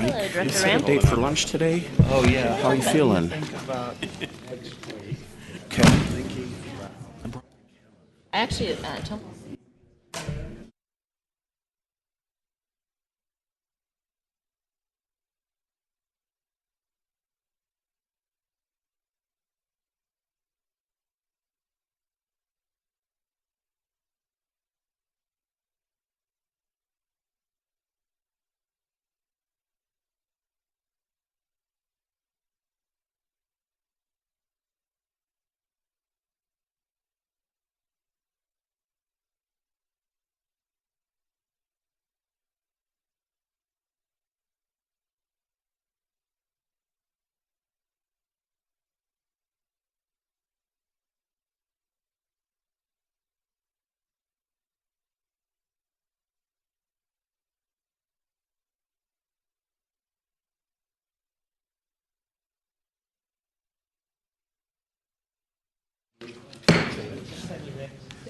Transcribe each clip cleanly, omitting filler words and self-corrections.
Hello, Director set a Ram. date for lunch today? Oh, yeah. How are you feeling? Okay. I actually, Tom.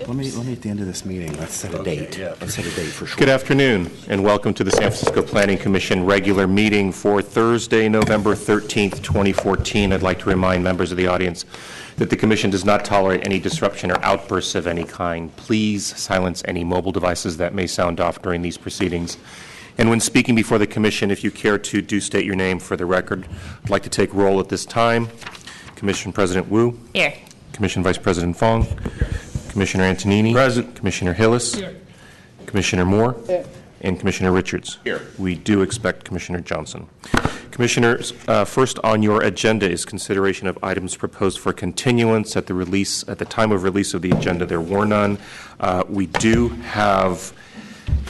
Let me at the end of this meeting, let's set a date. Let's set a date for sure. Good afternoon, and welcome to the San Francisco Planning Commission regular meeting for Thursday, November 13th, 2014. I'd like to remind members of the audience that the Commission does not tolerate any disruption or outbursts of any kind. Please silence any mobile devices that may sound off during these proceedings. And when speaking before the Commission, if you care to, do state your name for the record. I'd like to take roll at this time. Commission President Wu. Here. Commission Vice President Fong. Commissioner Antonini. Present. Commissioner Hillis. Here. Commissioner Moore. Here. And Commissioner Richards. Here. We do expect Commissioner Johnson. Commissioners, first on your agenda is consideration of items proposed for continuance. At the time of release of the agenda, there were none. We do have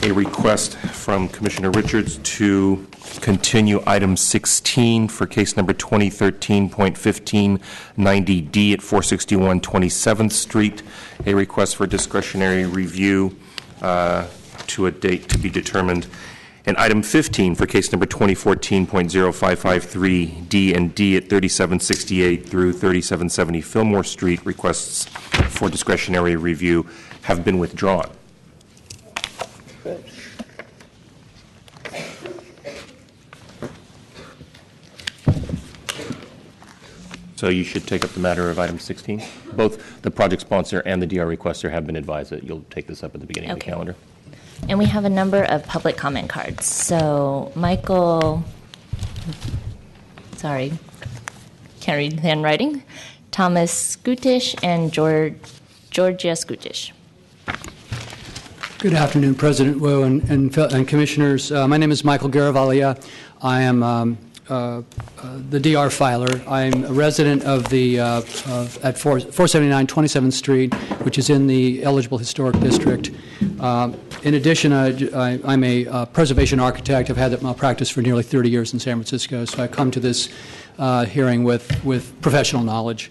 a request from Commissioner Richards to continue item 16 for case number 2013.1590D at 461 27th Street, a request for discretionary review to a date to be determined. And item 15 for case number 2014.0553D and D at 3768 through 3770 Fillmore Street, requests for discretionary review have been withdrawn. So you should take up the matter of item 16. Both the project sponsor and the DR requester have been advised that you'll take this up at the beginning of the calendar. And we have a number of public comment cards. So Michael, sorry, can't read the handwriting, Thomas Skutish and Georgia Skutish. Good afternoon, President Wu and Commissioners. My name is Michael Garavaglia. I am the DR filer. I'm a resident of the at 479 27th Street, which is in the eligible historic district. In addition, I'm a preservation architect. I've had that malpractice for nearly 30 years in San Francisco, so I come to this hearing with professional knowledge.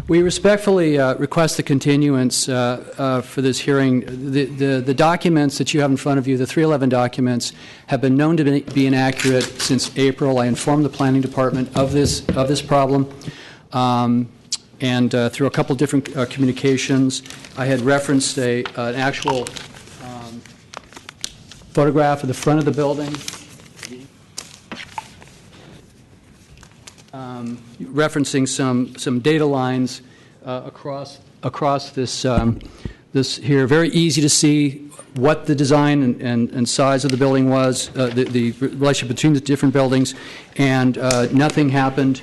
We respectfully request the continuance for this hearing. The documents that you have in front of you, the 311 documents, have been known to be inaccurate since April. I informed the Planning Department of this problem, and through a couple different communications, I had referenced an actual photograph of the front of the building. Referencing some data lines across this this here. Very easy to see what the design and size of the building was, the relationship between the different buildings, and nothing happened.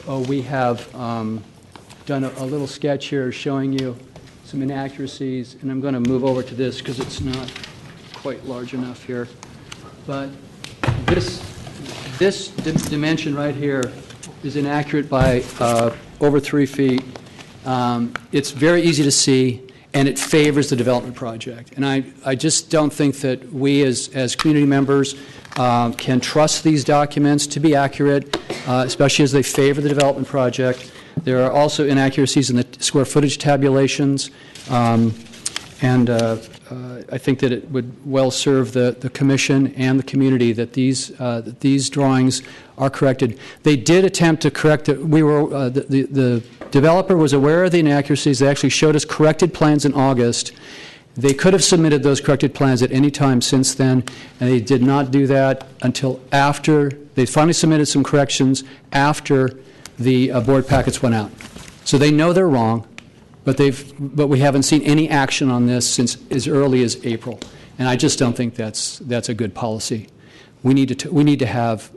We have done a little sketch here showing you some inaccuracies, and I'm going to move over to this because it's not quite large enough here. But this dimension right here is inaccurate by over 3 feet. It's very easy to see, and it favors the development project. And I just don't think that we as community members can trust these documents to be accurate, especially as they favor the development project. There are also inaccuracies in the square footage tabulations, and I think that it would well serve the Commission and the community that these drawings are corrected. They did attempt to correct it. The developer was aware of the inaccuracies. They actually showed us corrected plans in August. They could have submitted those corrected plans at any time since then, and they did not do that until after, they finally submitted some corrections after the board packets went out. So they know they're wrong, but we haven't seen any action on this since as early as April. And I just don't think that's a good policy. We need to have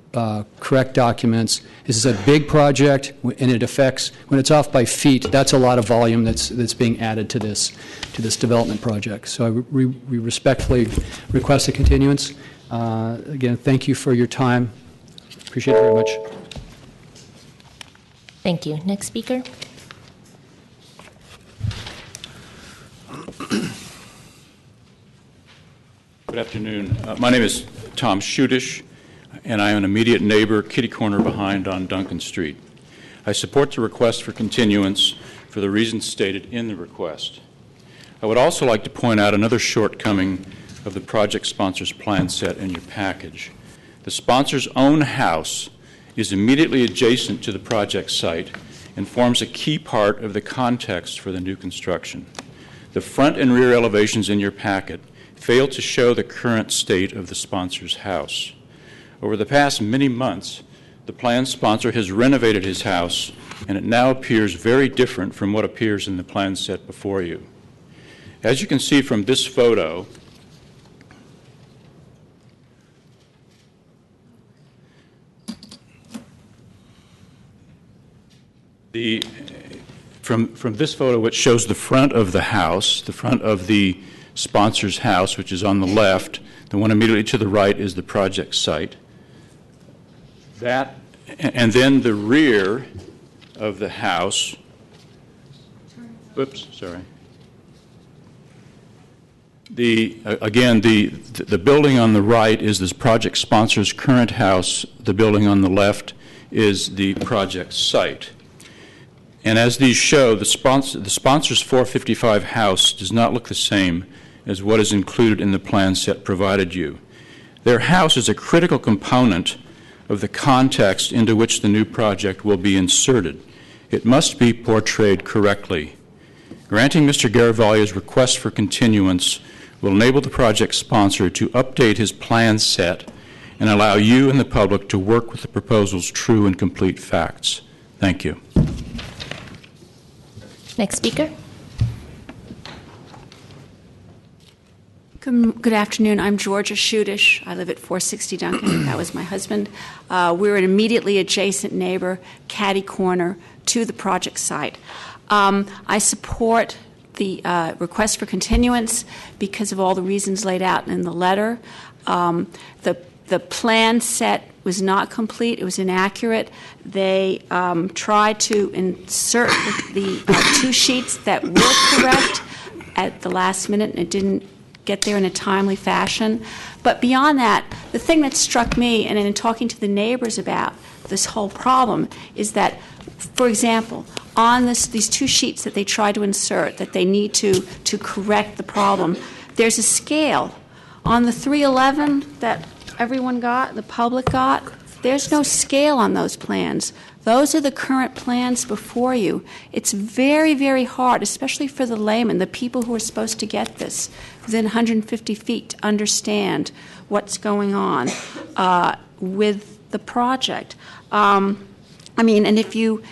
correct documents. This is a big project, and it affects, when it's off by feet, that's a lot of volume that's being added to this development project. So we respectfully request a continuance. Again, thank you for your time. Appreciate it very much. Thank you. Next speaker. Good afternoon. My name is Tom Schudish, and I am an immediate neighbor, kitty corner behind on Duncan Street. I support the request for continuance for the reasons stated in the request. I would also like to point out another shortcoming of the project sponsor's plan set in your package. The sponsor's own house is immediately adjacent to the project site and forms a key part of the context for the new construction. The front and rear elevations in your packet fail to show the current state of the sponsor's house. Over the past many months, the plan sponsor has renovated his house, and it now appears very different from what appears in the plan set before you. As you can see from this photo, from this photo, which shows the front of the house, the front of the sponsor's house, which is on the left. The one immediately to the right is the project site. That, and then the rear of the house. Oops, sorry. Again, the building on the right is this project sponsor's current house. The building on the left is the project site. And as these show, the sponsor's 455 house does not look the same as what is included in the plan set provided you. Their house is a critical component of the context into which the new project will be inserted. It must be portrayed correctly. Granting Mr. Garavalia's request for continuance will enable the project sponsor to update his plan set and allow you and the public to work with the proposal's true and complete facts. Thank you. Next speaker. Good afternoon. I'm Georgia Schudish. I live at 460 Duncan. That was my husband. We're an immediately adjacent neighbor, catty corner to the project site. I support the request for continuance because of all the reasons laid out in the letter. The plan set was not complete. It was inaccurate. They tried to insert the two sheets that were correct at the last minute, and it didn't get there in a timely fashion. But beyond that, the thing that struck me, and in talking to the neighbors about this whole problem, is that, for example, on these two sheets that they try to insert, that they need to correct the problem, there's a scale. On the 311 that everyone got, the public got, there's no scale on those plans. Those are the current plans before you. It's very, very hard, especially for the layman, the people who are supposed to get this within 150 feet, to understand what's going on with the project. I mean, and if you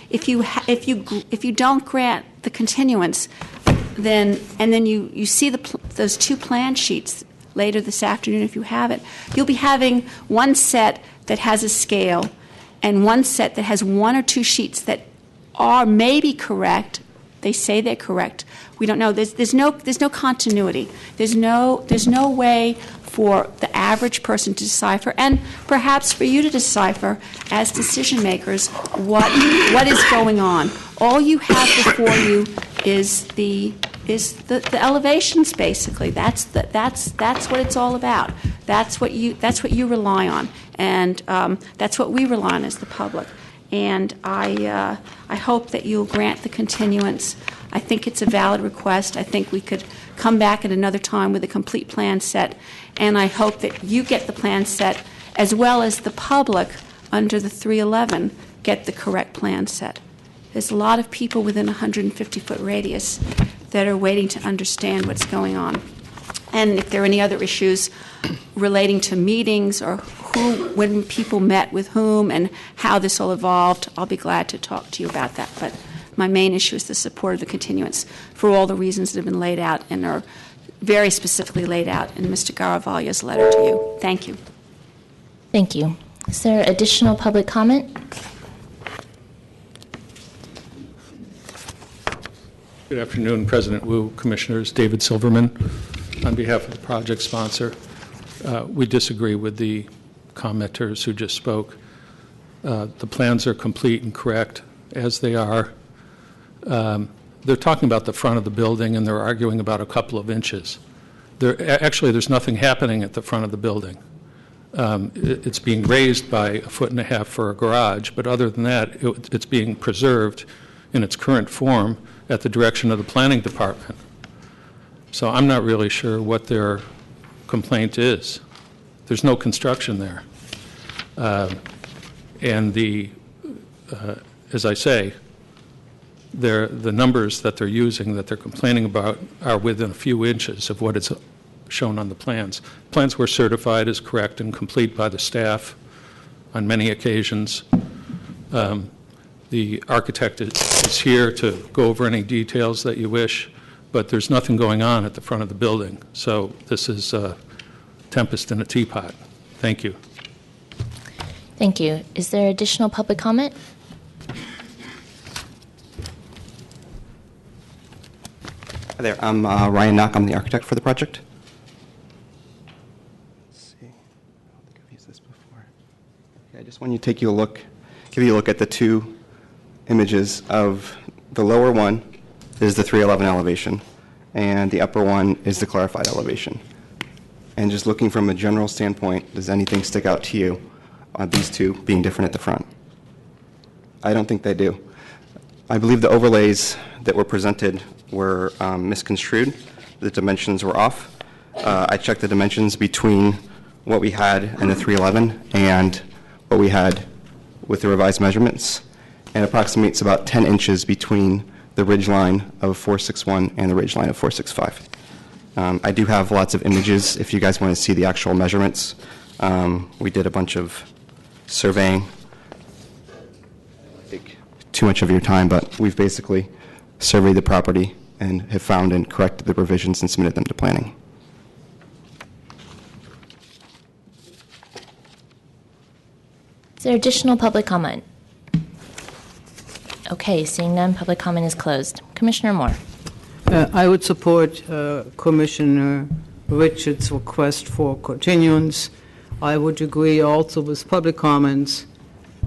don't grant the continuance, then you see those two plan sheets later this afternoon, if you have it, you'll be having one set that has a scale and one set that has one or two sheets that are maybe correct. They say they're correct. We don't know. There's no continuity. There's no way for the average person to decipher, and perhaps for you to decipher as decision makers what is going on. All you have before you is the elevations, basically. That's what it's all about. That's what you rely on, and that's what we rely on as the public. And I hope that you'll grant the continuance. I think it's a valid request. I think we could come back at another time with a complete plan set, and I hope that you get the plan set as well as the public under the 311 get the correct plan set. There's a lot of people within a 150-foot radius that are waiting to understand what's going on. And if there are any other issues relating to meetings or when people met with whom and how this all evolved, I'll be glad to talk to you about that. But my main issue is the support of the continuance for all the reasons that have been laid out and are very specifically laid out in Mr. Garavaglia's letter to you. Thank you. Thank you. Is there additional public comment? Good afternoon, President Wu, Commissioners. David Silverman on behalf of the project sponsor. We disagree with the commenters who just spoke. The plans are complete and correct as they are. They're talking about the front of the building, and they're arguing about a couple of inches. Actually, there's nothing happening at the front of the building. It's being raised by 1.5 feet for a garage, but other than that, it's being preserved in its current form at the direction of the planning department. So I'm not really sure what their complaint is. There's no construction there. And as I say, the numbers that they're using, that they're complaining about, are within a few inches of what is shown on the plans. Plans were certified as correct and complete by the staff on many occasions. The architect is here to go over any details that you wish, but there's nothing going on at the front of the building. So this is a tempest in a teapot. Thank you. Thank you. Is there additional public comment? Hi there, I'm Ryan Knock. I'm the architect for the project. Let's see. I don't think I've used this before. Okay, I just want to give you a look at the two images of the lower one is the 311 elevation, and the upper one is the clarified elevation. And just looking from a general standpoint, does anything stick out to you on these two being different at the front? I don't think they do. I believe the overlays that were presented were misconstrued. The dimensions were off. I checked the dimensions between what we had in the 311 and what we had with the revised measurements, and approximates about 10 inches between the ridge line of 461 and the ridge line of 465. I do have lots of images if you guys want to see the actual measurements. We did a bunch of surveying. I take too much of your time, but we've basically surveyed the property and have found and corrected the revisions and submitted them to planning. Is there additional public comment? Okay, seeing none, public comment is closed. Commissioner Moore. I would support Commissioner Richards' request for continuance. I would agree also with public comments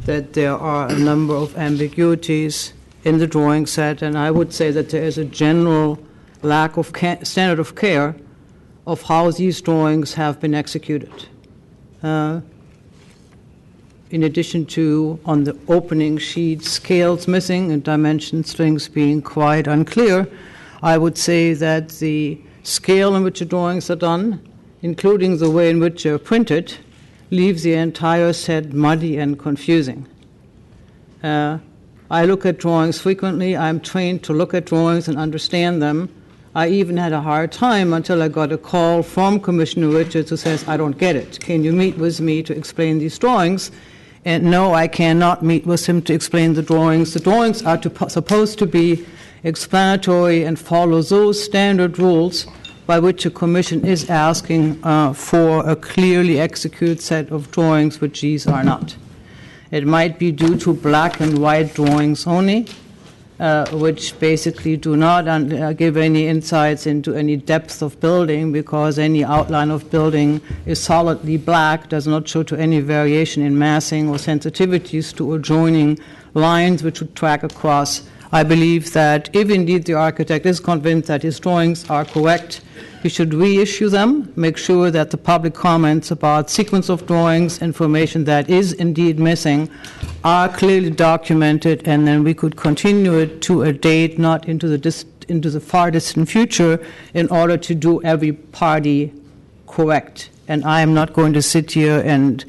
that there are a number of ambiguities in the drawing set, and I would say that there is a general lack of standard of care of how these drawings have been executed. In addition to, on the opening sheet, scales missing and dimension strings being quite unclear, I would say that the scale in which the drawings are done, including the way in which they're printed, leaves the entire set muddy and confusing. I look at drawings frequently. I'm trained to look at drawings and understand them. I even had a hard time until I got a call from Commissioner Richards who says, I don't get it. Can you meet with me to explain these drawings? And no, I cannot meet with him to explain the drawings. The drawings are supposed to be explanatory and follow those standard rules by which a commission is asking for a clearly executed set of drawings, which these are not. It might be due to black and white drawings only, which basically do not give any insights into any depth of building, because any outline of building is solidly black, does not show to any variation in massing or sensitivities to adjoining lines which would track across. I believe that if indeed the architect is convinced that his drawings are correct, he should reissue them, make sure that the public comments about sequence of drawings, information that is indeed missing, are clearly documented, and then we could continue it to a date not into the far distant future in order to do every party correct. And I am not going to sit here and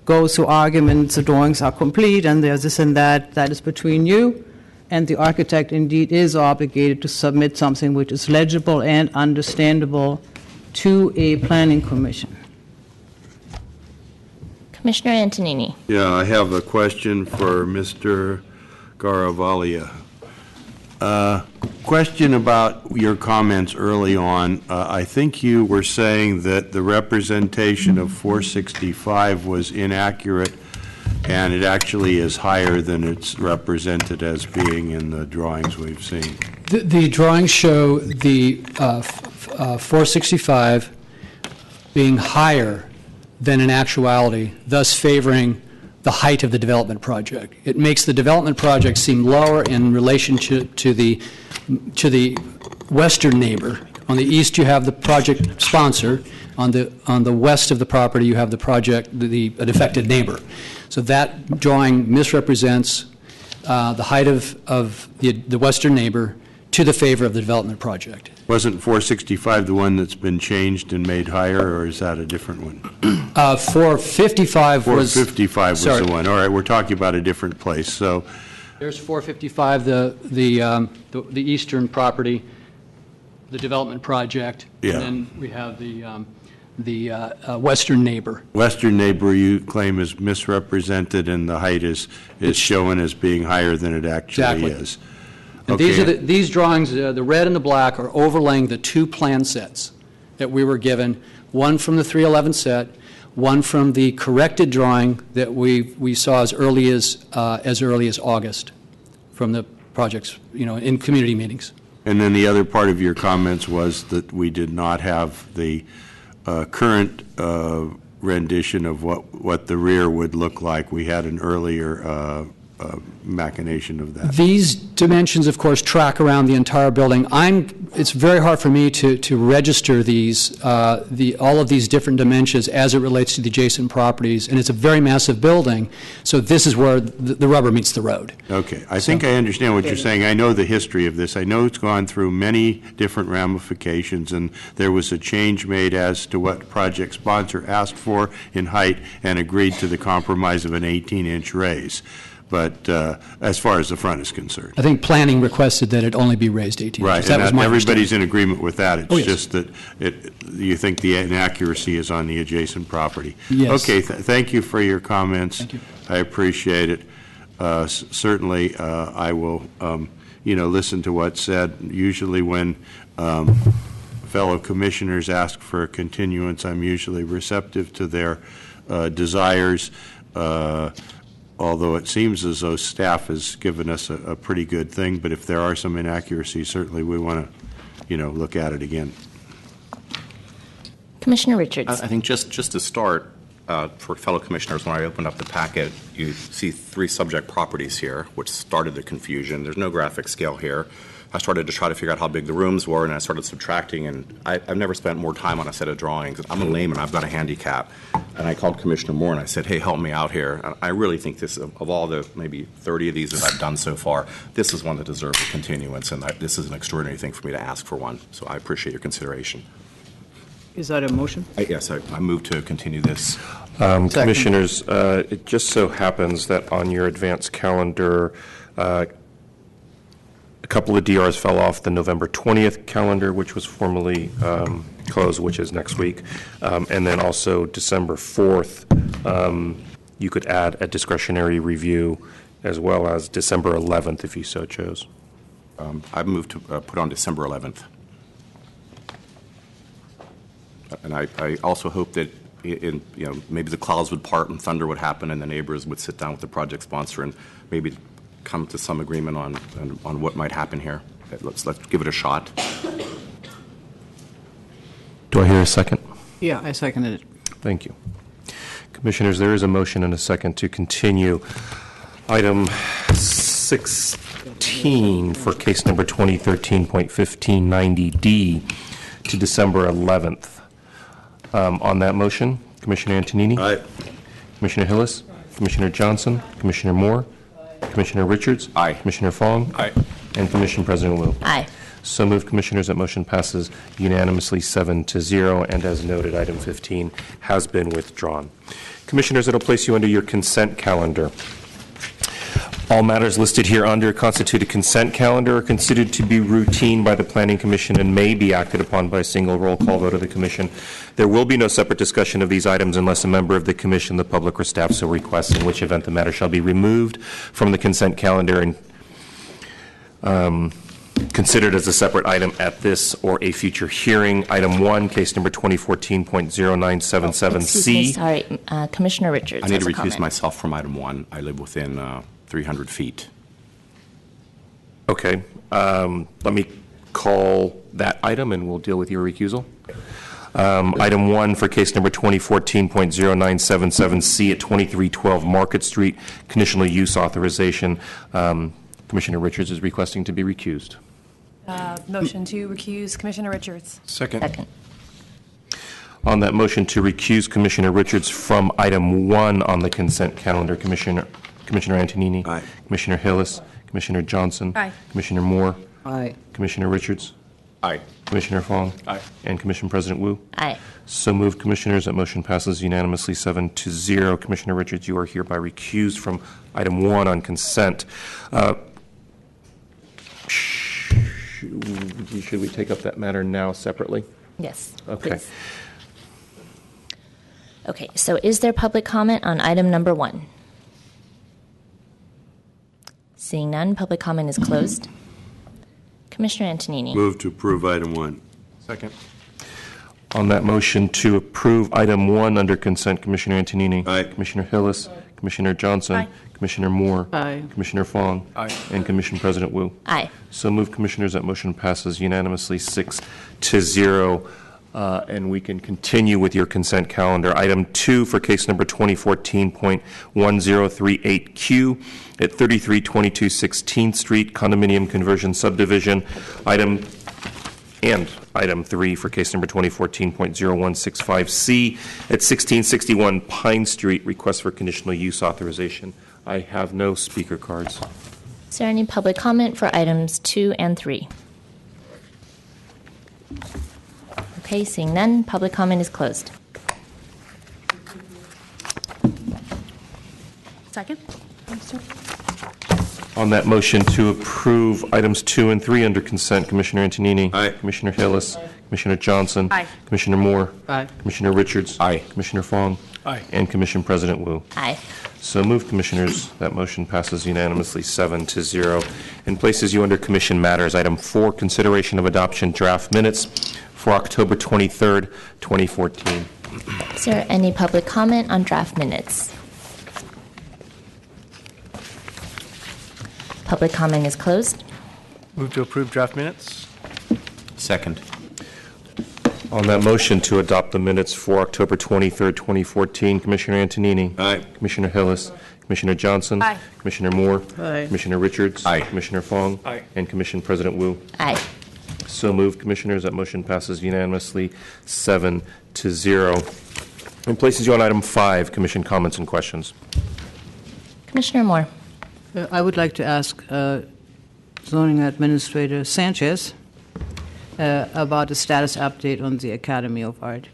go through arguments, the drawings are complete and there's this and that. That is between you. And the architect indeed is obligated to submit something which is legible and understandable to a planning commission. Commissioner Antonini. Yeah, I have a question for Mr. Garavaglia. Question about your comments early on. I think you were saying that the representation of 465 was inaccurate, and it actually is higher than it's represented as being in the drawings we've seen. The drawings show the 465 being higher than in actuality, thus favoring the height of the development project. It makes the development project seem lower in relation to the western neighbor. On the east, you have the project sponsor. On the west of the property, you have the project, an affected neighbor. So that drawing misrepresents the height of the western neighbor to the favor of the development project. Wasn't 465 the one that's been changed and made higher, or is that a different one? 455 was... 455 was sorry. the one. All right, we're talking about a different place. So There's 455, the eastern property, the development project. Yeah. And then we have the western neighbor. western neighbor you claim is misrepresented, and the height is shown as being higher than it actually Exactly. is. And these drawings, the red and the black, are overlaying the two plan sets that we were given, one from the 311 set, one from the corrected drawing that we saw as early as August from the projects, in community meetings. And then the other part of your comments was that we did not have the current rendition of what the rear would look like. We had an earlier machination of that. These dimensions, of course, track around the entire building. It's very hard for me to register these, all of these different dimensions as it relates to the adjacent properties, and it's a very massive building, so this is where the rubber meets the road. Okay. I think I understand what you're saying. I know the history of this. I know it's gone through many different ramifications, and there was a change made as to what project sponsor asked for in height and agreed to the compromise of an 18-inch raise. But as far as the front is concerned. I think planning requested that it only be raised 18 Right, inches. That and was my everybody's understanding. in agreement with that. It's Oh, yes. just that you think the inaccuracy is on the adjacent property. Yes. Okay, thank you for your comments. Thank you. I appreciate it. Certainly, I will, listen to what's said. Usually when fellow commissioners ask for a continuance, I'm usually receptive to their desires. Although it seems as though staff has given us a pretty good thing, but if there are some inaccuracies, certainly we want to, look at it again. Commissioner Richards. I think just to start, for fellow commissioners, when I opened up the packet, you see 3 subject properties here, which started the confusion. There's no graphic scale here. I started to try to figure out how big the rooms were, and I started subtracting, and I've never spent more time on a set of drawings. I'm a layman. I've got a handicap. And I called Commissioner Moore, and I said, hey, help me out here. And I really think this, of all the maybe 30 of these that I've done so far, this is one that deserves a continuance, and this is an extraordinary thing for me to ask for one. So I appreciate your consideration. Is that a motion? Yes, I move to continue this. Commissioners, it just so happens that on your advance calendar, a couple of DRs fell off the November 20th calendar, which was formally closed, which is next week, and then also December 4th. You could add a discretionary review, as well as December 11th, if you so chose. I moved to put on December 11th. And I also hope that maybe the clouds would part and thunder would happen, and the neighbors would sit down with the project sponsor and maybe come to some agreement on what might happen here. Let's give it a shot. Do I hear a second? Yeah, I seconded it. Thank you. Commissioners, there is a motion and a second to continue item 16 for case number 2013.1590D to December 11th. On that motion, Commissioner Antonini? Aye. Commissioner Hillis? Commissioner Johnson? Commissioner Moore? Commissioner Richards? Aye. Commissioner Fong? Aye. And Commission President Wu? Aye. So moved, Commissioners. That motion passes unanimously 7-0, and as noted, item 15 has been withdrawn. Commissioners, it'll place you under your consent calendar. All matters listed here under constitute a consent calendar, are considered to be routine by the Planning Commission and may be acted upon by a single roll call vote of the Commission. There will be no separate discussion of these items unless a member of the Commission, the public, or staff so requests, in which event the matter shall be removed from the consent calendar and considered as a separate item at this or a future hearing. Item 1, case number 2014.0977C. Excuse me, sorry. Commissioner Richards I need has to a recuse comment. myself from item 1. I live within 300 feet. Okay. Let me call that item, and we'll deal with your recusal. Item 1 for case number 2014.0977C at 2312 Market Street, conditional use authorization. Commissioner Richards is requesting to be recused. Motion to recuse Commissioner Richards. Second. On that motion to recuse Commissioner Richards from item 1 on the consent calendar, Commissioner Antonini. Aye. Commissioner Hillis. Commissioner Johnson. Aye. Commissioner Moore. Aye. Commissioner Richards. Aye. Commissioner Fong. Aye. And Commission President Wu. Aye. So moved, Commissioners. That motion passes unanimously 7-0. Commissioner Richards, you are hereby recused from item 1 on consent. Should we take up that matter now separately? Yes. Okay. Please. Okay, so is there public comment on item number 1? Seeing none, public comment is closed. Commissioner Antonini. Move to approve item 1. Second. On that motion to approve item 1 under consent, Commissioner Antonini. Aye. Commissioner Hillis. Commissioner Johnson. Aye. Commissioner Moore. Aye. Commissioner Fong. Aye. And Commission President Wu. Aye. So moved, Commissioners. That motion passes unanimously 6-0. And we can continue with your consent calendar. Item 2 for case number 2014.1038Q at 3322 16th Street, condominium conversion subdivision. Item 3 for case number 2014.0165C at 1661 Pine Street, request for conditional use authorization. I have no speaker cards. Is there any public comment for items 2 and 3? Okay, seeing none, public comment is closed. Second. On that motion to approve items 2 and 3 under consent, Commissioner Antonini. Aye. Commissioner Hillis. Commissioner Johnson. Aye. Commissioner Moore. Aye. Commissioner Richards. Aye. Commissioner Fong. Aye. And Commission President Wu. Aye. So moved, Commissioners. That motion passes unanimously 7-0 and places you under Commission Matters. Item 4, consideration of adoption draft minutes for October 23rd, 2014. Is there any public comment on draft minutes? Public comment is closed. Move to approve draft minutes. Second. On that motion to adopt the minutes for October 23rd, 2014, Commissioner Antonini. Aye. Commissioner Hillis. Commissioner Johnson. Aye. Commissioner Moore. Aye. Commissioner Richards. Aye. Commissioner Fong. Aye. And Commission President Wu. Aye. So moved, Commissioners. That motion passes unanimously 7-0. And places you on item 5, Commission comments and questions. Commissioner Moore. I would like to ask zoning administrator Sanchez about a status update on the Academy of Art.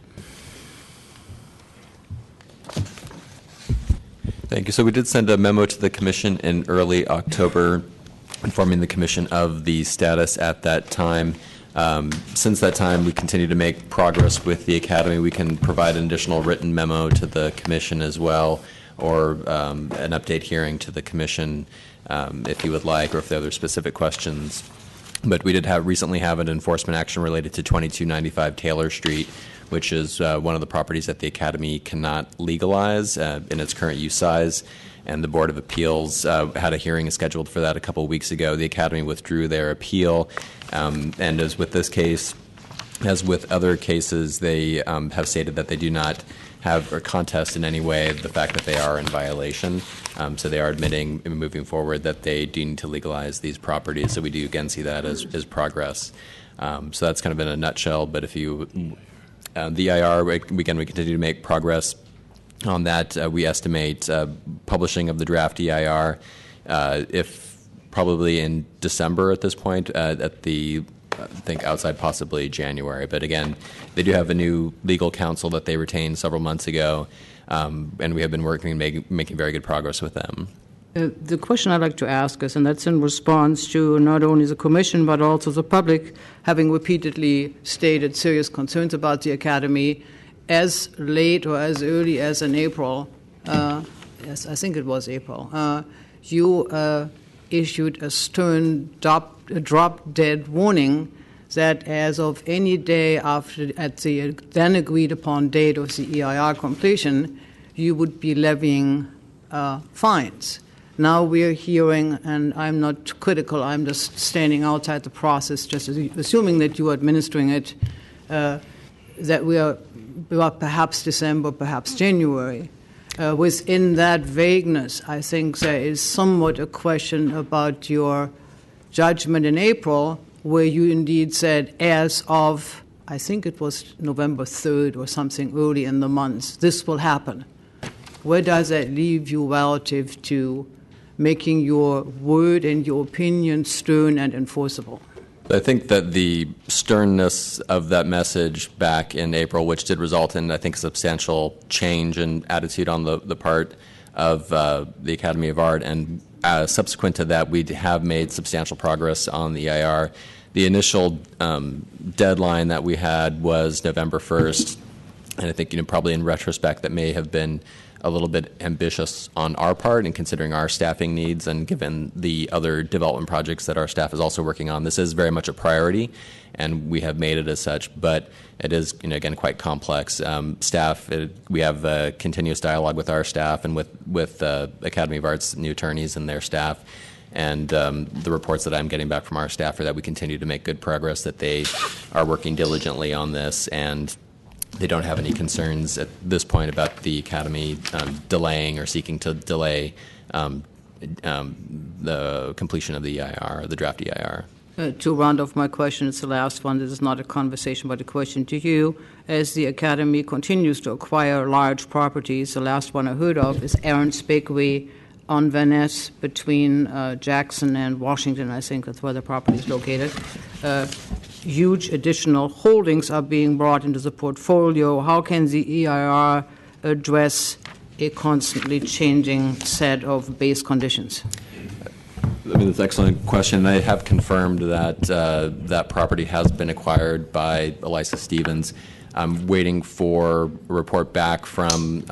Thank you. So we did send a memo to the Commission in early October informing the Commission of the status at that time. Since that time, we continue to make progress with the Academy. We can provide an additional written memo to the Commission as well, or an update hearing to the Commission if you would like, or if there are other specific questions. But we did recently have an enforcement action related to 2295 Taylor Street, which is one of the properties that the Academy cannot legalize in its current use size. And the Board of Appeals had a hearing scheduled for that a couple of weeks ago. The Academy withdrew their appeal. And as with this case, as with other cases, they have stated that they do not have or contest in any way the fact that they are in violation. So they are admitting, moving forward, that they do need to legalize these properties. So we do again see that as progress. So that's kind of in a nutshell. But if you, the EIR, again, we continue to make progress on that. We estimate publishing of the draft EIR, if probably in December at this point, at the I think outside possibly January. But again, they do have a new legal counsel that they retained several months ago, and we have been working and making very good progress with them. The question I'd like to ask is, and that's in response to not only the Commission but also the public having repeatedly stated serious concerns about the Academy, as late or as early as in April, yes, I think it was April, you issued a stern drop-dead warning that as of any day after, at the then agreed-upon date of the EIR completion, you would be levying fines. Now we're hearing, and I'm not critical, I'm just standing outside the process, just assuming that you are administering it, that we are perhaps December, perhaps January. Within that vagueness, I think there is somewhat a question about your judgment in April, where you indeed said, as of, I think it was November 3rd or something early in the month, this will happen. Where does that leave you relative to making your word and your opinion stern and enforceable? I think that the sternness of that message back in April, which did result in, I think, substantial change in attitude on the part of the Academy of Art, and subsequent to that, we have made substantial progress on the EIR. The initial deadline that we had was November 1st, and I think, probably in retrospect, that may have been a little bit ambitious on our part in considering our staffing needs, and given the other development projects that our staff is also working on. This is very much a priority, and we have made it as such, but it is, again, quite complex. We have a continuous dialogue with our staff and with Academy of Art's new attorneys and their staff, and the reports that I'm getting back from our staff are that we continue to make good progress, that they are working diligently on this, and they don't have any concerns at this point about the Academy delaying or seeking to delay the completion of the EIR, the draft EIR. To round off my question, it's the last one. This is not a conversation, but a question to you. As the Academy continues to acquire large properties, the last one I heard of is Aaron's Bakery on Van Ness between Jackson and Washington. I think that's where the property is located. Huge additional holdings are being brought into the portfolio. How can the EIR address a constantly changing set of base conditions? That's an excellent question. I have confirmed that that property has been acquired by Elisa Stevens. I'm waiting for a report back from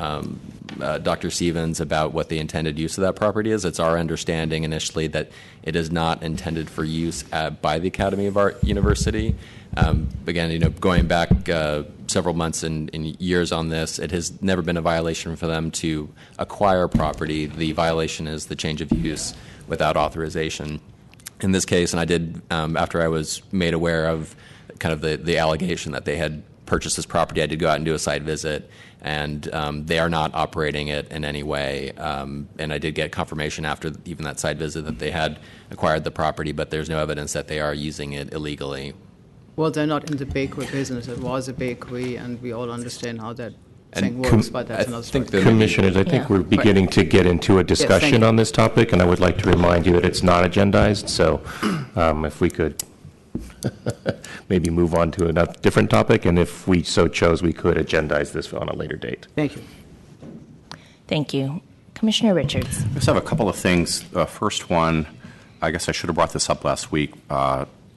Dr. Stevens about what the intended use of that property is. It's our understanding initially that it is not intended for use by the Academy of Art University. Again, going back several months and years on this, it has never been a violation for them to acquire property. The violation is the change of use without authorization. In this case, and I did, after I was made aware of kind of the allegation that they had purchased this property, I did go out and do a site visit, and they are not operating it in any way. And I did get confirmation after even that site visit that they had acquired the property, but there's no evidence that they are using it illegally. Well, they're not in the bakery business. It was a bakery, and we all understand how that thing works, but that's another story. Commissioners, I think we're beginning to get into a discussion on this topic, and I would like to remind you that it's not agendized, so if we could maybe move on to a different topic, and if we so chose, we could agendize this on a later date. Thank you. Thank you. Commissioner Richards. I just have a couple of things. First one, I guess I should have brought this up last week.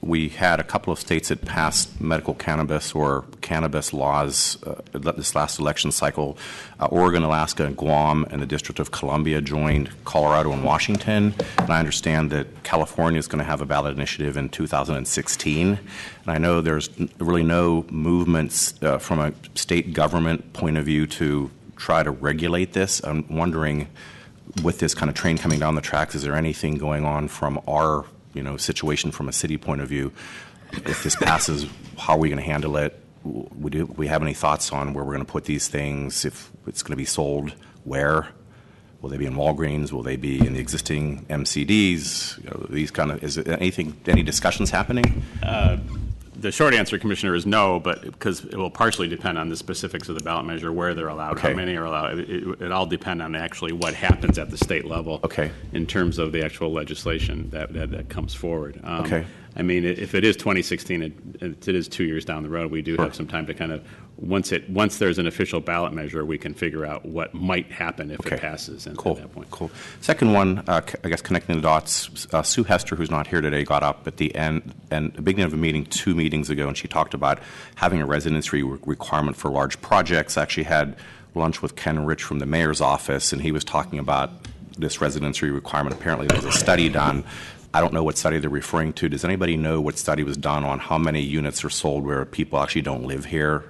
We had a couple of states that passed medical cannabis or cannabis laws this last election cycle. Oregon, Alaska, and Guam and the District of Columbia joined Colorado and Washington. And I understand that California is going to have a ballot initiative in 2016. And I know there's really no movements from a state government point of view to try to regulate this. I'm wondering, with this kind of train coming down the tracks, is there anything going on from our situation from a city point of view? If this passes, how are we going to handle it? Would we have any thoughts on where we're going to put these things? If it's going to be sold, where? Will they be in Walgreens? Will they be in the existing MCDs? These kind of, is there any discussions happening? The short answer, Commissioner, is no, but because it will partially depend on the specifics of the ballot measure, where they're allowed, how many are allowed. It all depend on actually what happens at the state level in terms of the actual legislation that comes forward. I mean, if it is 2016, it is 2 years down the road. We do have some time to kind of, once there's an official ballot measure, we can figure out what might happen if it passes at that point. Cool. Second one, I guess connecting the dots, Sue Hester, who's not here today, got up at the end and the beginning of a meeting 2 meetings ago, and she talked about having a residency requirement for large projects. I actually had lunch with Ken Rich from the mayor's office, and he was talking about this residency requirement. Apparently there's a study done. I don't know what study they're referring to. Does anybody know what study was done on how many units are sold where people actually don't live here?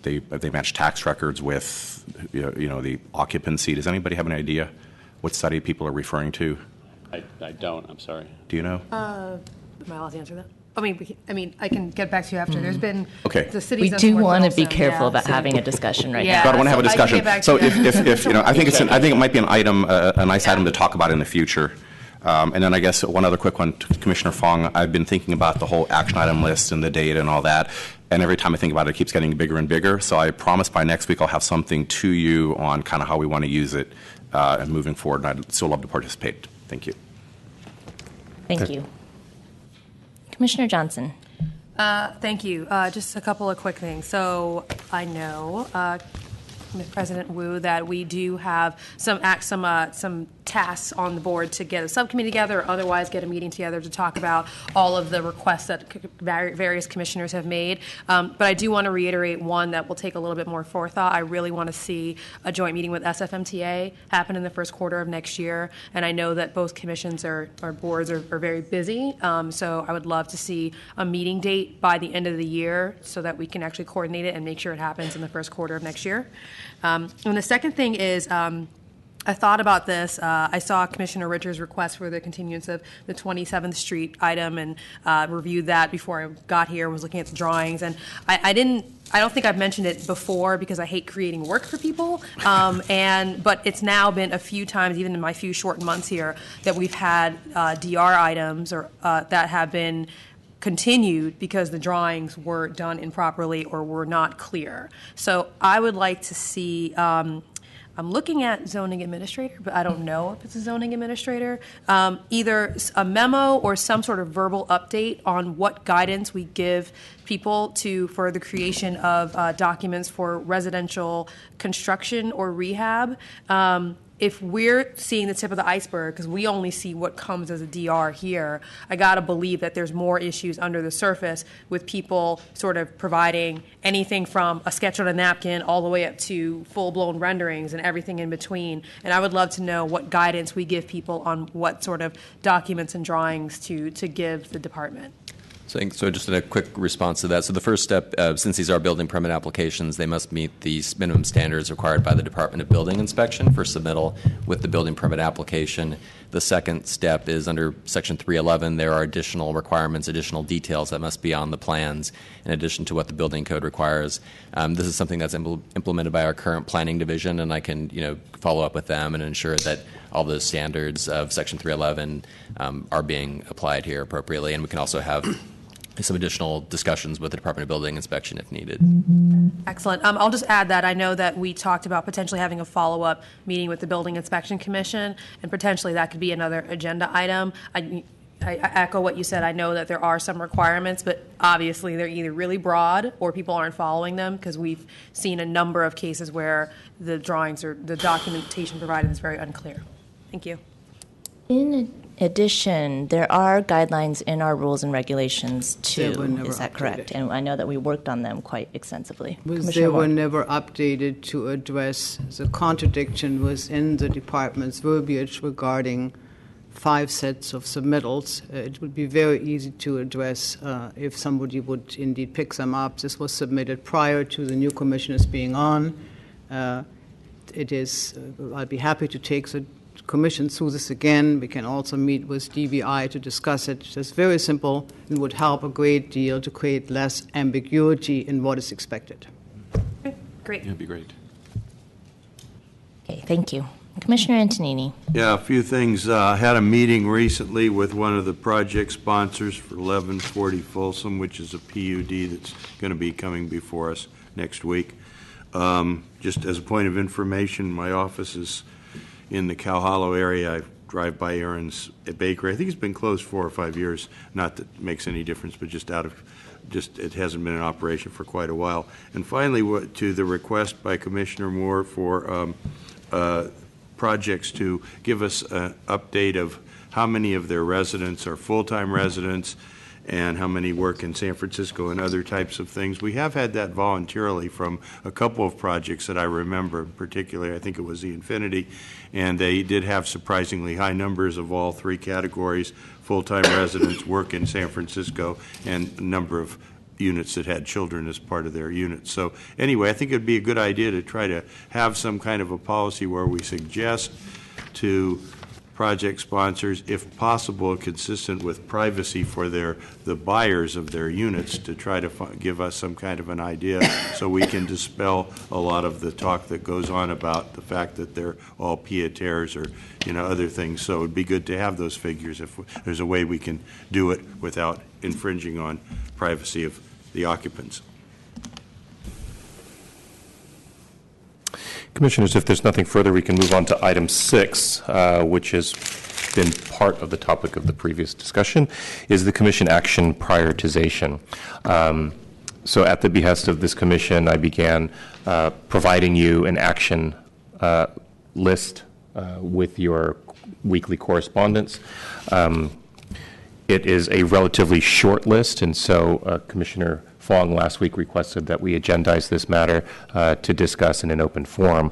They match tax records with the occupancy. Does anybody have an idea what study people are referring to? I don't. I'm sorry. Do you know? Am I allowed to answer that? I mean, I can get back to you after. There's been the city's We done do some work want to with be Olson, careful about so- having a discussion right Yeah. now. I don't want to have a So I can discussion. get back So to you. if I think it might be an item, a nice item to talk about in the future. And then I guess one other quick one, Commissioner Fong. I've been thinking about the whole action item list and the data and all that. And every time I think about it, it keeps getting bigger and bigger. So I promise by next week I'll have something to you on kind of how we want to use it and moving forward. And I'd still love to participate. Thank you. Thank you. Commissioner Johnson. Thank you. Just a couple of quick things. So I know, President Wu, that we do have some tasks on the board to get a subcommittee together or otherwise get a meeting together to talk about all of the requests that various commissioners have made. But I do want to reiterate one that will take a little bit more forethought. I really want to see a joint meeting with SFMTA happen in the first quarter of next year. And I know that both commissions or boards are very busy. So I would love to see a meeting date by the end of the year so that we can actually coordinate it and make sure it happens in the first quarter of next year. And the second thing is, I thought about this. I saw Commissioner Richards' request for the continuance of the 27th Street item and reviewed that before I got here and was looking at the drawings. And I don't think I've mentioned it before because I hate creating work for people. But it's now been a few times, even in my few short months here, that we've had DR items or that have been continued because the drawings were done improperly or were not clear. So I would like to see, I'm looking at zoning administrator, but I don't know if it's a zoning administrator, either a memo or some sort of verbal update on what guidance we give people for the creation of documents for residential construction or rehab. If we're seeing the tip of the iceberg, because we only see what comes as a DR here, I got to believe that there's more issues under the surface with people sort of providing anything from a sketch on a napkin all the way up to full-blown renderings and everything in between. And I would love to know what guidance we give people on what sort of documents and drawings to give the department. So just a quick response to that. So the first step, since these are building permit applications, they must meet the minimum standards required by the Department of Building Inspection for submittal with the building permit application. The second step is under Section 311, there are additional requirements, additional details that must be on the plans in addition to what the building code requires. This is something that's implemented by our current planning division, and I can follow up with them and ensure that all those standards of Section 311 are being applied here appropriately. And we can also have some additional discussions with the Department of Building Inspection if needed. Excellent. I'll just add that I know that we talked about potentially having a follow-up meeting with the Building Inspection Commission, and potentially that could be another agenda item. I echo what you said. I know that there are some requirements, but obviously they're either really broad or people aren't following them because we've seen a number of cases where the drawings or the documentation provided is very unclear. Thank you. In addition, there are guidelines in our rules and regulations They were too. never Is that correct? And I know that we worked on them quite extensively. They Commissioner were Ward. never updated to address the contradiction within the department's verbiage regarding 5 sets of submittals. It would be very easy to address if somebody would indeed pick them up. This was submitted prior to the new commissioners being on. It is, I'll be happy to take the commission through this again. We can also meet with DVI to discuss it. It's very simple and would help a great deal to create less ambiguity in what is expected. Okay, great. That'd be great. Okay, thank you. Commissioner Antonini. Yeah, a few things. I had a meeting recently with one of the project sponsors for 1140 Folsom, which is a PUD that's going to be coming before us next week. Just as a point of information, my office is in the Cow Hollow area. I drive by Aaron's Bakery. I think it's been closed 4 or 5 years. Not that it makes any difference, but just it hasn't been in operation for quite a while. And finally, to the request by Commissioner Moore for projects to give us an update of how many of their residents are full-time residents and how many work in San Francisco and other types of things. We have had that voluntarily from a couple of projects that I remember, particularly I think it was the Infinity, and they did have surprisingly high numbers of all 3 categories: full-time residents, work in San Francisco, and a number of units that had children as part of their units. So anyway, I think it would be a good idea to try to have some kind of a policy where we suggest to project sponsors, if possible, consistent with privacy for the buyers of their units, to try to give us some kind of an idea so we can dispel a lot of the talk that goes on about the fact that they're all pied-a-terres or other things. So it would be good to have those figures if there's a way we can do it without infringing on privacy of the occupants. Commissioners, if there's nothing further, we can move on to item 6, which has been part of the topic of the previous discussion, is the commission action prioritization. So at the behest of this commission, I began providing you an action list with your weekly correspondence. It is a relatively short list, and so Commissioner Fong last week requested that we agendize this matter to discuss in an open forum.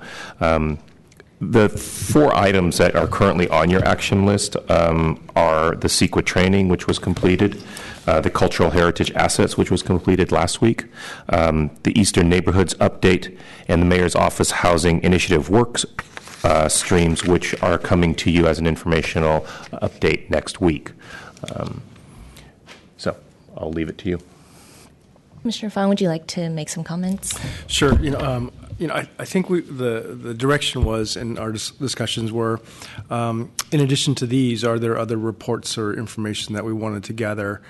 The 4 items that are currently on your action list are the CEQA training, which was completed, the cultural heritage assets, which was completed last week, the Eastern Neighborhoods update, and the Mayor's Office Housing Initiative works streams, which are coming to you as an informational update next week. So I'll leave it to you. Commissioner Fong, would you like to make some comments? Sure. I think the direction was, and our discussions were, in addition to these, are there other reports or information that we wanted to gather?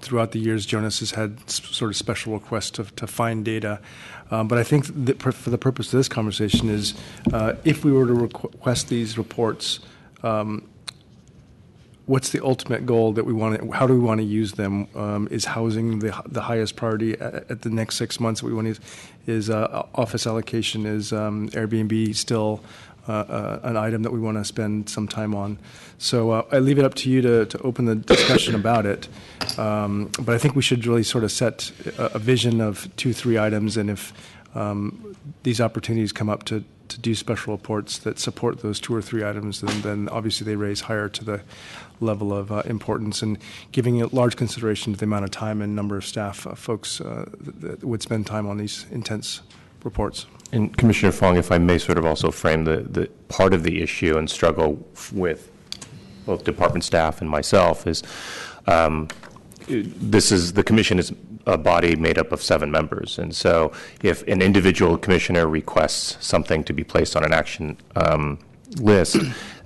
Throughout the years, Jonas has had sort of special requests to find data. But I think that for the purpose of this conversation is, if we were to request these reports, what's the ultimate goal that we want to, how do we want to use them? Is housing the highest priority at the next 6 months that we want to use? Is office allocation, is Airbnb still an item that we want to spend some time on? So I leave it up to you to open the discussion about it. But I think we should really sort of set a vision of 2-3 items, and if these opportunities come up to do special reports that support those 2 or 3 items, then obviously they raise higher to the level of importance, and giving a large consideration to the amount of time and number of staff folks that would spend time on these intense reports. And Commissioner Fong, if I may sort of also frame the part of the issue and struggle with both department staff and myself is, the commission is a body made up of 7 members, and so if an individual commissioner requests something to be placed on an action list,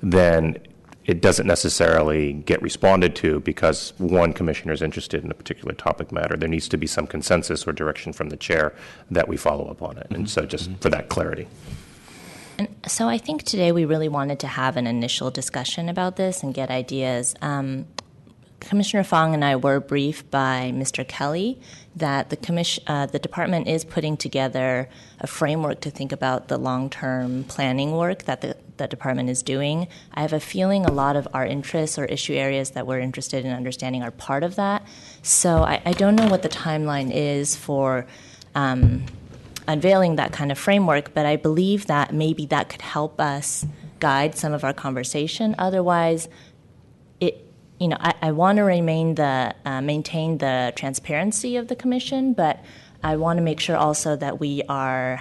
then it doesn't necessarily get responded to because one commissioner is interested in a particular topic matter. There needs to be some consensus or direction from the chair that we follow up on it, and so just for that clarity. And so I think today we really wanted to have an initial discussion about this and get ideas. Commissioner Fong and I were briefed by Mr. Kelly that the department is putting together a framework to think about the long-term planning work that the department is doing. I have a feeling a lot of our interests or issue areas that we're interested in understanding are part of that. So I don't know what the timeline is for unveiling that kind of framework, but I believe that maybe that could help us guide some of our conversation. Otherwise, I want to maintain the transparency of the commission, but I want to make sure also that we are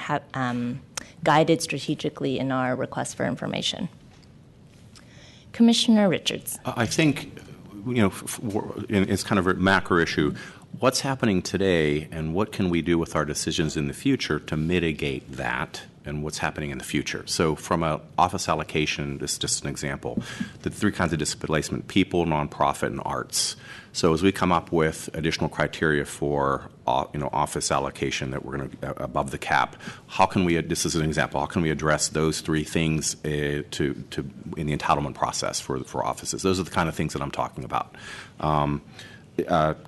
guided strategically in our request for information. Commissioner Richards. I think, it's kind of a macro issue. What's happening today, and what can we do with our decisions in the future to mitigate that and what's happening in the future. So from an office allocation, this is just an example, the three kinds of displacement: people, nonprofit, and arts. So as we come up with additional criteria for office allocation that we're going to above the cap, how can we? This is an example. How can we address those three things in the entitlement process for offices? Those are the kind of things that I'm talking about.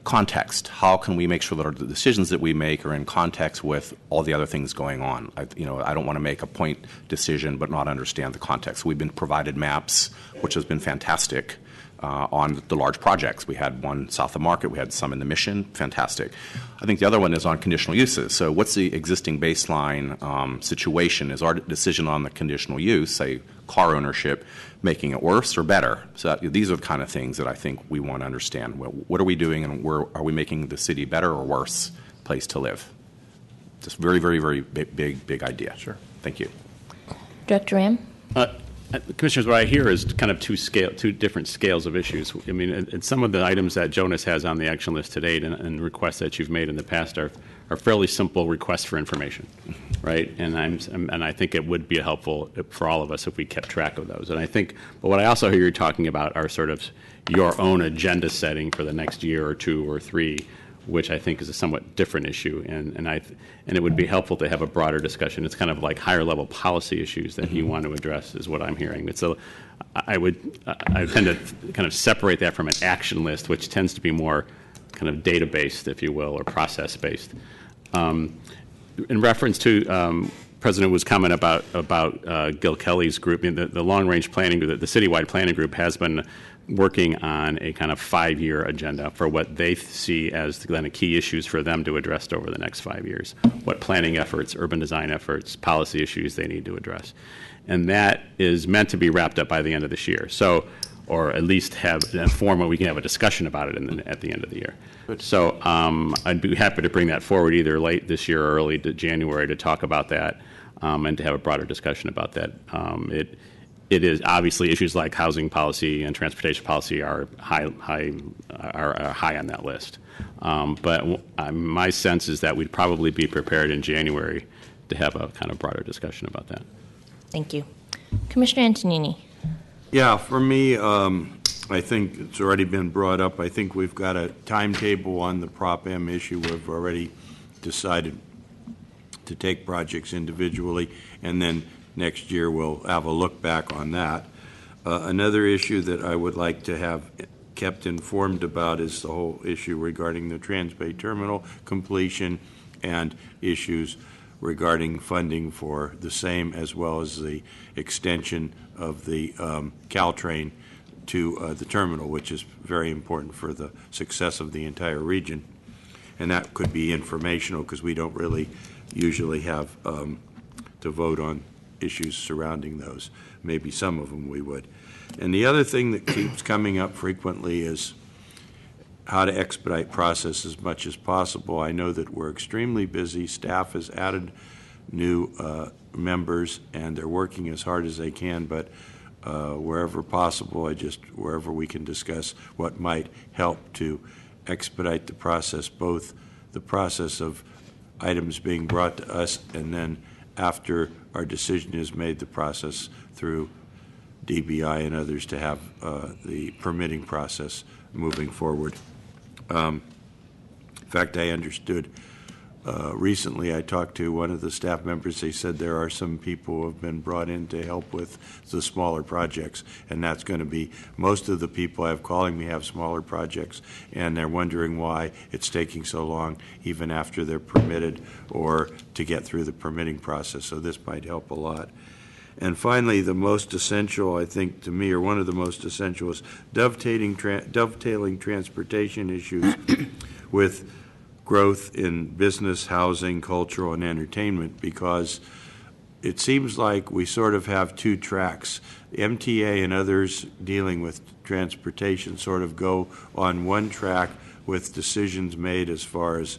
Context. How can we make sure that the decisions that we make are in context with all the other things going on? I don't want to make a point decision but not understand the context. We've been provided maps, which has been fantastic. On the large projects. We had one south of Market, we had some in the Mission, fantastic. I think the other one is on conditional uses. So what's the existing baseline situation? Is our decision on the conditional use, say car ownership, making it worse or better? So these are the kind of things that I think we want to understand. What are we doing, and are we making the city better or worse place to live? Just very, very, very big idea. Sure. Thank you. Director Ram? Commissioners, what I hear is kind of two different scales of issues. I mean, and some of the items that Jonas has on the action list to date and requests that you've made in the past are fairly simple requests for information, right? And I think it would be helpful for all of us if we kept track of those. And I think, but what I also hear you talking about are sort of your own agenda setting for the next year or two or three, which I think is a somewhat different issue, and it would be helpful to have a broader discussion. It's kind of like higher level policy issues that you want to address, is what I'm hearing. So I tend to kind of separate that from an action list, which tends to be more kind of data based, if you will, or process based. In reference to President Wu's comment about Gil Kelly's group, the long range planning group, the citywide planning group has been working on a kind of 5-year agenda for what they see as the kind of key issues for them to address over the next 5 years. What planning efforts, urban design efforts, policy issues they need to address. And that is meant to be wrapped up by the end of this year. So, or at least have a form where we can have a discussion about it at the end of the year. So I'd be happy to bring that forward either late this year or early to January to talk about that and to have a broader discussion about that. It is obviously issues like housing policy and transportation policy are high on that list. But my sense is that we'd probably be prepared in January to have a kind of broader discussion about that. Thank you. Commissioner Antonini. Yeah, for me, I think it's already been brought up. I think we've got a timetable on the Prop M issue. We've already decided to take projects individually, and then next year we'll have a look back on that. Another issue that I would like to have kept informed about is the whole issue regarding the Transbay Terminal completion and issues regarding funding for the same, as well as the extension of the Caltrain to the terminal, which is very important for the success of the entire region. And that could be informational because we don't really usually have to vote on issues surrounding those. Maybe some of them we would. And the other thing that keeps coming up frequently is how to expedite process as much as possible. I know that we're extremely busy. Staff has added new members, and they're working as hard as they can, but wherever possible, wherever we can discuss what might help to expedite the process, both the process of items being brought to us and then after our decision is made, the process through DBI and others to have the permitting process moving forward. In fact, I understood recently, I talked to one of the staff members. They said there are some people who have been brought in to help with the smaller projects, and that's going to be, most of the people I have calling me have smaller projects, and they're wondering why it's taking so long even after they're permitted or to get through the permitting process. So this might help a lot. And finally, the most essential, I think, to me, or one of the most essential, is dovetailing transportation issues with growth in business, housing, cultural, and entertainment, because it seems like we sort of have two tracks. MTA and others dealing with transportation sort of go on one track with decisions made as far as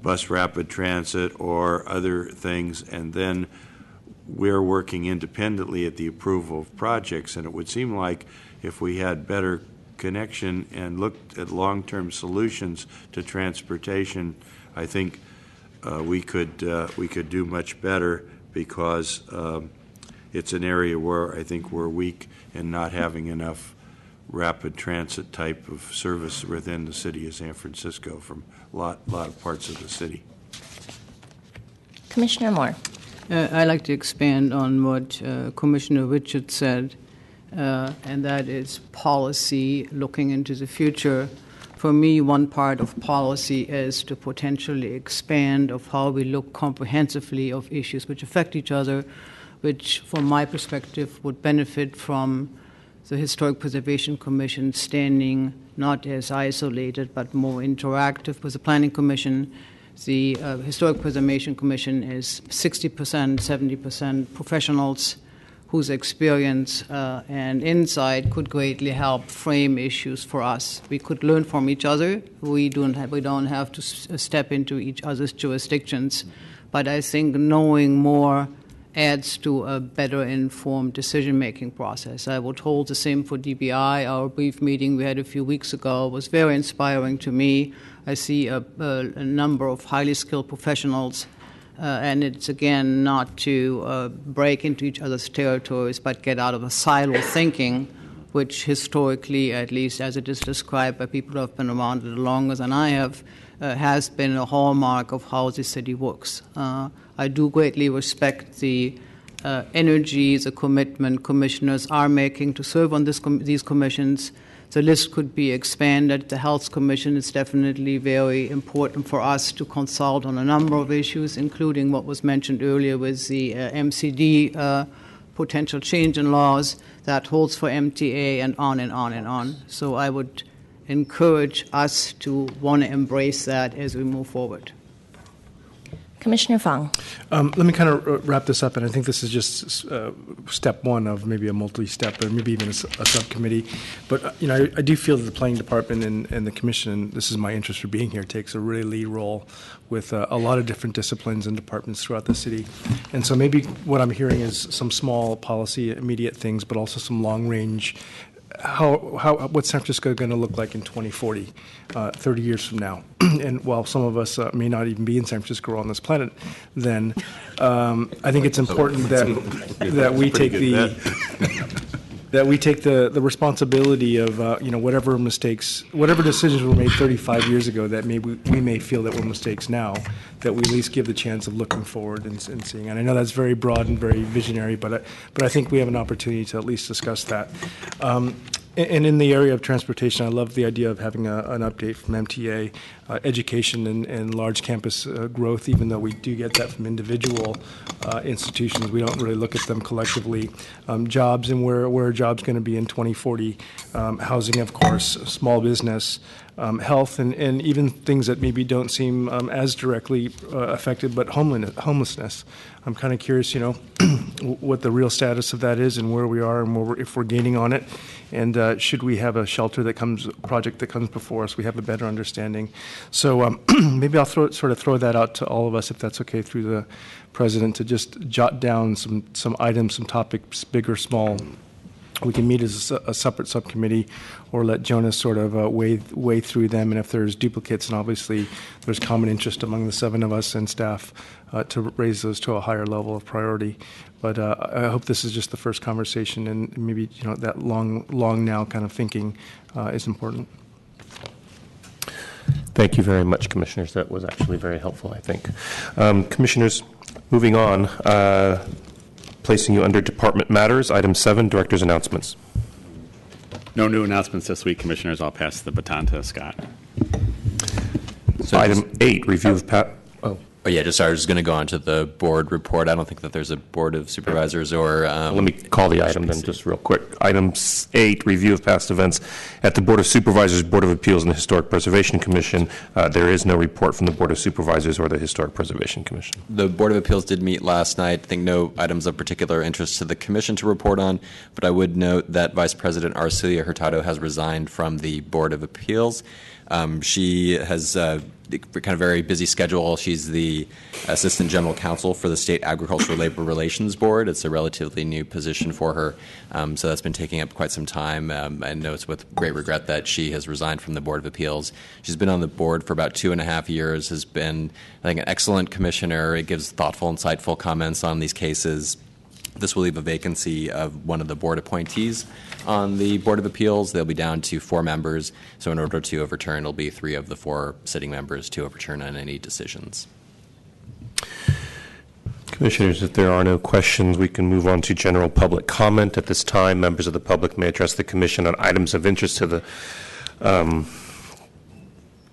bus rapid transit or other things, and then we're working independently at the approval of projects. And it would seem like if we had better connection and looked at long-term solutions to transportation, I think we could do much better, because it's an area where I think we're weak in not having enough rapid transit type of service within the city of San Francisco from a lot of parts of the city. Commissioner Moore. I'd like to expand on what Commissioner Richards said, and that is policy looking into the future. For me, one part of policy is to potentially expand of how we look comprehensively of issues which affect each other, which, from my perspective, would benefit from the Historic Preservation Commission standing not as isolated but more interactive with the Planning Commission. The Historic Preservation Commission is 60%, 70% professionals whose experience and insight could greatly help frame issues for us. We could learn from each other. We don't have to step into each other's jurisdictions. But I think knowing more adds to a better informed decision-making process. I would hold the same for DBI. Our brief meeting we had a few weeks ago was very inspiring to me. I see a number of highly skilled professionals, and it's, again, not to break into each other's territories, but get out of a silo thinking, which historically, at least as it is described by people who have been around it longer than I have, has been a hallmark of how the city works. I do greatly respect the energy, the commitment commissioners are making to serve on these commissions. The list could be expanded. The Health Commission is definitely very important for us to consult on a number of issues, including what was mentioned earlier with the MCD potential change in laws that holds for MTA, and on and on and on. So I would encourage us to want to embrace that as we move forward. Commissioner Fong. Let me kind of wrap this up, and I think this is just step one of maybe a multi-step, or maybe even a subcommittee. But I do feel that the planning department and the commission, and this is my interest for being here, takes a really lead role with a lot of different disciplines and departments throughout the city. And so maybe what I'm hearing is some small policy, immediate things, but also some long-range. What's San Francisco going to look like in 2040, 30 years from now? And while some of us may not even be in San Francisco or on this planet, then I think it's important that we take the responsibility of whatever decisions were made 35 years ago that we may feel that were mistakes now, that we at least give the chance of looking forward and seeing. And I know that's very broad and very visionary, but I think we have an opportunity to at least discuss that. And in the area of transportation, I love the idea of having an update from MTA, education and large campus growth, even though we do get that from individual institutions. We don't really look at them collectively. Jobs and where are jobs going to be in 2040, housing, of course, small business, health, and even things that maybe don't seem as directly affected, but homelessness. I'm kind of curious, what the real status of that is and where we are and if we're gaining on it. And should we have a shelter project that comes before us, we have a better understanding. So maybe I'll throw that out to all of us, if that's okay, through the president, to just jot down some items, some topics, big or small. We can meet as a separate subcommittee, or let Jonas sort of weigh through them. And if there's duplicates, and obviously there's common interest among the 7 of us and staff, to raise those to a higher level of priority. But I hope this is just the first conversation, and maybe that long now kind of thinking is important. Thank you very much, Commissioners. That was actually very helpful, I think. Commissioners, moving on. Placing you under Department Matters. Item 7, Director's Announcements. No new announcements this week, Commissioners. I'll pass the baton to Scott. So item 8, Review of Oh, yeah, I was just going to go on to the board report. I don't think that there's a board of supervisors or... Let me call the item then just real quick. Item 8, review of past events at the Board of Supervisors, Board of Appeals, and the Historic Preservation Commission. There is no report from the Board of Supervisors or the Historic Preservation Commission. The Board of Appeals did meet last night. I think no items of particular interest to the commission to report on, but I would note that Vice President Arcilia Hurtado has resigned from the Board of Appeals. She has kind of very busy schedule. She's the Assistant General Counsel for the State Agricultural Labor Relations Board. It's a relatively new position for her, so that's been taking up quite some time. I know it's with great regret that she has resigned from the Board of Appeals. She's been on the board for about 2.5 years, has been, I think, an excellent commissioner. It gives thoughtful, insightful comments on these cases. This will leave a vacancy of one of the board appointees on the Board of Appeals. They'll be down to 4 members. So in order to overturn, it'll be 3 of the 4 sitting members to overturn on any decisions. Commissioners, if there are no questions, we can move on to general public comment. At this time, members of the public may address the Commission on items of interest to the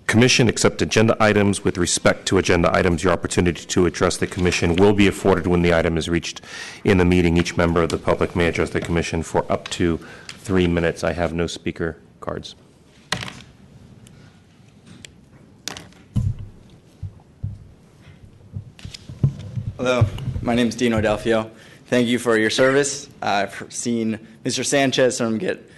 Commission, except agenda items. With respect to agenda items, your opportunity to address the Commission will be afforded when the item is reached in the meeting. Each member of the public may address the Commission for up to 3 minutes. I have no speaker cards. Hello, my name is Dino Delfio. Thank you for your service. I've seen Mr. Sanchez get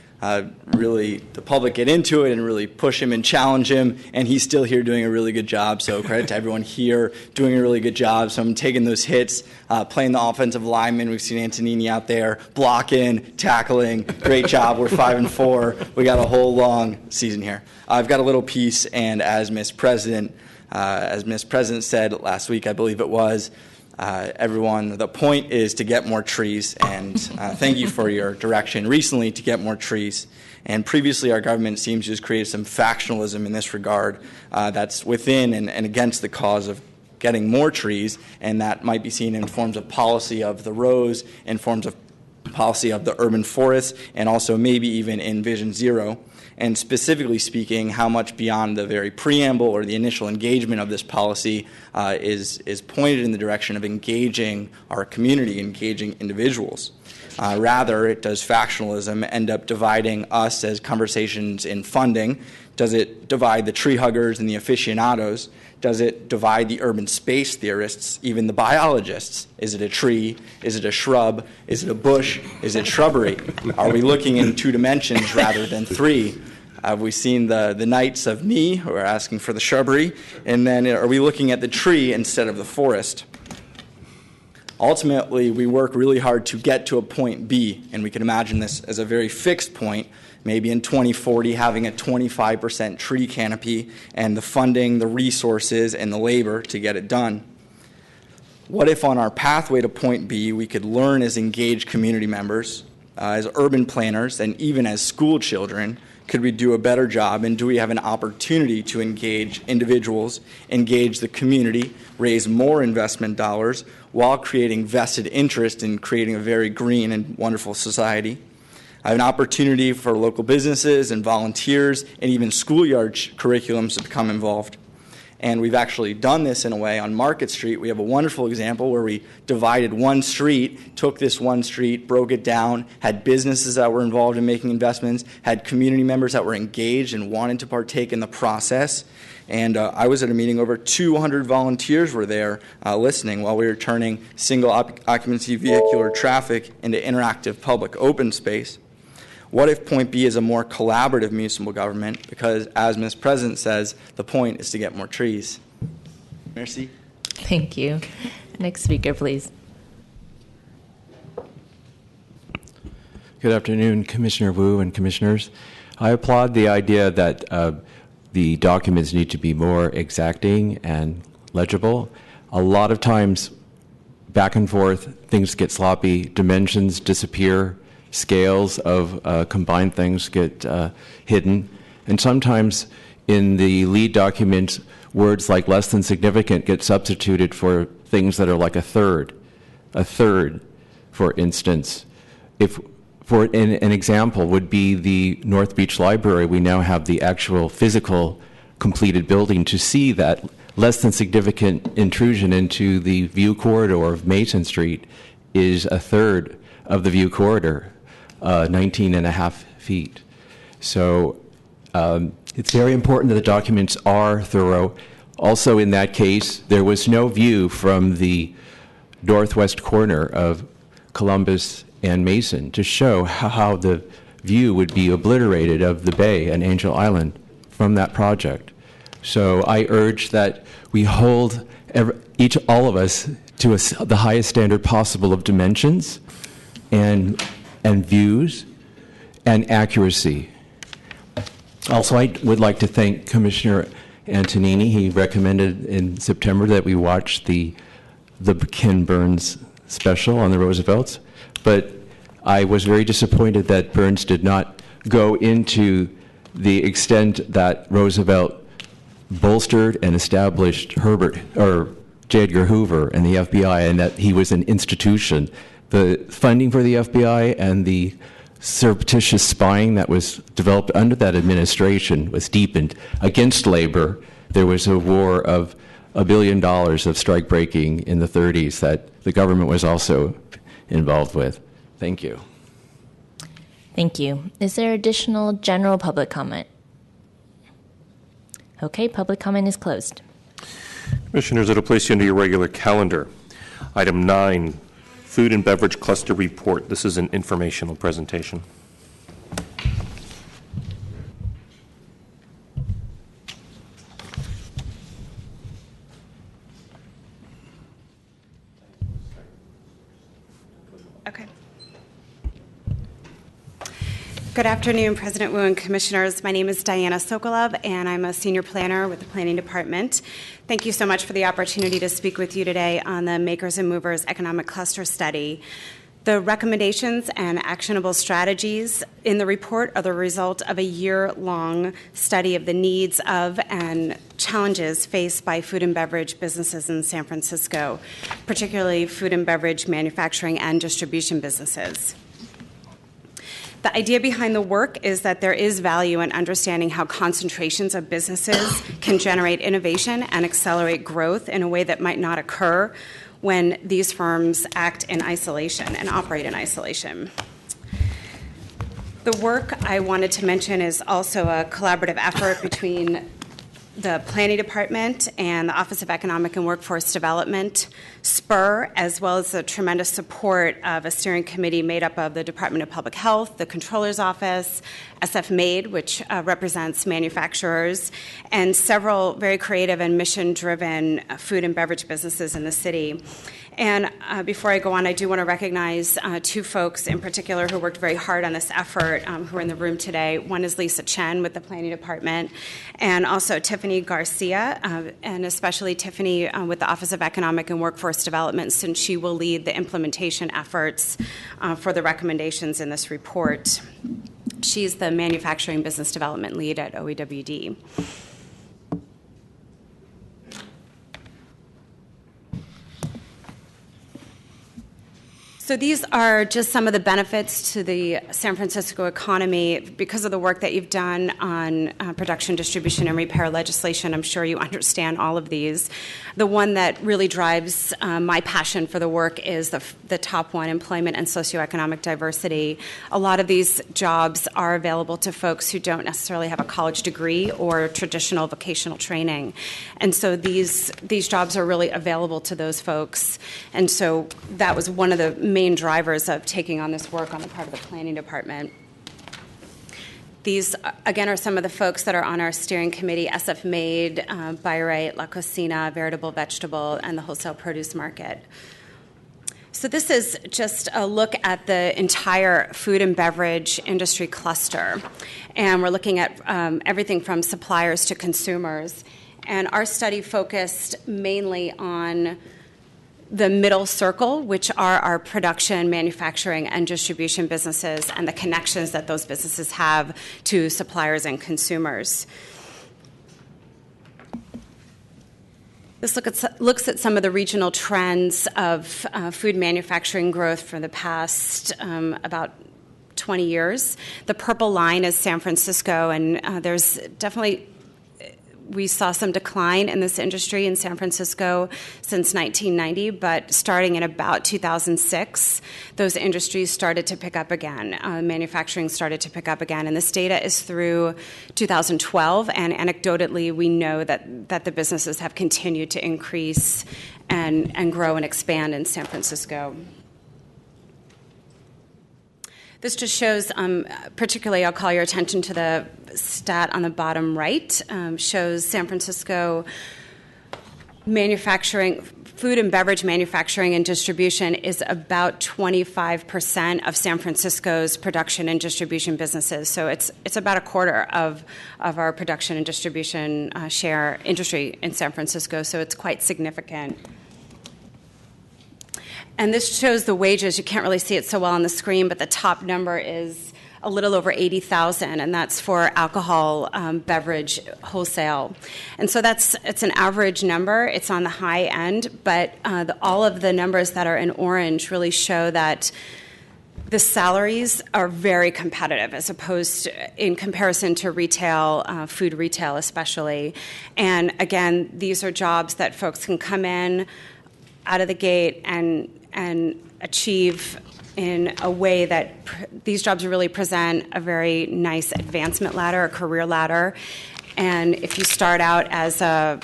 really the public get into it and really push him and challenge him, and he's still here doing a really good job. So credit to everyone here doing a really good job. So I'm taking those hits, playing the offensive lineman. We've seen Antonini out there blocking, tackling. Great job. We're 5-4. We got a whole long season here. I've got a little piece, and as Ms. President said last week, I believe it was, everyone, the point is to get more trees, and thank you for your direction recently to get more trees. And previously, our government seems to have created some factionalism in this regard that's within and against the cause of getting more trees, and that might be seen in forms of policy of the rows, in forms of policy of the urban forests, and also maybe even in Vision Zero. And specifically speaking, how much beyond the very preamble or the initial engagement of this policy is pointed in the direction of engaging our community, engaging individuals. Rather, it does factionalism end up dividing us as conversations in funding? Does it divide the tree huggers and the aficionados? Does it divide the urban space theorists, even the biologists? Is it a tree? Is it a shrub? Is it a bush? Is it shrubbery? Are we looking in 2 dimensions rather than 3? Have we seen the Knights of Ni, who are asking for the shrubbery? And then are we looking at the tree instead of the forest? Ultimately, we work really hard to get to a point B, and we can imagine this as a very fixed point, maybe in 2040 having a 25% tree canopy and the funding, the resources, and the labor to get it done. What if on our pathway to point B, we could learn as engaged community members, as urban planners, and even as school children? Could we do a better job, and do we have an opportunity to engage individuals, engage the community, raise more investment dollars while creating vested interest in creating a very green and wonderful society? I have an opportunity for local businesses and volunteers and even schoolyard curriculums to become involved. And we've actually done this in a way on Market Street. We have a wonderful example where we divided one street, took this one street, broke it down, had businesses that were involved in making investments, had community members that were engaged and wanted to partake in the process. And I was at a meeting, over 200 volunteers were there listening while we were turning single occupancy vehicular traffic into interactive public open space. What if point B is a more collaborative municipal government? Because, as Ms. President says, the point is to get more trees. Merci. Thank you. Next speaker, please. Good afternoon, Commissioner Wu and commissioners. I applaud the idea that the documents need to be more exacting and legible. A lot of times, back and forth, things get sloppy, dimensions disappear, scales of combined things get hidden, and sometimes in the lead documents, words like less than significant get substituted for things that are like a third, for instance. If for an example would be the North Beach Library, we now have the actual physical completed building. To see that less than significant intrusion into the view corridor of Mason Street is a third of the view corridor. 19.5 feet. So it's very important that the documents are thorough. Also, in that case, there was no view from the northwest corner of Columbus and Mason to show how the view would be obliterated of the bay and Angel Island from that project. So I urge that we hold all of us to the highest standard possible of dimensions and views and accuracy. Also, I would like to thank Commissioner Antonini. He recommended in September that we watch the Ken Burns special on the Roosevelts, but I was very disappointed that Burns did not go into the extent that Roosevelt bolstered and established J. Edgar Hoover and the FBI, and that he was an institution. The funding for the FBI and the surreptitious spying that was developed under that administration was deepened against labor. There was a war of $1 billion of strike breaking in the 30s that the government was also involved with. Thank you. Thank you. Is there additional general public comment? Okay, public comment is closed. Commissioners, it'll place you into your regular calendar. Item 9, Food and Beverage Cluster Report. This is an informational presentation. Okay. Good afternoon, President Wu and Commissioners. My name is Diana Sokolov, and I'm a senior planner with the Planning Department. Thank you so much for the opportunity to speak with you today on the Makers and Movers Economic Cluster Study. The recommendations and actionable strategies in the report are the result of a year-long study of the needs of and challenges faced by food and beverage businesses in San Francisco, particularly food and beverage manufacturing and distribution businesses. The idea behind the work is that there is value in understanding how concentrations of businesses can generate innovation and accelerate growth in a way that might not occur when these firms act in isolation and operate in isolation. The work I wanted to mention is also a collaborative effort between the Planning Department and the Office of Economic and Workforce Development, SPUR, as well as the tremendous support of a steering committee made up of the Department of Public Health, the Controller's Office, SF MAID, which represents manufacturers, and several very creative and mission-driven food and beverage businesses in the city. And before I go on, I do want to recognize two folks in particular who worked very hard on this effort who are in the room today. One is Lisa Chen with the Planning Department, and also Tiffany Garcia, and especially Tiffany with the Office of Economic and Workforce Development, since she will lead the implementation efforts for the recommendations in this report. She's the Manufacturing Business Development Lead at OEWD. So these are just some of the benefits to the San Francisco economy because of the work that you've done on production, distribution, and repair legislation. I'm sure you understand all of these. The one that really drives my passion for the work is the top one, employment and socioeconomic diversity. A lot of these jobs are available to folks who don't necessarily have a college degree or traditional vocational training. And so these jobs are really available to those folks. And so that was one of the main drivers of taking on this work on the part of the Planning Department. These, again, are some of the folks that are on our steering committee: SF MAID, Bi-Rite, La Cocina, Veritable Vegetable, and the Wholesale Produce Market. So this is just a look at the entire food and beverage industry cluster. And we're looking at everything from suppliers to consumers. And our study focused mainly on the middle circle, which are our production, manufacturing, and distribution businesses, and the connections that those businesses have to suppliers and consumers. This looks at some of the regional trends of food manufacturing growth for the past about 20 years. The purple line is San Francisco, and there's definitely we saw some decline in this industry in San Francisco since 1990, but starting in about 2006, those industries started to pick up again. Manufacturing started to pick up again, and this data is through 2012, and anecdotally, we know that the businesses have continued to increase and grow and expand in San Francisco. This just shows, particularly I'll call your attention to the stat on the bottom right, shows San Francisco manufacturing, food and beverage manufacturing and distribution is about 25% of San Francisco's production and distribution businesses. So it's about a quarter of our production and distribution share industry in San Francisco, so it's quite significant. And this shows the wages. You can't really see it so well on the screen, but the top number is a little over 80,000, and that's for alcohol beverage wholesale. And so it's an average number. It's on the high end, but all of the numbers that are in orange really show that the salaries are very competitive as opposed to, in comparison to retail, food retail especially. And again, these are jobs that folks can come in out of the gate and achieve in a way that these jobs really present a very nice advancement ladder, a career ladder. And if you start out as a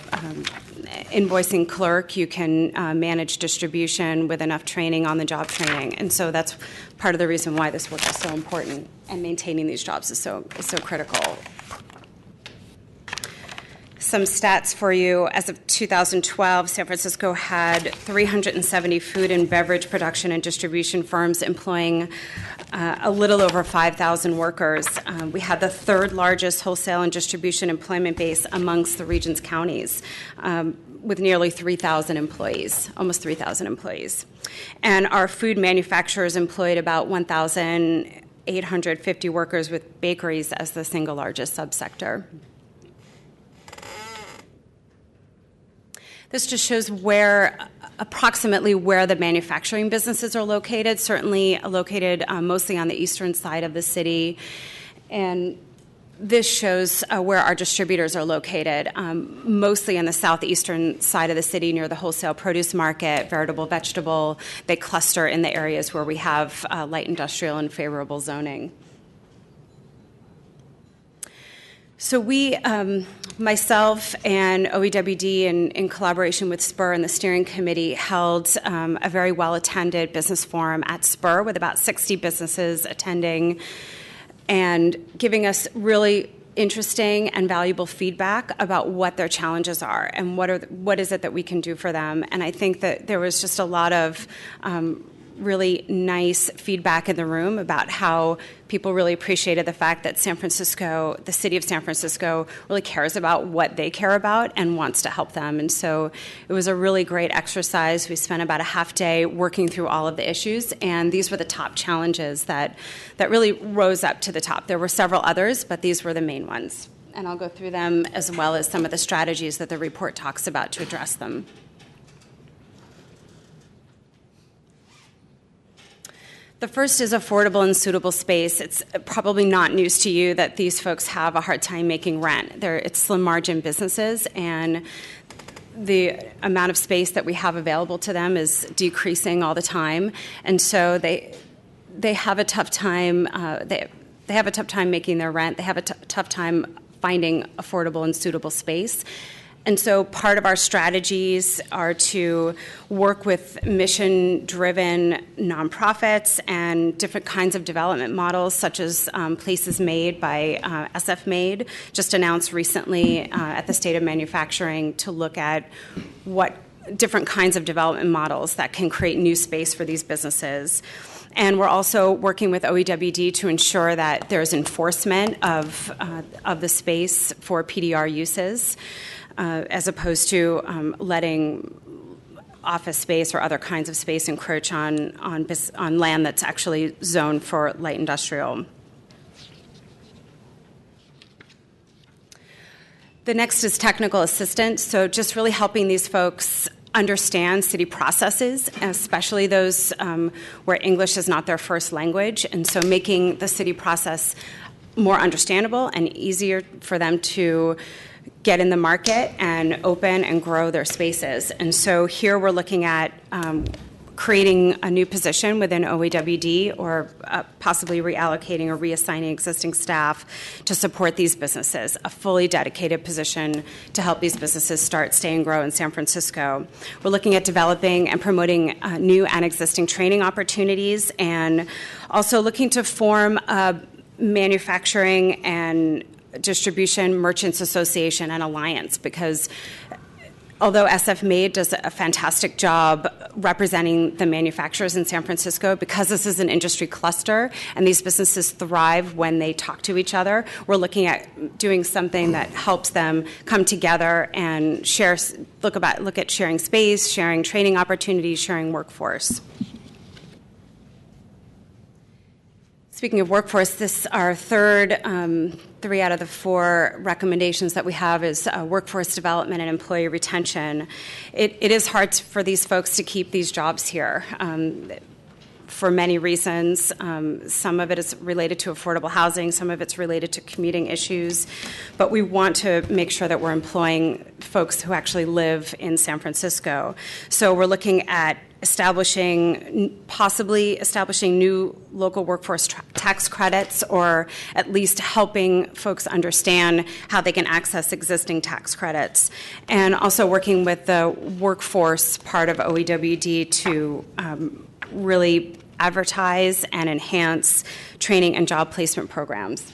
invoicing clerk, you can manage distribution with enough training, on-the-job training. And so that's part of the reason why this work is so important, and maintaining these jobs is so critical. Some stats for you. As of 2012, San Francisco had 370 food and beverage production and distribution firms employing a little over 5,000 workers. We had the third largest wholesale and distribution employment base amongst the region's counties, with nearly 3,000 employees, almost 3,000 employees. And our food manufacturers employed about 1,850 workers, with bakeries as the single largest subsector. This just shows approximately where the manufacturing businesses are located, certainly located mostly on the eastern side of the city. And this shows where our distributors are located, mostly on the southeastern side of the city near the wholesale produce market, veritable vegetable. They cluster in the areas where we have light industrial and favorable zoning. So we, myself and OEWD, in collaboration with SPUR and the steering committee, held a very well-attended business forum at SPUR with about 60 businesses attending and giving us really interesting and valuable feedback about what their challenges are and what is it that we can do for them. And I think that there was just a lot of really nice feedback in the room about how people really appreciated the fact that San Francisco, the city of San Francisco, really cares about what they care about and wants to help them. And so it was a really great exercise. We spent about a half day working through all of the issues, and these were the top challenges that really rose up to the top. There were several others, but these were the main ones. And I'll go through them as well as some of the strategies that the report talks about to address them. The first is affordable and suitable space. It's probably not news to you that these folks have a hard time making rent. It's slim margin businesses, and the amount of space that we have available to them is decreasing all the time. And so they have a tough time. They have a tough time making their rent. They have a tough time finding affordable and suitable space. And so part of our strategies are to work with mission-driven nonprofits and different kinds of development models, such as Places Made by SF Made, just announced recently at the State of Manufacturing, to look at what different kinds of development models that can create new space for these businesses. And we're also working with OEWD to ensure that there's enforcement of the space for PDR uses, as opposed to letting office space or other kinds of space encroach on land that's actually zoned for light industrial. The next is technical assistance, so just really helping these folks understand city processes, especially those where English is not their first language, and so making the city process more understandable and easier for them to get in the market and open and grow their spaces. And so here we're looking at creating a new position within OEWD or possibly reallocating or reassigning existing staff to support these businesses, a fully dedicated position to help these businesses start, stay, and grow in San Francisco. We're looking at developing and promoting new and existing training opportunities, and also looking to form a manufacturing and distribution merchants association and alliance, because although SF Made does a fantastic job representing the manufacturers in San Francisco, because this is an industry cluster and these businesses thrive when they talk to each other, we're looking at doing something that helps them come together and share, look at sharing space, sharing training opportunities, sharing workforce. Speaking of workforce, this our third 3 out of the 4 recommendations that we have is workforce development and employee retention. It is hard for these folks to keep these jobs here for many reasons. Some of it is related to affordable housing, some of it's related to commuting issues, but we want to make sure that we're employing folks who actually live in San Francisco. So we're looking at possibly establishing new local workforce tax credits, or at least helping folks understand how they can access existing tax credits, and also working with the workforce part of OEWD to really advertise and enhance training and job placement programs.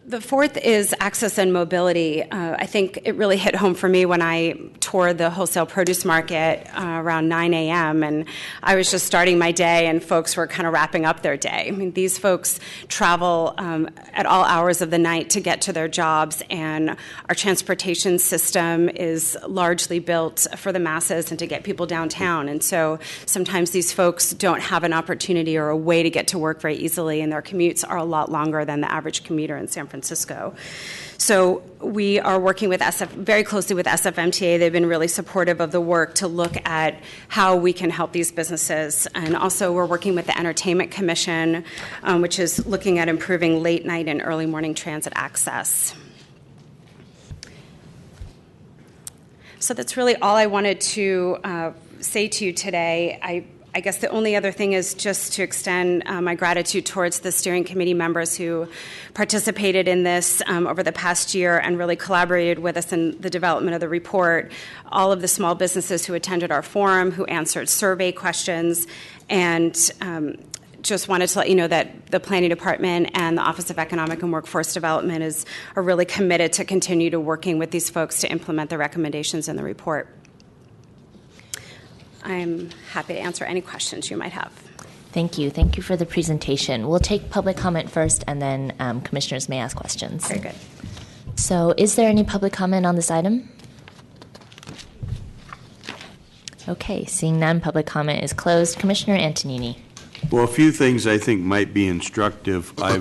The fourth is access and mobility. I think it really hit home for me when I toured the wholesale produce market around 9 a.m. and I was just starting my day and folks were kind of wrapping up their day. I mean, these folks travel at all hours of the night to get to their jobs, and our transportation system is largely built for the masses and to get people downtown. And so sometimes these folks don't have an opportunity or a way to get to work very easily, and their commutes are a lot longer than the average commuter in San Francisco. So we are working with very closely with SFMTA. They've been really supportive of the work to look at how we can help these businesses. And also we're working with the Entertainment Commission, which is looking at improving late night and early morning transit access. So that's really all I wanted to say to you today. I guess the only other thing is just to extend my gratitude towards the steering committee members who participated in this over the past year and really collaborated with us in the development of the report, all of the small businesses who attended our forum, who answered survey questions, and just wanted to let you know that the Planning Department and the Office of Economic and Workforce Development are really committed to continue to working with these folks to implement the recommendations in the report. I'm happy to answer any questions you might have. Thank you. Thank you for the presentation. We'll take public comment first, and then commissioners may ask questions. Very good. So is there any public comment on this item? Okay, seeing none, public comment is closed. Commissioner Antonini. Well, a few things I think might be instructive. I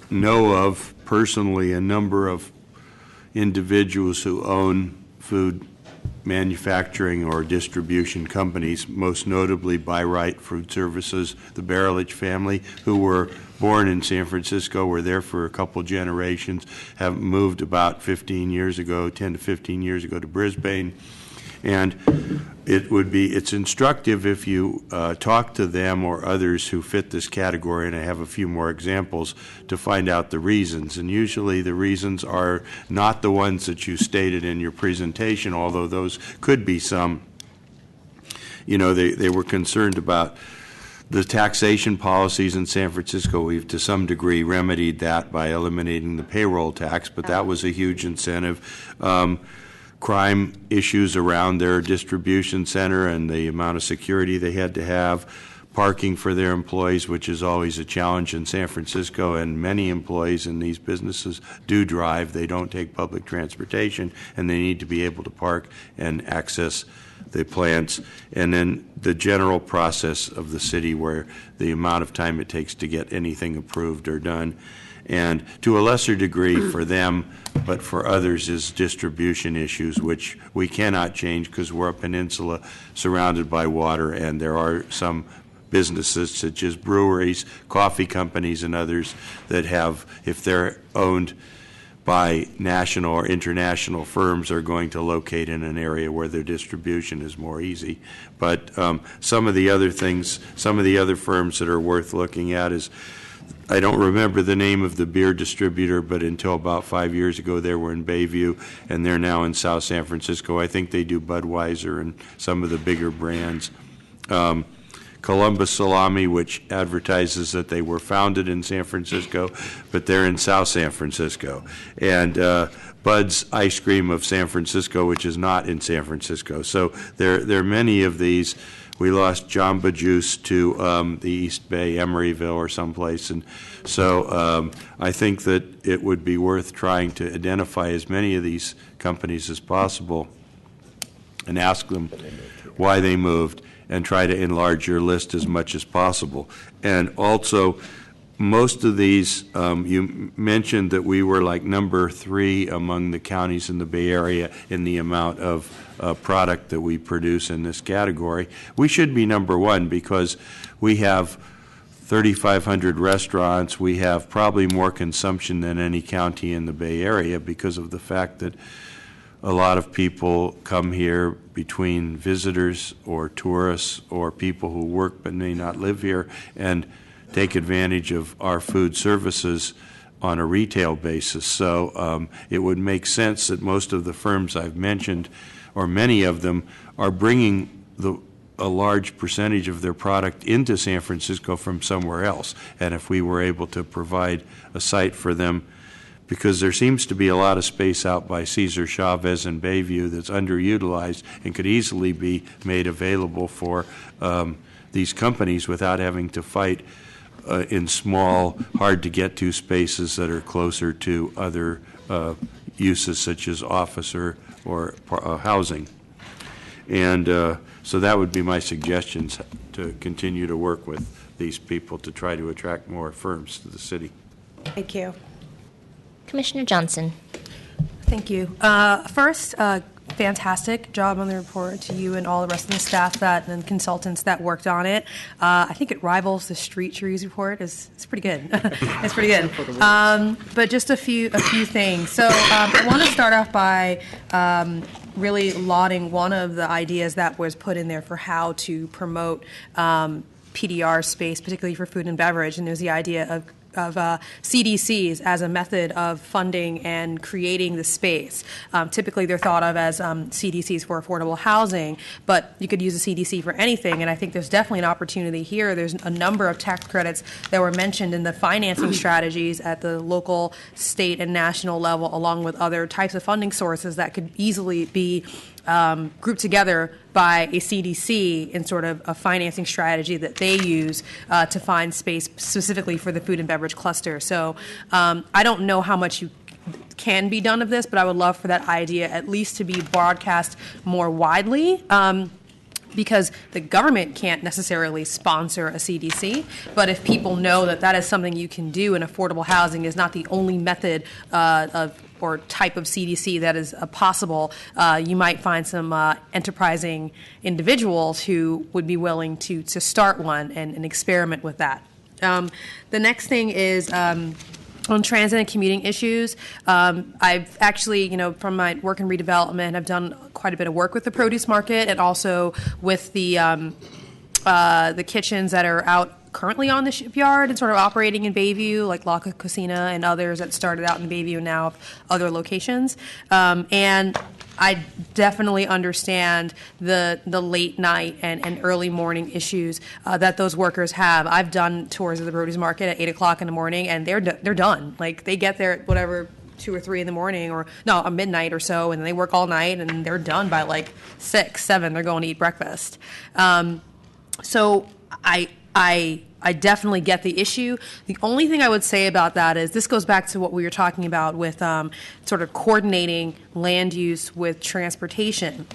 know of personally a number of individuals who own food manufacturing or distribution companies, most notably By Right Food Services, the Barrelich family, who were born in San Francisco, were there for a couple generations, have moved about 10 to 15 years ago to Brisbane. And it's instructive if you talk to them or others who fit this category, and I have a few more examples, to find out the reasons. And usually the reasons are not the ones that you stated in your presentation, although those could be some. You know, they were concerned about the taxation policies in San Francisco. We've to some degree remedied that by eliminating the payroll tax, but that was a huge incentive. Crime issues around their distribution center and the amount of security they had to have, parking for their employees, which is always a challenge in San Francisco, and many employees in these businesses do drive. They don't take public transportation, and they need to be able to park and access the plants. And then the general process of the city, where the amount of time it takes to get anything approved or done. And to a lesser degree for them, but for others, is distribution issues, which we cannot change because we're a peninsula surrounded by water, and there are some businesses such as breweries, coffee companies, and others that have, if they're owned by national or international firms are going to locate in an area where their distribution is more easy. But some of the other things, some of the other firms that are worth looking at is, I don't remember the name of the beer distributor, but until about 5 years ago, they were in Bayview, and they're now in South San Francisco. I think they do Budweiser and some of the bigger brands. Columbus Salami, which advertises that they were founded in San Francisco, but they're in South San Francisco. And Bud's Ice Cream of San Francisco, which is not in San Francisco. So there are many of these. We lost Jamba Juice to the East Bay, Emeryville, or someplace. And so I think that it would be worth trying to identify as many of these companies as possible and ask them why they moved, and try to enlarge your list as much as possible. And also, most of these, you mentioned that we were like number 3 among the counties in the Bay Area in the amount of product that we produce in this category. We should be number 1 because we have 3,500 restaurants. We have probably more consumption than any county in the Bay Area because of the fact that a lot of people come here between visitors or tourists or people who work but may not live here and take advantage of our food services on a retail basis. So it would make sense that most of the firms I've mentioned, or many of them, are bringing a large percentage of their product into San Francisco from somewhere else. And if we were able to provide a site for them, because there seems to be a lot of space out by Cesar Chavez and Bayview that's underutilized and could easily be made available for these companies without having to fight in small, hard-to-get-to spaces that are closer to other uses such as office or housing. And so that would be my suggestions, to continue to work with these people to try to attract more firms to the city. Thank you. Commissioner Johnson. Thank you. First, fantastic job on the report to you and all the rest of the staff and consultants that worked on it. I think it rivals the street trees report. It's pretty good. It's pretty good. But just a few things. So I want to start off by really lauding one of the ideas that was put in there for how to promote PDR space, particularly for food and beverage, and it was the idea of CDCs as a method of funding and creating the space. Typically, they're thought of as CDCs for affordable housing, but you could use a CDC for anything, and I think there's definitely an opportunity here. There's a number of tax credits that were mentioned in the financing strategies at the local, state, and national level, along with other types of funding sources that could easily be grouped together by a CDC in sort of a financing strategy that they use to find space specifically for the food and beverage cluster. So I don't know how much you can be done of this, but I would love for that idea at least to be broadcast more widely. Because the government can't necessarily sponsor a CDC, but if people know that that is something you can do, and affordable housing is not the only method or type of CDC that is possible, you might find some enterprising individuals who would be willing to start one and experiment with that. The next thing is on transit and commuting issues. I've actually, from my work in redevelopment, I've done quite a bit of work with the produce market and also with the kitchens that are out currently on the shipyard and sort of operating in Bayview, like La Cocina and others that started out in Bayview and now have other locations. And I definitely understand the late night and early morning issues that those workers have. I've done tours of the produce market at 8 o'clock in the morning, and they're done. Like, they get there at whatever, 2 or 3 in the morning, or no, midnight or so, and they work all night, and they're done by like 6, 7. They're going to eat breakfast. So I definitely get the issue. The only thing I would say about that is this goes back to what we were talking about with sort of coordinating land use with transportation.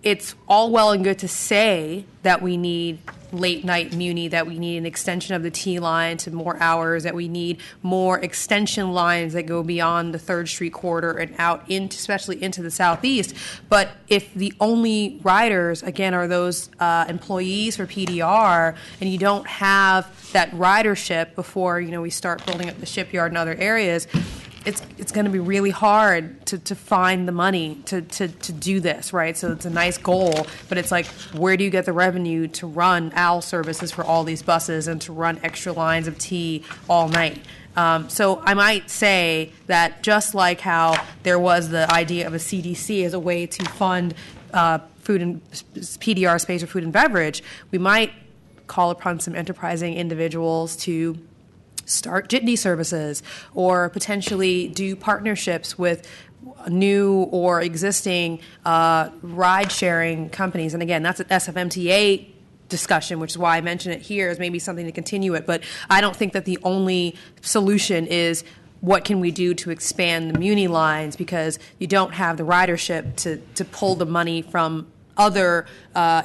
It's all well and good to say that we need late night muni, that we need an extension of the T line to more hours, that we need more extension lines that go beyond the 3rd Street corridor and out especially into the southeast. But if the only riders, again, are those employees for PDR, and you don't have that ridership before we start building up the shipyard and other areas, it's going to be really hard to find the money to do this, right? So it's a nice goal, but it's like, where do you get the revenue to run OWL services for all these buses and to run extra lines of tea all night? So I might say that just like how there was the idea of a CDC as a way to fund food and PDR space or food and beverage, we might call upon some enterprising individuals to start jitney services or potentially do partnerships with new or existing ride-sharing companies. And again, that's an SFMTA discussion, which is why I mention it here as maybe something to continue it. But I don't think that the only solution is what can we do to expand the Muni lines, because you don't have the ridership to pull the money from other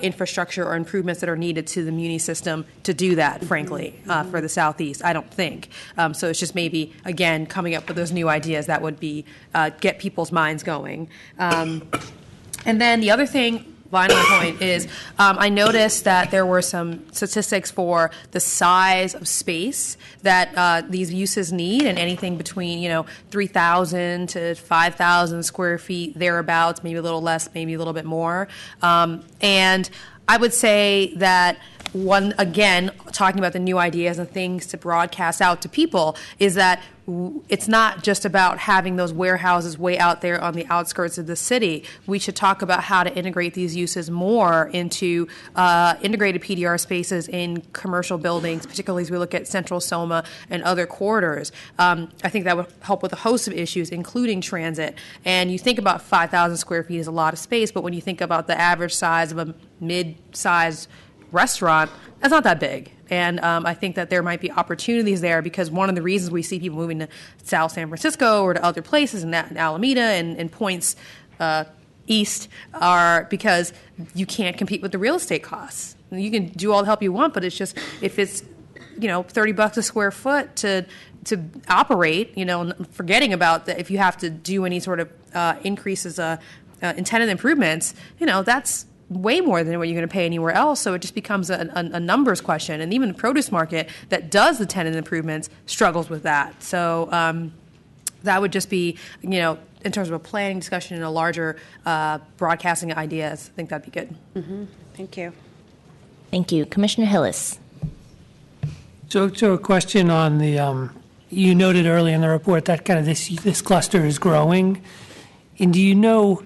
infrastructure or improvements that are needed to the Muni system to do that, frankly, for the Southeast, I don't think. So it's just maybe, again, coming up with those new ideas that would be get people's minds going. And then the other thing, final point, is I noticed that there were some statistics for the size of space that these uses need, and anything between 3,000 to 5,000 square feet, thereabouts, maybe a little less, maybe a little bit more. And I would say that one, again, talking about the new ideas and things to broadcast out to people, is that it's not just about having those warehouses way out there on the outskirts of the city. We should talk about how to integrate these uses more into integrated PDR spaces in commercial buildings, particularly as we look at Central Soma and other corridors. I think that would help with a host of issues, including transit. And you think about 5,000 square feet is a lot of space, but when you think about the average size of a mid-sized restaurant, that's not that big. And I think that there might be opportunities there, because one of the reasons we see people moving to South San Francisco or to other places in Alameda and points east are because you can't compete with the real estate costs. You can do all the help you want, but it's just, if it's $30 a square foot to operate, forgetting about that, if you have to do any sort of increases in tenant improvements, that's way more than what you're going to pay anywhere else. So it just becomes a numbers question. And even the produce market that does the tenant improvements struggles with that. So that would just be, in terms of a planning discussion and a larger broadcasting ideas, I think that'd be good. Mm-hmm. Thank you. Thank you. Commissioner Hillis. So a question on the, you noted early in the report that kind of this cluster is growing. And do you know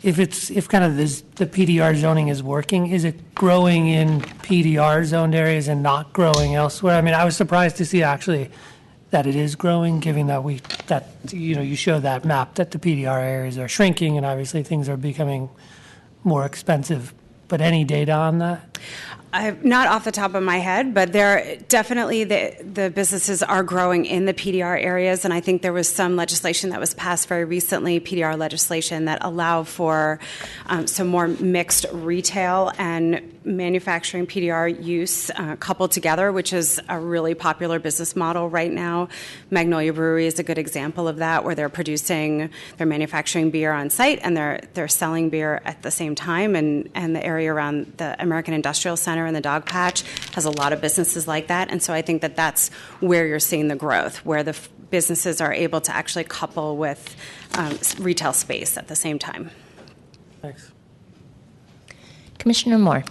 if kind of the PDR zoning is working, is it growing in PDR zoned areas and not growing elsewhere? I mean, I was surprised to see actually that it is growing, given that you show that map that the PDR areas are shrinking and obviously things are becoming more expensive. But any data on that? Not off the top of my head, but there definitely the businesses are growing in the PDR areas, and I think there was some legislation that was passed very recently, PDR legislation, that allowed for some more mixed retail and manufacturing PDR use coupled together, which is a really popular business model right now. Magnolia Brewery is a good example of that, where they're manufacturing beer on site and they're selling beer at the same time, and the area around the American Industrial Center and the Dog Patch has a lot of businesses like that. And so I think that that's where you're seeing the growth, where the businesses are able to actually couple with retail space at the same time. Thanks. Commissioner Moore.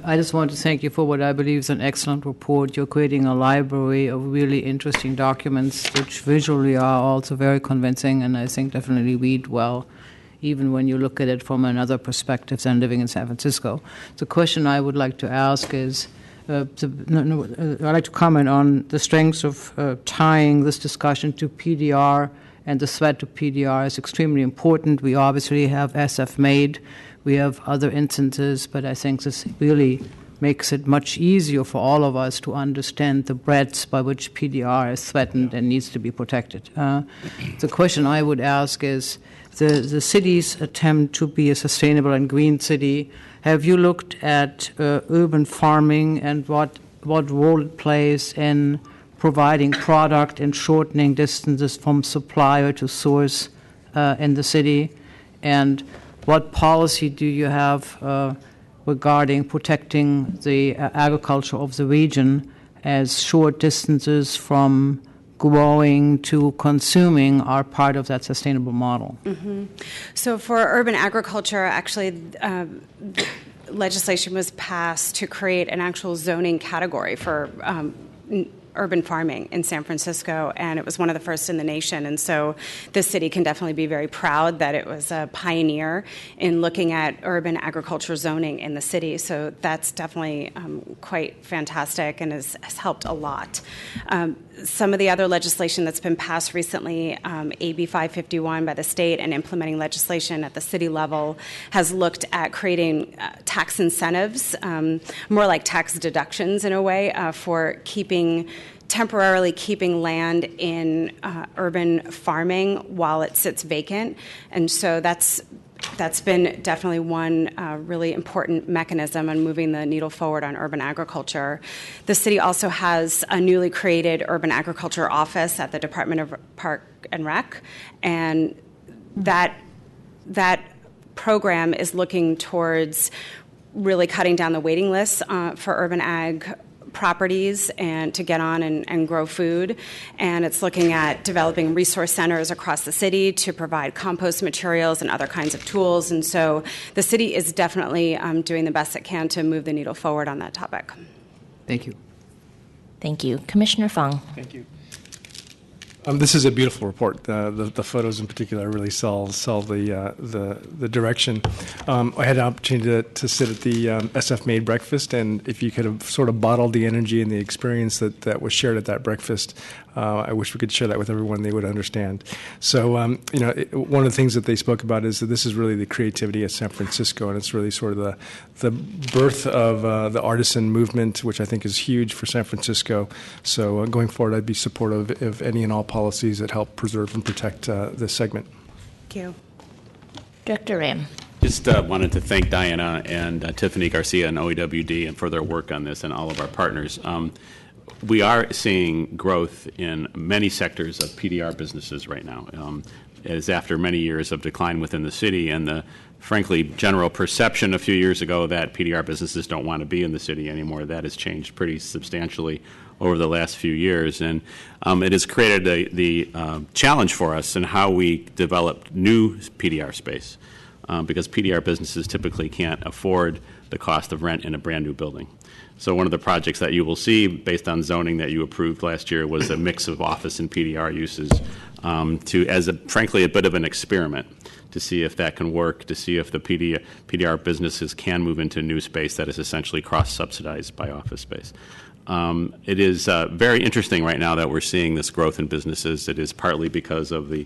I just want to thank you for what I believe is an excellent report. You're creating a library of really interesting documents, which visually are also very convincing, and I think definitely read well, even when you look at it from another perspective than living in San Francisco. The question I would like to ask is, I'd like to comment on the strengths of tying this discussion to PDR, and the threat to PDR is extremely important. We obviously have SF-MAID, we have other instances, but I think this really makes it much easier for all of us to understand the breadths by which PDR is threatened and needs to be protected. The question I would ask is, the city's attempt to be a sustainable and green city, have you looked at urban farming and what role it plays in providing product and shortening distances from supplier to source in the city? And what policy do you have regarding protecting the agriculture of the region, as short distances from growing to consuming are part of that sustainable model. Mm-hmm. So for urban agriculture, actually, legislation was passed to create an actual zoning category for urban farming in San Francisco, and it was one of the first in the nation. And so the city can definitely be very proud that it was a pioneer in looking at urban agriculture zoning in the city. So that's definitely quite fantastic and has helped a lot. Some of the other legislation that's been passed recently, AB 551 by the state and implementing legislation at the city level, has looked at creating tax incentives, more like tax deductions in a way, for temporarily keeping land in urban farming while it sits vacant. And so that's been definitely one really important mechanism in moving the needle forward on urban agriculture. The city also has a newly created urban agriculture office at the Department of Park and Rec, and that program is looking towards really cutting down the waiting lists for urban ag properties and to get on and grow food. And it's looking at developing resource centers across the city to provide compost materials and other kinds of tools. And so the city is definitely doing the best it can to move the needle forward on that topic. Thank you. Thank you. Commissioner Fong. Thank you. This is a beautiful report. The photos in particular really sell the direction. I had an opportunity to sit at the SF Made breakfast, and if you could have sort of bottled the energy and the experience that was shared at that breakfast, I wish we could share that with everyone. They would understand. So, one of the things that they spoke about is that this is really the creativity of San Francisco, and it's really sort of the birth of the artisan movement, which I think is huge for San Francisco. So, going forward, I'd be supportive of any and all policies that help preserve and protect this segment. Thank you. Director Ram. Just wanted to thank Diana and Tiffany Garcia and OEWD and for their work on this and all of our partners. We are seeing growth in many sectors of PDR businesses right now. As after many years of decline within the city and the, frankly, general perception a few years ago that PDR businesses don't want to be in the city anymore, that has changed pretty substantially over the last few years. And it has created the challenge for us in how we develop new PDR space, because PDR businesses typically can't afford the cost of rent in a brand new building. So one of the projects that you will see based on zoning that you approved last year was a mix of office and PDR uses frankly, a bit of an experiment to see if that can work, to see if the PDR businesses can move into new space that is essentially cross-subsidized by office space. It is very interesting right now that we're seeing this growth in businesses. It is partly because of the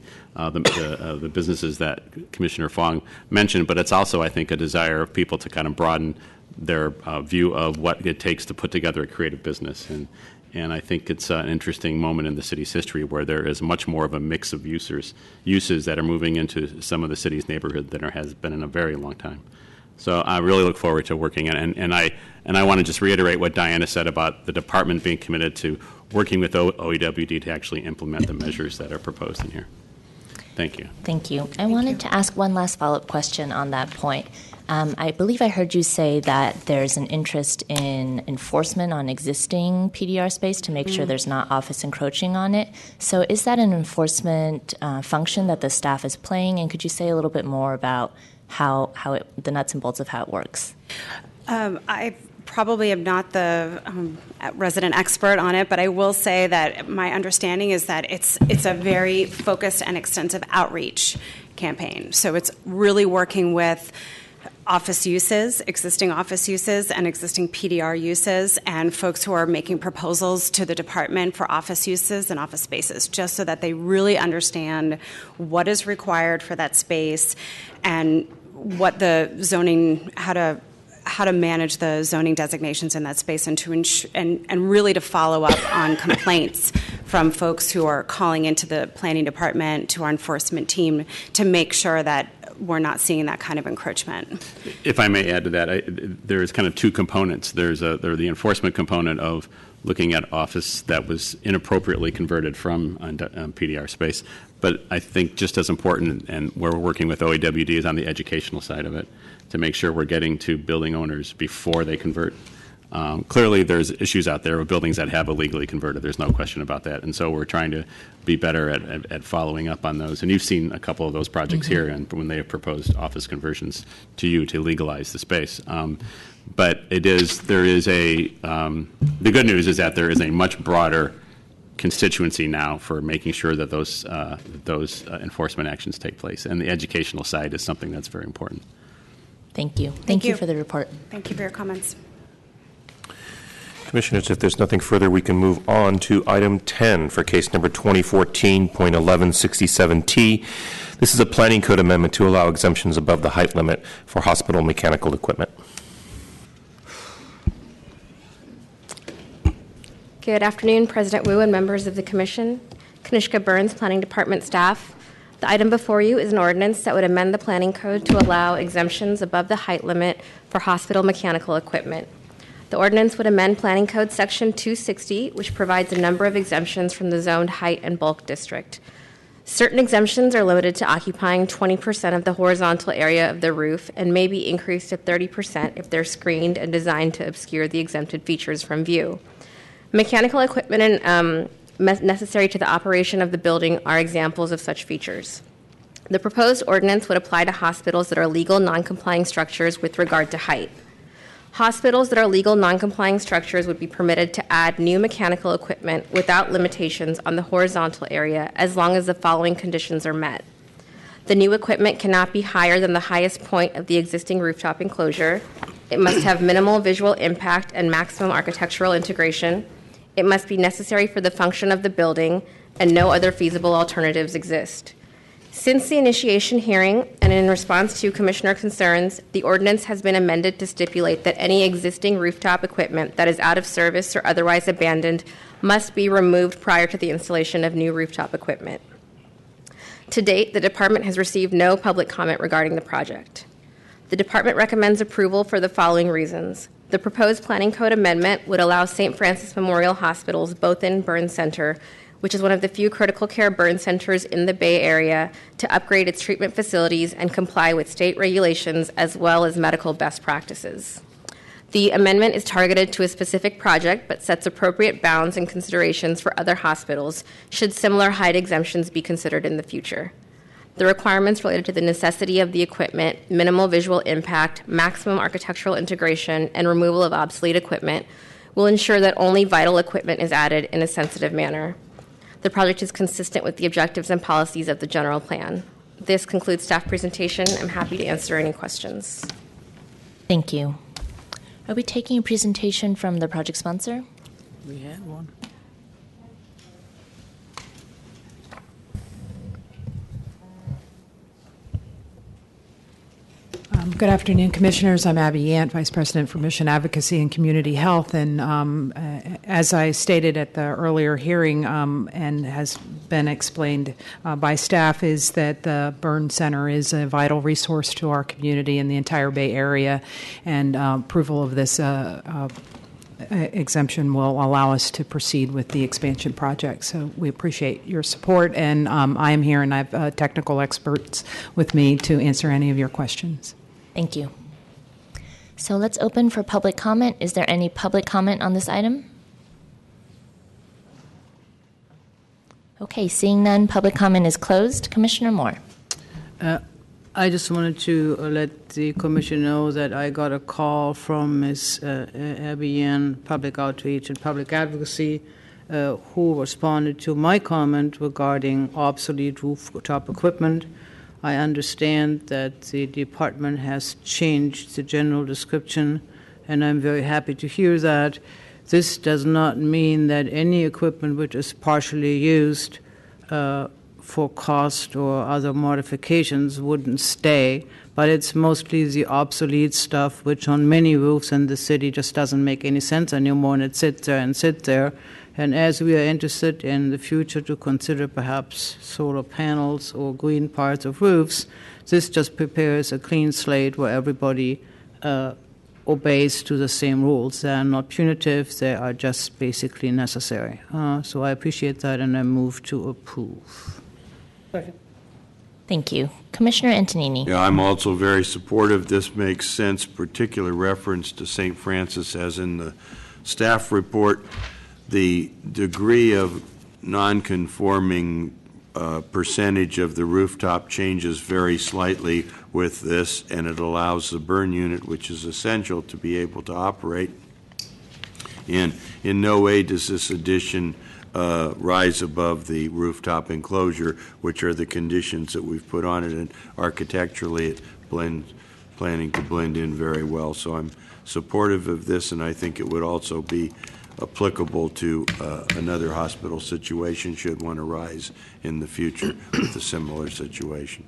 businesses that Commissioner Fong mentioned, but it's also, I think, a desire of people to kind of broaden their view of what it takes to put together a creative business. And I think it's an interesting moment in the city's history where there is much more of a mix of uses that are moving into some of the city's neighborhood than there has been in a very long time. So I really look forward to working on it. And I want to just reiterate what Diana said about the department being committed to working with OEWD to actually implement the measures that are proposed in here. Thank you. Thank you. I wanted to ask one last follow-up question on that point. I believe I heard you say that there's an interest in enforcement on existing PDR space to make sure there's not office encroaching on it. So is that an enforcement function that the staff is playing? And could you say a little bit more about the nuts and bolts of how it works? I probably am not the resident expert on it, but I will say that my understanding is that it's a very focused and extensive outreach campaign. So it's really working with office uses, existing office uses, and existing PDR uses, and folks who are making proposals to the department for office uses and office spaces, just so that they really understand what is required for that space and what the zoning, how to manage the zoning designations in that space, and to and really to follow up on complaints from folks who are calling into the planning department, to our enforcement team, to make sure that we're not seeing that kind of encroachment. If I may add to that, there's kind of two components. There's the enforcement component of looking at office that was inappropriately converted from PDR space. But I think just as important, and where we're working with OEWD, is on the educational side of it, to make sure we're getting to building owners before they convert. Clearly, there's issues out there with buildings that have illegally converted. There's no question about that. And so we're trying to be better at following up on those. And you've seen a couple of those projects here and when they have proposed office conversions to you to legalize the space. But the good news is that there is a much broader constituency now for making sure that those enforcement actions take place. And the educational side is something that's very important. Thank you. Thank you for the report. Thank you for your comments. Commissioners, if there's nothing further, we can move on to item 10 for case number 2014.1167T. This is a planning code amendment to allow exemptions above the height limit for hospital mechanical equipment. Good afternoon, President Wu and members of the Commission. Kanishka Burns, Planning Department staff. The item before you is an ordinance that would amend the planning code to allow exemptions above the height limit for hospital mechanical equipment. The ordinance would amend Planning Code Section 260, which provides a number of exemptions from the zoned height and bulk district. Certain exemptions are limited to occupying 20% of the horizontal area of the roof and may be increased to 30% if they're screened and designed to obscure the exempted features from view. Mechanical equipment necessary to the operation of the building are examples of such features. The proposed ordinance would apply to hospitals that are legal non-complying structures with regard to height. Hospitals that are legal non-complying structures would be permitted to add new mechanical equipment without limitations on the horizontal area as long as the following conditions are met. The new equipment cannot be higher than the highest point of the existing rooftop enclosure. It must have minimal visual impact and maximum architectural integration. It must be necessary for the function of the building, and no other feasible alternatives exist. Since the initiation hearing and in response to Commissioner concerns, the ordinance has been amended to stipulate that any existing rooftop equipment that is out of service or otherwise abandoned must be removed prior to the installation of new rooftop equipment. To date, the Department has received no public comment regarding the project. The Department recommends approval for the following reasons. The proposed Planning Code amendment would allow St. Francis Memorial Hospital's Bothun Burn Center, which is one of the few critical care burn centers in the Bay Area, to upgrade its treatment facilities and comply with state regulations as well as medical best practices. The amendment is targeted to a specific project but sets appropriate bounds and considerations for other hospitals should similar height exemptions be considered in the future. The requirements related to the necessity of the equipment, minimal visual impact, maximum architectural integration, and removal of obsolete equipment will ensure that only vital equipment is added in a sensitive manner. The project is consistent with the objectives and policies of the general plan. This concludes staff presentation. I'm happy to answer any questions. Thank you. Are we taking a presentation from the project sponsor? We had one. Good afternoon, Commissioners. I'm Abby Yant, Vice President for Mission Advocacy and Community Health. And as I stated at the earlier hearing and has been explained by staff, is that the Burn Center is a vital resource to our community and the entire Bay Area. And approval of this exemption will allow us to proceed with the expansion project. So we appreciate your support. And I am here and I have technical experts with me to answer any of your questions. Thank you. So let's open for public comment. Is there any public comment on this item? Okay, seeing none, public comment is closed. Commissioner Moore. I just wanted to let the Commission know that I got a call from Ms. Abby Yan, Public Outreach and Public Advocacy, who responded to my comment regarding obsolete rooftop equipment. I understand that the department has changed the general description, and I'm very happy to hear that. This does not mean that any equipment which is partially used for cost or other modifications wouldn't stay, but it's mostly the obsolete stuff, which on many roofs in the city just doesn't make any sense anymore, and it sits there and sits there. And as we are interested in the future to consider perhaps solar panels or green parts of roofs, this just prepares a clean slate where everybody obeys to the same rules. They are not punitive, they are just basically necessary. So I appreciate that, and I move to approve. Second. Thank you. Commissioner Antonini. Yeah, I'm also very supportive. This makes sense, particular reference to St. Francis as in the staff report. The degree of non-conforming percentage of the rooftop changes very slightly with this, and it allows the burn unit, which is essential to be able to operate. And in no way does this addition rise above the rooftop enclosure, which are the conditions that we've put on it, and architecturally it planning to blend in very well. So I'm supportive of this, and I think it would also be applicable to another hospital situation should one arise in the future with a similar situation.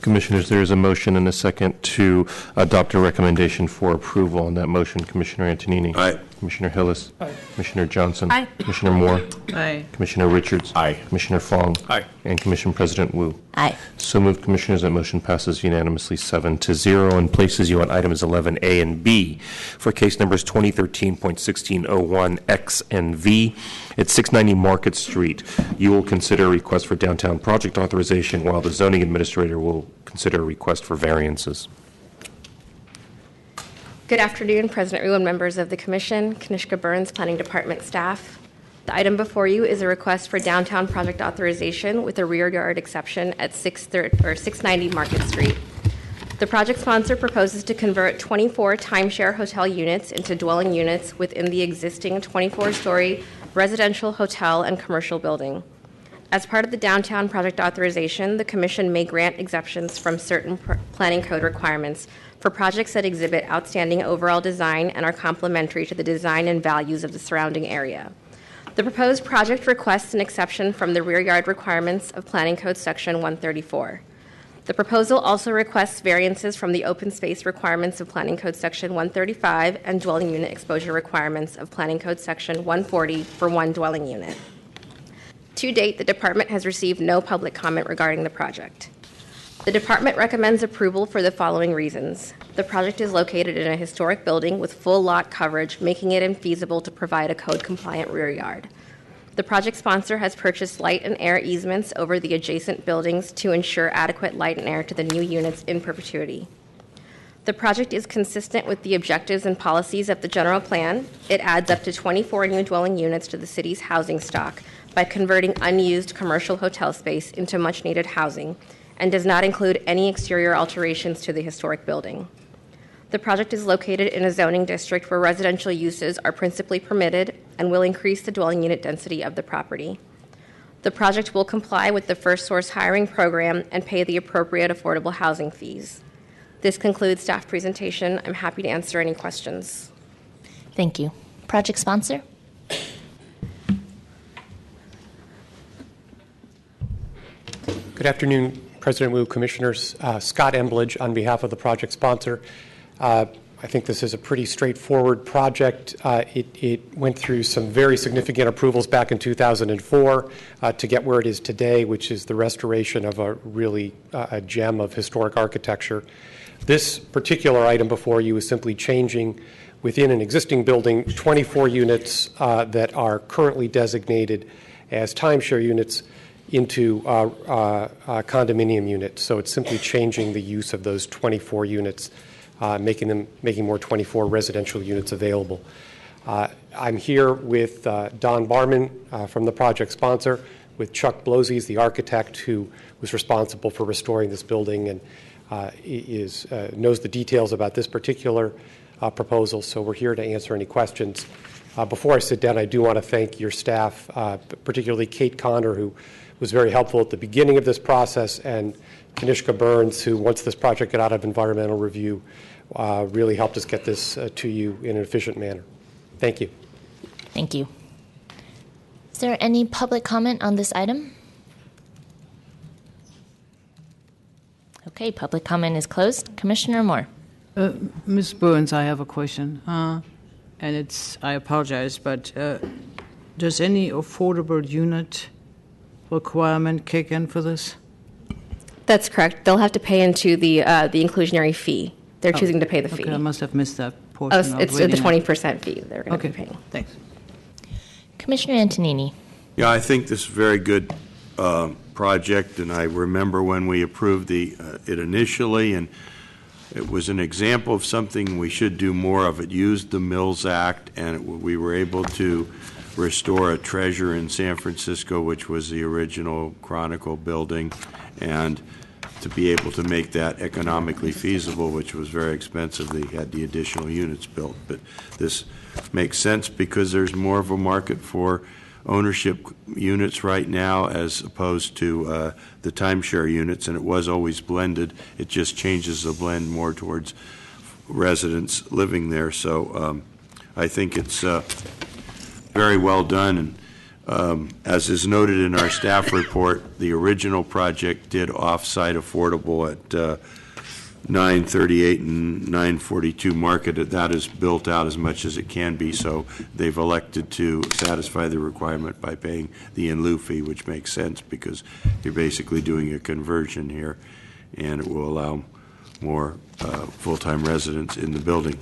Commissioners, there is a motion and a second to adopt a recommendation for approval on that motion. Commissioner Antonini. Aye. Commissioner Hillis. Aye. Commissioner Johnson. Aye. Commissioner Moore. Aye. Commissioner Richards. Aye. Commissioner Fong. Aye. And Commission President Wu. Aye. So moved, Commissioners. That motion passes unanimously 7-0 and places you on items 11A and B for case numbers 2013.1601 X and V. At 690 Market Street, you will consider a request for downtown project authorization, while the zoning administrator will consider a request for variances. Good afternoon, President Wu and members of the Commission, Kanishka Burns, Planning Department staff. The item before you is a request for downtown project authorization with a rear yard exception at 690 Market Street. The project sponsor proposes to convert 24 timeshare hotel units into dwelling units within the existing 24-story residential, hotel, and commercial building. As part of the downtown project authorization, the Commission may grant exemptions from certain planning code requirements for projects that exhibit outstanding overall design and are complementary to the design and values of the surrounding area. The proposed project requests an exception from the rear yard requirements of Planning Code Section 134. The proposal also requests variances from the open space requirements of Planning Code Section 135 and dwelling unit exposure requirements of Planning Code Section 140 for one dwelling unit. To date, the Department has received no public comment regarding the project. The Department recommends approval for the following reasons. The project is located in a historic building with full lot coverage, making it infeasible to provide a code-compliant rear yard. The project sponsor has purchased light and air easements over the adjacent buildings to ensure adequate light and air to the new units in perpetuity. The project is consistent with the objectives and policies of the general plan. It adds up to 24 new dwelling units to the city's housing stock by converting unused commercial hotel space into much-needed housing, and does not include any exterior alterations to the historic building. The project is located in a zoning district where residential uses are principally permitted and will increase the dwelling unit density of the property. The project will comply with the First Source hiring program and pay the appropriate affordable housing fees. This concludes staff presentation. I'm happy to answer any questions. Thank you. Project sponsor? Good afternoon, President Wu, Commissioners. Scott Embledge on behalf of the project sponsor. I think this is a pretty straightforward project. It went through some very significant approvals back in 2004 to get where it is today, which is the restoration of a really a gem of historic architecture. This particular item before you is simply changing within an existing building 24 units that are currently designated as timeshare units into condominium units. So it's simply changing the use of those 24 units, making more 24 residential units available. I'm here with Don Barman from the project sponsor, with Chuck Blosies, the architect who was responsible for restoring this building and knows the details about this particular proposal. So we're here to answer any questions. Before I sit down, I do want to thank your staff, particularly Kate Connor, who was very helpful at the beginning of this process, and Kanishka Burns, who, once this project got out of environmental review, really helped us get this to you in an efficient manner. Thank you. Thank you. Is there any public comment on this item? Okay, public comment is closed. Commissioner Moore. Ms. Burns, I have a question. And I apologize, but does any affordable unit requirement kick in for this? That's correct. They'll have to pay into the inclusionary fee. They're choosing to pay the fee. Okay, I must have missed that portion. It's the 20% fee they're going to be paying. Thanks. Commissioner Antonini. Yeah, I think this is very good project, and I remember when we approved it initially, and it was an example of something we should do more of. It used the Mills Act, and we were able to restore a treasure in San Francisco, which was the original Chronicle building, and to be able to make that economically feasible, which was very expensive. They had the additional units built. But this makes sense because there's more of a market for ownership units right now as opposed to the timeshare units, and it was always blended. It just changes the blend more towards residents living there. So I think it's very well done. And as is noted in our staff report, the original project did off-site affordable at 938 and 942 Market. That is built out as much as it can be, so they've elected to satisfy the requirement by paying the in-lieu fee, which makes sense because you're basically doing a conversion here, and it will allow more full-time residents in the building.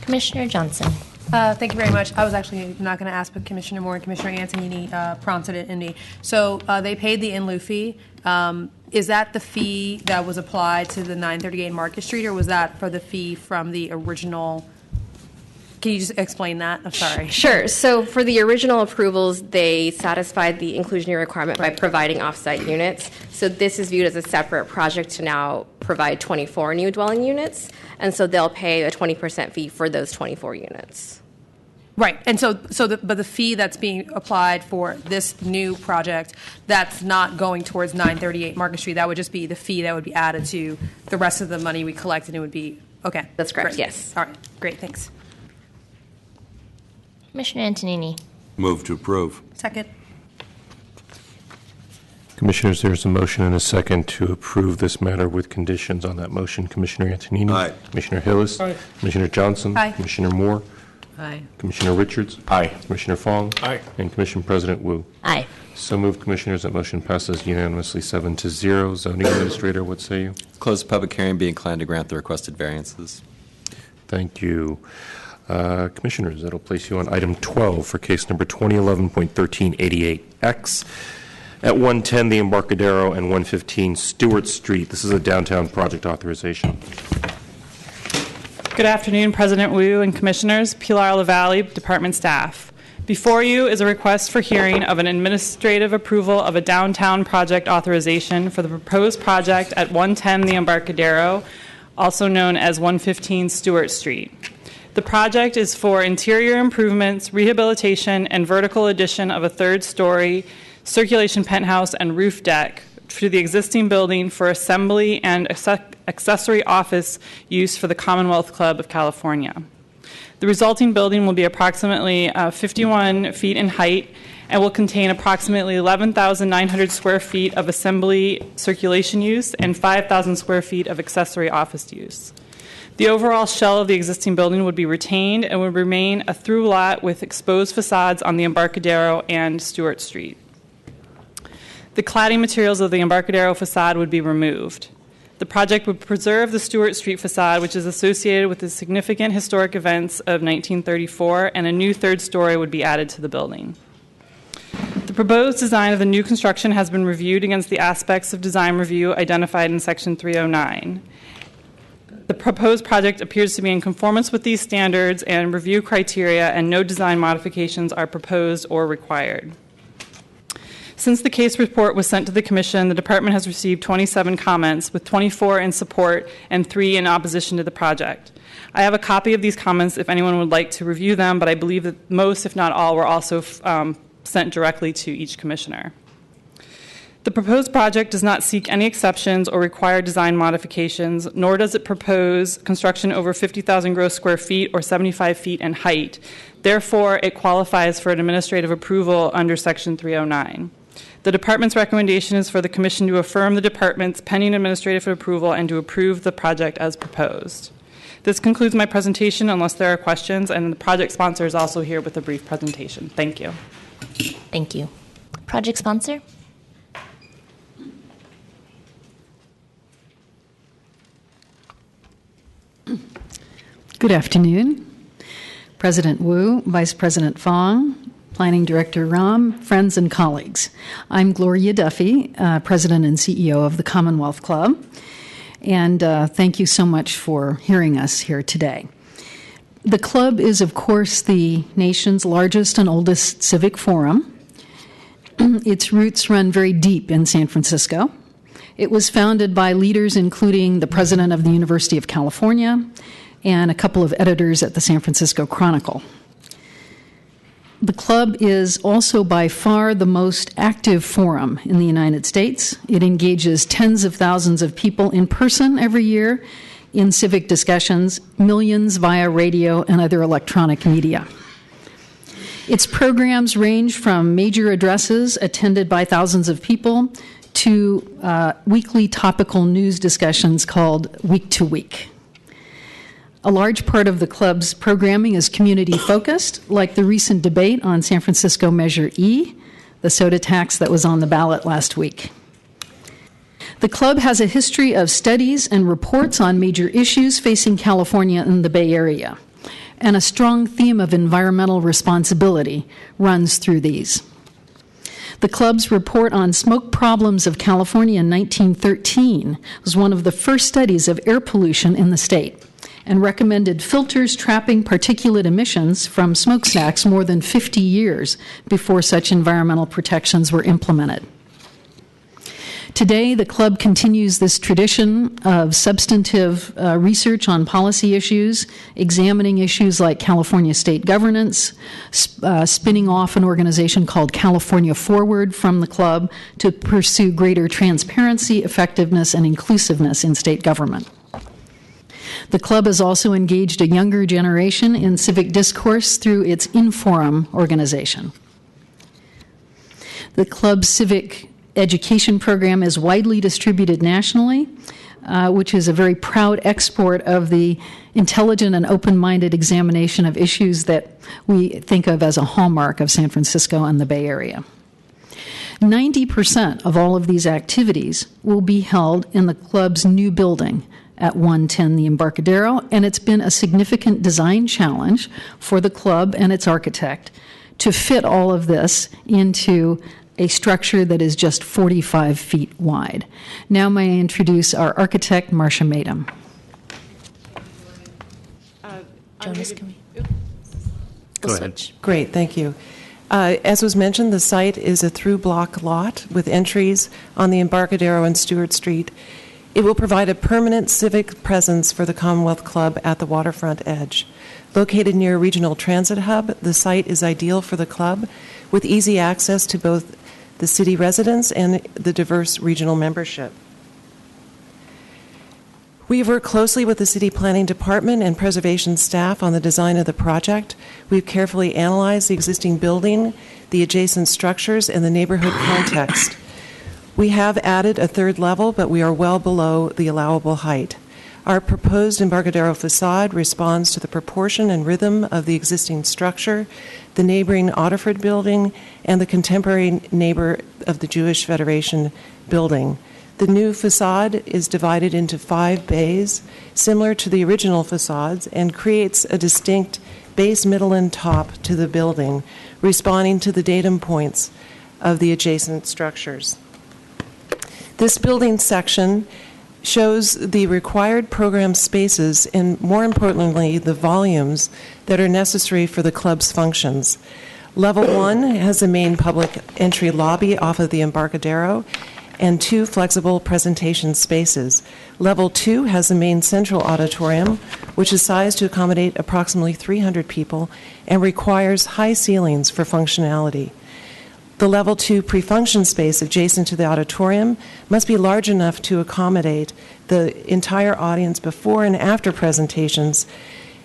Commissioner Johnson. Thank you very much. I was actually not going to ask, but Commissioner Moore and Commissioner Antonini prompted it in me. So they paid the in-lieu fee. Is that the fee that was applied to the 938 Market Street, or was that for the fee from the original? Can you just explain that? I'm sorry. Sure. So for the original approvals, they satisfied the inclusionary requirement by providing off-site units. So this is viewed as a separate project to now provide 24 new dwelling units, and so they'll pay a 20% fee for those 24 units. Right, and but the fee that's being applied for this new project, that's not going towards 938 Market Street. That would just be the fee that would be added to the rest of the money we collected. It would be okay. That's correct. Great. Yes. All right. Great. Thanks. Commissioner Antonini. Move to approve. Second. Commissioners, there's a motion and a second to approve this matter with conditions on that motion. Commissioner Antonini? Aye. Commissioner Hillis? Aye. Commissioner Johnson? Aye. Commissioner Moore? Aye. Commissioner Richards? Aye. Commissioner Fong? Aye. And Commission President Wu? Aye. So moved, Commissioners. That motion passes unanimously 7-0. Zoning Administrator, what say you? Close the public hearing, be inclined to grant the requested variances. Thank you. Commissioners, that'll place you on item 12 for case number 2011.1388X at 110 The Embarcadero and 115 Stewart Street. This is a downtown project authorization. Good afternoon, President Wu and Commissioners. Pilar LaValle, Department staff. Before you is a request for hearing of an administrative approval of a downtown project authorization for the proposed project at 110 The Embarcadero, also known as 115 Stewart Street. The project is for interior improvements, rehabilitation, and vertical addition of a third-story circulation penthouse and roof deck to the existing building for assembly and accessory office use for the Commonwealth Club of California. The resulting building will be approximately 51 feet in height and will contain approximately 11,900 square feet of assembly circulation use and 5,000 square feet of accessory office use. The overall shell of the existing building would be retained and would remain a through lot with exposed facades on the Embarcadero and Stewart Street. The cladding materials of the Embarcadero facade would be removed. The project would preserve the Stewart Street facade, which is associated with the significant historic events of 1934, and a new third story would be added to the building. The proposed design of the new construction has been reviewed against the aspects of design review identified in Section 309. The proposed project appears to be in conformance with these standards and review criteria, and no design modifications are proposed or required. Since the case report was sent to the Commission, the Department has received 27 comments, with 24 in support and 3 in opposition to the project. I have a copy of these comments if anyone would like to review them, but I believe that most, if not all, were also sent directly to each Commissioner. The proposed project does not seek any exceptions or require design modifications, nor does it propose construction over 50,000 gross square feet or 75 feet in height. Therefore, it qualifies for an administrative approval under Section 309. The Department's recommendation is for the Commission to affirm the Department's pending administrative approval and to approve the project as proposed. This concludes my presentation unless there are questions, and the project sponsor is also here with a brief presentation. Thank you. Thank you. Project sponsor? Good afternoon. President Wu, Vice President Fong, Planning Director Rahm, friends and colleagues. I'm Gloria Duffy, President and CEO of the Commonwealth Club, and thank you so much for hearing us here today. The club is, of course, the nation's largest and oldest civic forum. Its roots run very deep in San Francisco. It was founded by leaders including the president of the University of California and a couple of editors at the San Francisco Chronicle. The club is also by far the most active forum in the United States. It engages tens of thousands of people in person every year in civic discussions, millions via radio and other electronic media. Its programs range from major addresses attended by thousands of people to weekly topical news discussions called Week to Week. A large part of the club's programming is community-focused, like the recent debate on San Francisco Measure E, the soda tax that was on the ballot last week. The club has a history of studies and reports on major issues facing California and the Bay Area, and a strong theme of environmental responsibility runs through these. The club's report on smoke problems of California in 1913 was one of the first studies of air pollution in the state and recommended filters trapping particulate emissions from smokestacks more than 50 years before such environmental protections were implemented. Today, the club continues this tradition of substantive research on policy issues, examining issues like California state governance, spinning off an organization called California Forward from the club to pursue greater transparency, effectiveness, and inclusiveness in state government. The club has also engaged a younger generation in civic discourse through its Inforum organization. The club's civic education program is widely distributed nationally, which is a very proud export of the intelligent and open-minded examination of issues that we think of as a hallmark of San Francisco and the Bay Area. 90% of all of these activities will be held in the club's new building at 110 the Embarcadero, and it's been a significant design challenge for the club and its architect to fit all of this into a structure that is just 45 feet wide. Now may I introduce our architect, Marcia Madem. Jonas, can we? Go ahead. Great, thank you. As was mentioned, the site is a through-block lot with entries on the Embarcadero and Stewart Street. It will provide a permanent civic presence for the Commonwealth Club at the waterfront edge. Located near a regional transit hub, the site is ideal for the club with easy access to both the city residents and the diverse regional membership. We've worked closely with the City Planning Department and Preservation staff on the design of the project. We've carefully analyzed the existing building, the adjacent structures, and the neighborhood context. We have added a third level, but we are well below the allowable height. Our proposed Embarcadero facade responds to the proportion and rhythm of the existing structure, the neighboring Otterford building, and the contemporary neighbor of the Jewish Federation building. The new facade is divided into 5 bays, similar to the original facades, and creates a distinct base, middle, and top to the building, responding to the datum points of the adjacent structures. This building section shows the required program spaces and, more importantly, the volumes that are necessary for the club's functions. Level 1 has a main public entry lobby off of the Embarcadero and 2 flexible presentation spaces. Level 2 has a main central auditorium, which is sized to accommodate approximately 300 people and requires high ceilings for functionality. The Level 2 pre-function space adjacent to the auditorium must be large enough to accommodate the entire audience before and after presentations,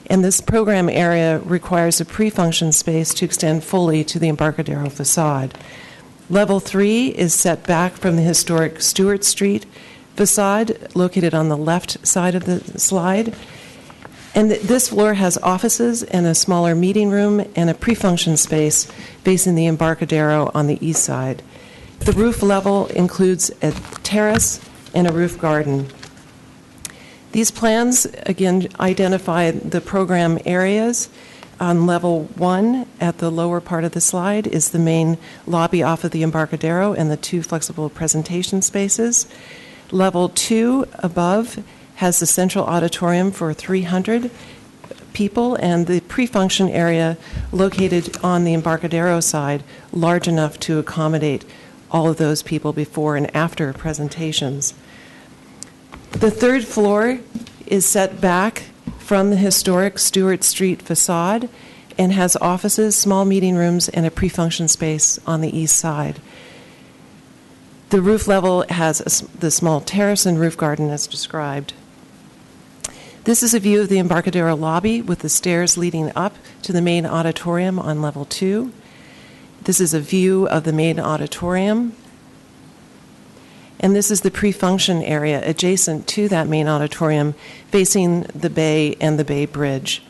and this program area requires a pre-function space to extend fully to the Embarcadero facade. Level 3 is set back from the historic Stewart Street facade, located on the left side of the slide. And this floor has offices and a smaller meeting room and a pre-function space facing the Embarcadero on the east side. The roof level includes a terrace and a roof garden. These plans, again, identify the program areas On level 1, at the lower part of the slide, is the main lobby off of the Embarcadero and the 2 flexible presentation spaces. Level 2 above has the central auditorium for 300 people and the pre-function area located on the Embarcadero side, large enough to accommodate all of those people before and after presentations. The 3rd floor is set back from the historic Stewart Street facade and has offices, small meeting rooms, and a pre-function space on the east side. The roof level has the small terrace and roof garden as described. This is a view of the Embarcadero lobby with the stairs leading up to the main auditorium on level 2. This is a view of the main auditorium. And this is the pre-function area adjacent to that main auditorium facing the bay and the Bay Bridge.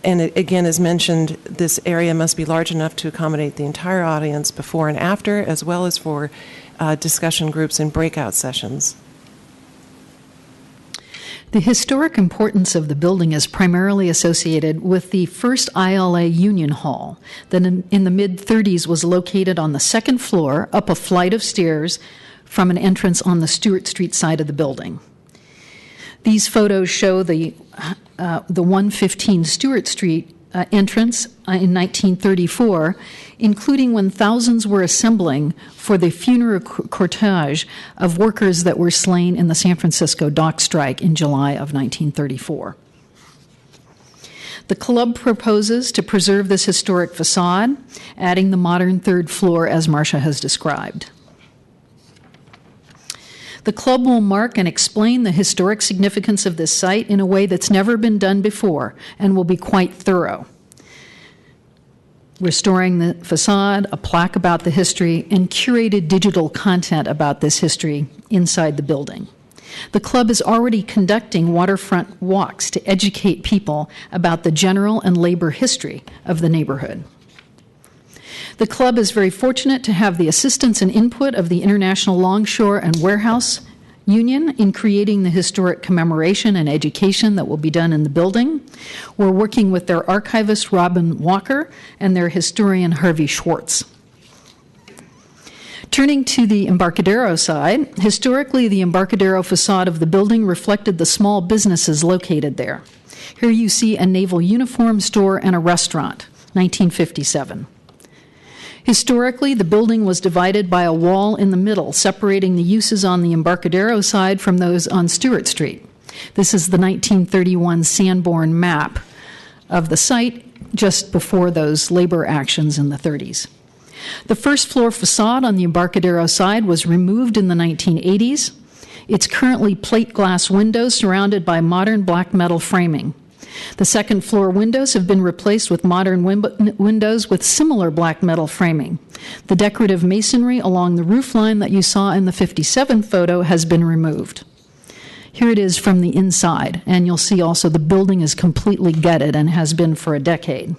And again, as mentioned, this area must be large enough to accommodate the entire audience before and after, as well as for discussion groups and breakout sessions. The historic importance of the building is primarily associated with the first ILA Union Hall that in the mid-30s was located on the 2nd floor up a flight of stairs from an entrance on the Stewart Street side of the building. These photos show the 115 Stewart Street entrance in 1934, including when thousands were assembling for the funeral cortege of workers that were slain in the San Francisco dock strike in July of 1934. The club proposes to preserve this historic facade, adding the modern 3rd floor as Marcia has described. The club will mark and explain the historic significance of this site in a way that's never been done before and will be quite thorough. Restoring the facade, a plaque about the history, and curated digital content about this history inside the building. The club is already conducting waterfront walks to educate people about the general and labor history of the neighborhood. The club is very fortunate to have the assistance and input of the International Longshore and Warehouse Union in creating the historic commemoration and education that will be done in the building. We're working with their archivist, Robin Walker, and their historian, Harvey Schwartz. Turning to the Embarcadero side, historically the Embarcadero facade of the building reflected the small businesses located there. Here you see a naval uniform store and a restaurant, 1957. Historically, the building was divided by a wall in the middle, separating the uses on the Embarcadero side from those on Stewart Street. This is the 1931 Sanborn map of the site just before those labor actions in the 30s. The 1st floor facade on the Embarcadero side was removed in the 1980s. It's currently plate glass windows surrounded by modern black metal framing. The 2nd floor windows have been replaced with modern windows with similar black metal framing. The decorative masonry along the roof line that you saw in the 57 photo has been removed. Here it is from the inside, and you'll see also the building is completely gutted and has been for a decade.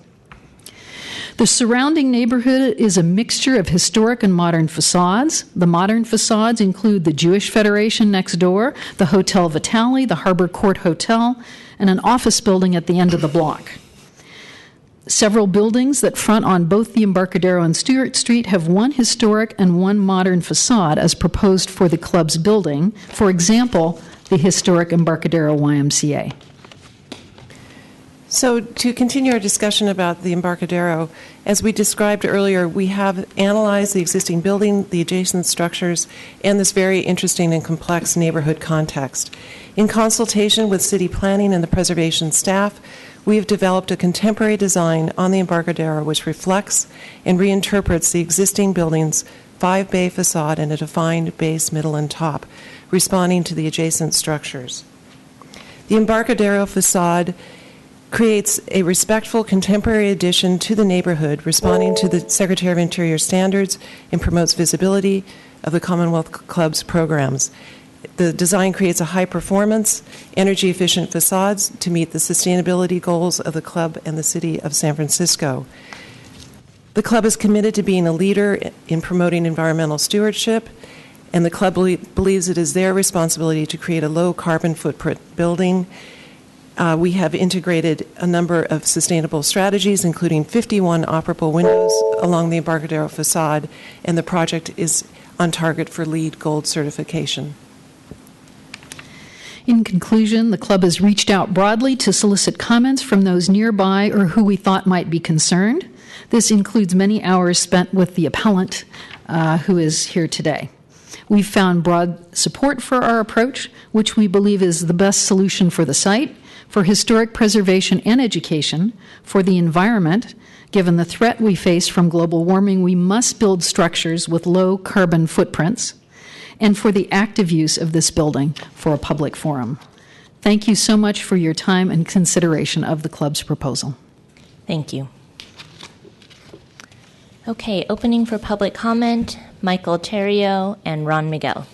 The surrounding neighborhood is a mixture of historic and modern facades. The modern facades include the Jewish Federation next door, the Hotel Vitale, the Harbor Court Hotel, and an office building at the end of the block. Several buildings that front on both the Embarcadero and Stewart Street have one historic and one modern facade as proposed for the club's building. For example, the historic Embarcadero YMCA. So to continue our discussion about the Embarcadero, as we described earlier, we have analyzed the existing building, the adjacent structures, and this very interesting and complex neighborhood context. In consultation with city planning and the preservation staff, we have developed a contemporary design on the Embarcadero which reflects and reinterprets the existing building's 5-bay facade and a defined base, middle, and top, responding to the adjacent structures. The Embarcadero facade creates a respectful contemporary addition to the neighborhood, responding to the Secretary of Interior standards, and promotes visibility of the Commonwealth Club's programs. The design creates a high-performance, energy-efficient facades to meet the sustainability goals of the club and the city of San Francisco. The club is committed to being a leader in promoting environmental stewardship, and the club believes it is their responsibility to create a low-carbon footprint building We have integrated a number of sustainable strategies, including 51 operable windows along the Embarcadero facade, and the project is on target for LEED Gold certification. In conclusion, the club has reached out broadly to solicit comments from those nearby or who we thought might be concerned. This includes many hours spent with the appellant who is here today. We've found broad support for our approach, which we believe is the best solution for the site, for historic preservation and education, for the environment. Given the threat we face from global warming, we must build structures with low carbon footprints, and for the active use of this building for a public forum. Thank you so much for your time and consideration of the club's proposal. Thank you. Okay, opening for public comment, Michael Terrio and Ron Miguel.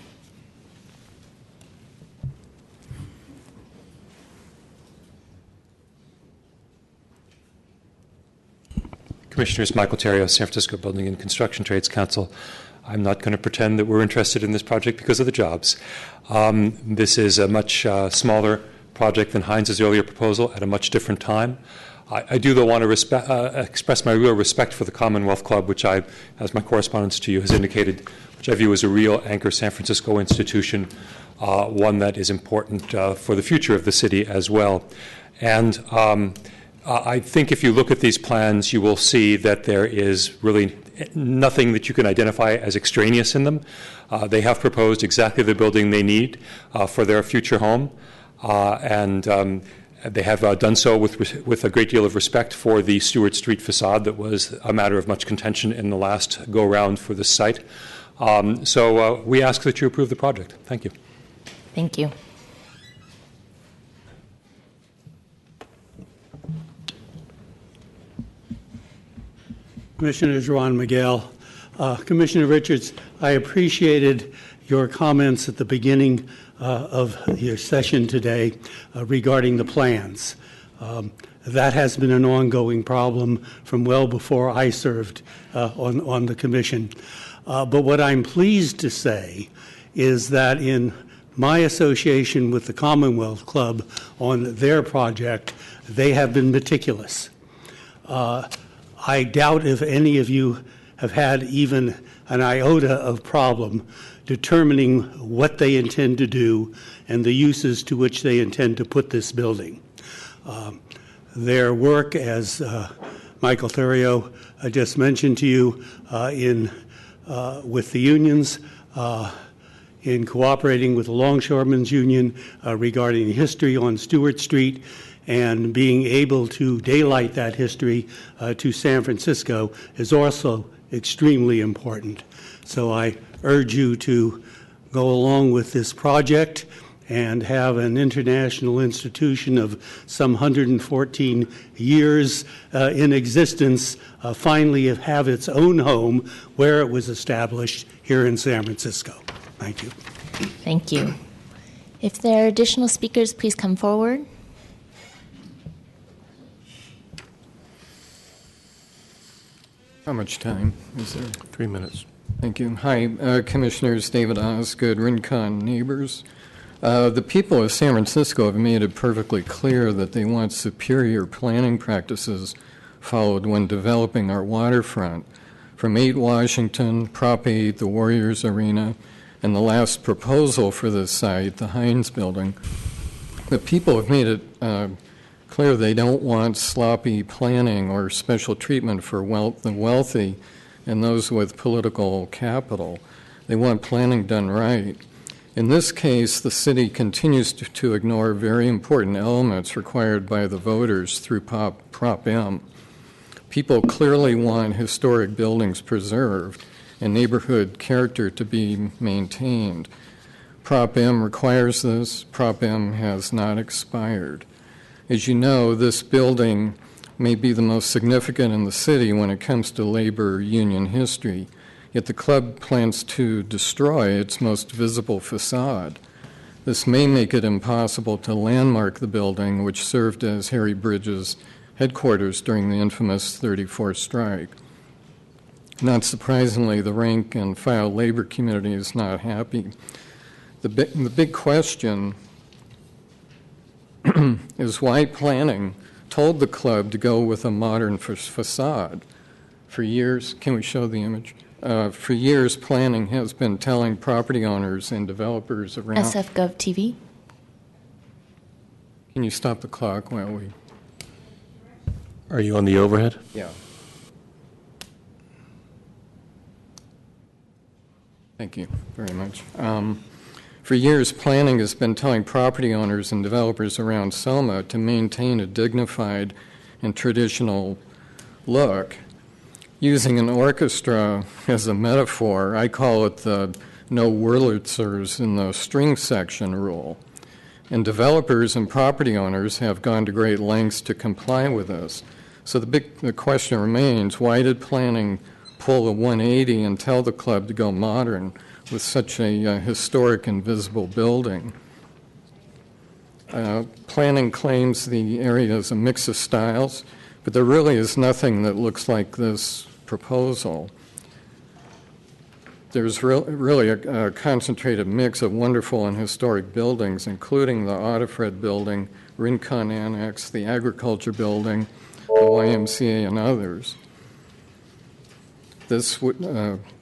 Commissioners, Michael Terrio, San Francisco Building and Construction Trades Council. I'm not going to pretend that we're interested in this project because of the jobs. This is a much smaller project than Heinz's earlier proposal at a much different time. I do, though, want to express my real respect for the Commonwealth Club, which I, as my correspondence to you has indicated, which I view as a real anchor San Francisco institution, one that is important for the future of the city as well. And I think if you look at these plans, you will see that there is really nothing that you can identify as extraneous in them. They have proposed exactly the building they need for their future home, and they have done so with a great deal of respect for the Stewart Street facade that was a matter of much contention in the last go-round for this site. So we ask that you approve the project. Thank you. Thank you. Commissioners, Ron Miguel. Commissioner Richards, I appreciated your comments at the beginning of your session today regarding the plans. That has been an ongoing problem from well before I served on the commission. But what I'm pleased to say is that in my association with the Commonwealth Club on their project, they have been meticulous. I doubt if any of you have had even an iota of problem determining what they intend to do and the uses to which they intend to put this building. Their work, as Michael Terrio just mentioned to you, with the unions, in cooperating with the Longshoremen's Union regarding history on Stewart Street, and being able to daylight that history to San Francisco is also extremely important. So I urge you to go along with this project and have an international institution of some 114 years in existence finally have its own home where it was established here in San Francisco. Thank you. Thank you. If there are additional speakers, please come forward. How much time is there? 3 minutes. Thank you. Hi, Commissioners David Osgood, Rincon neighbors. The people of San Francisco have made it perfectly clear that they want superior planning practices followed when developing our waterfront. From 8 Washington, Prop 8, the Warriors Arena, and the last proposal for this site, the Heinz Building, the people have made it clear they don't want sloppy planning or special treatment for the wealthy and those with political capital. They want planning done right. In this case, the city continues to ignore very important elements required by the voters through Prop M. People clearly want historic buildings preserved and neighborhood character to be maintained. Prop M requires this. Prop M has not expired. As you know, this building may be the most significant in the city when it comes to labor union history, yet the club plans to destroy its most visible facade. This may make it impossible to landmark the building, which served as Harry Bridges' headquarters during the infamous 34th strike. Not surprisingly, the rank and file labor community is not happy. The big question is why planning told the club to go with a modern facade. For years, can we show the image? For years, planning has been telling property owners and developers around... SF Gov TV. Can you stop the clock while we... Are you on the overhead? Yeah. Thank you very much. For years, planning has been telling property owners and developers around Selma to maintain a dignified and traditional look. Using an orchestra as a metaphor, I call it the no Wurlitzers in the string section rule. And developers and property owners have gone to great lengths to comply with this. So the question remains, why did planning pull a 180 and tell the club to go modern with such a historic and visible building? Planning claims the area is a mix of styles, but there really is nothing that looks like this proposal. There's really a concentrated mix of wonderful and historic buildings, including the Autofred building, Rincon Annex, the Agriculture building, the YMCA, and others. This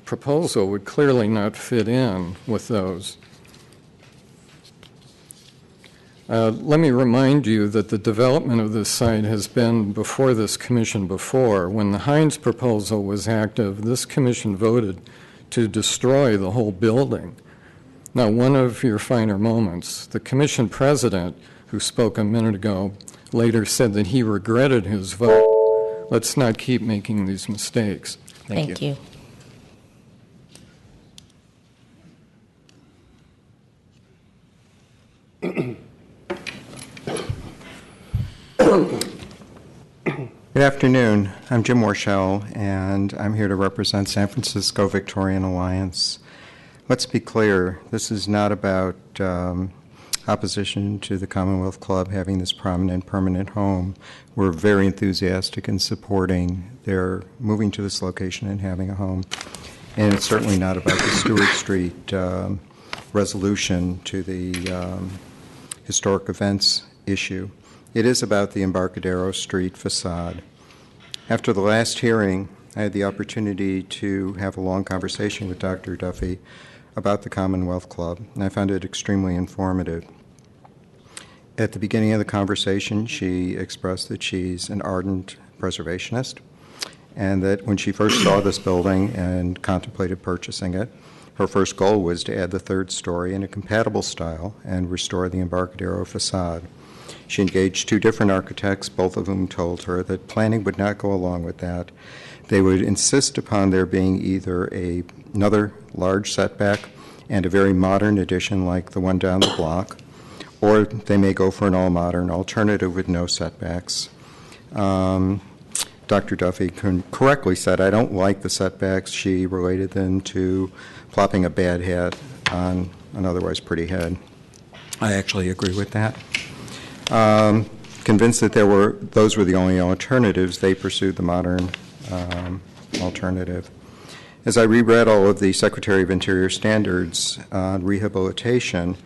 proposal would clearly not fit in with those. Let me remind you that the development of this site has been before this commission before. When the Hines proposal was active, this commission voted to destroy the whole building. Now, one of your finer moments, the commission president, who spoke a minute ago, later said that he regretted his vote. Let's not keep making these mistakes. Thank you. Good afternoon. I'm Jim Warshell, and I'm here to represent San Francisco Victorian Alliance. Let's be clear, this is not about opposition to the Commonwealth Club having this prominent permanent home. We're very enthusiastic in supporting their moving to this location and having a home. And it's certainly not about the Stewart Street resolution to the historic events issue. It is about the Embarcadero Street facade. After the last hearing, I had the opportunity to have a long conversation with Dr. Duffy about the Commonwealth Club, and I found it extremely informative. At the beginning of the conversation, she expressed that she's an ardent preservationist, and that when she first saw this building and contemplated purchasing it, her first goal was to add the third story in a compatible style and restore the Embarcadero facade. She engaged two different architects, both of whom told her that planning would not go along with that. They would insist upon there being either another large setback and a very modern addition like the one down the block, or they may go for an all-modern alternative with no setbacks. Dr. Duffy correctly said, I don't like the setbacks. She related them to plopping a bad hat on an otherwise pretty head. I actually agree with that. Convinced that those were the only alternatives, they pursued the modern alternative. As I reread all of the Secretary of Interior standards on rehabilitation,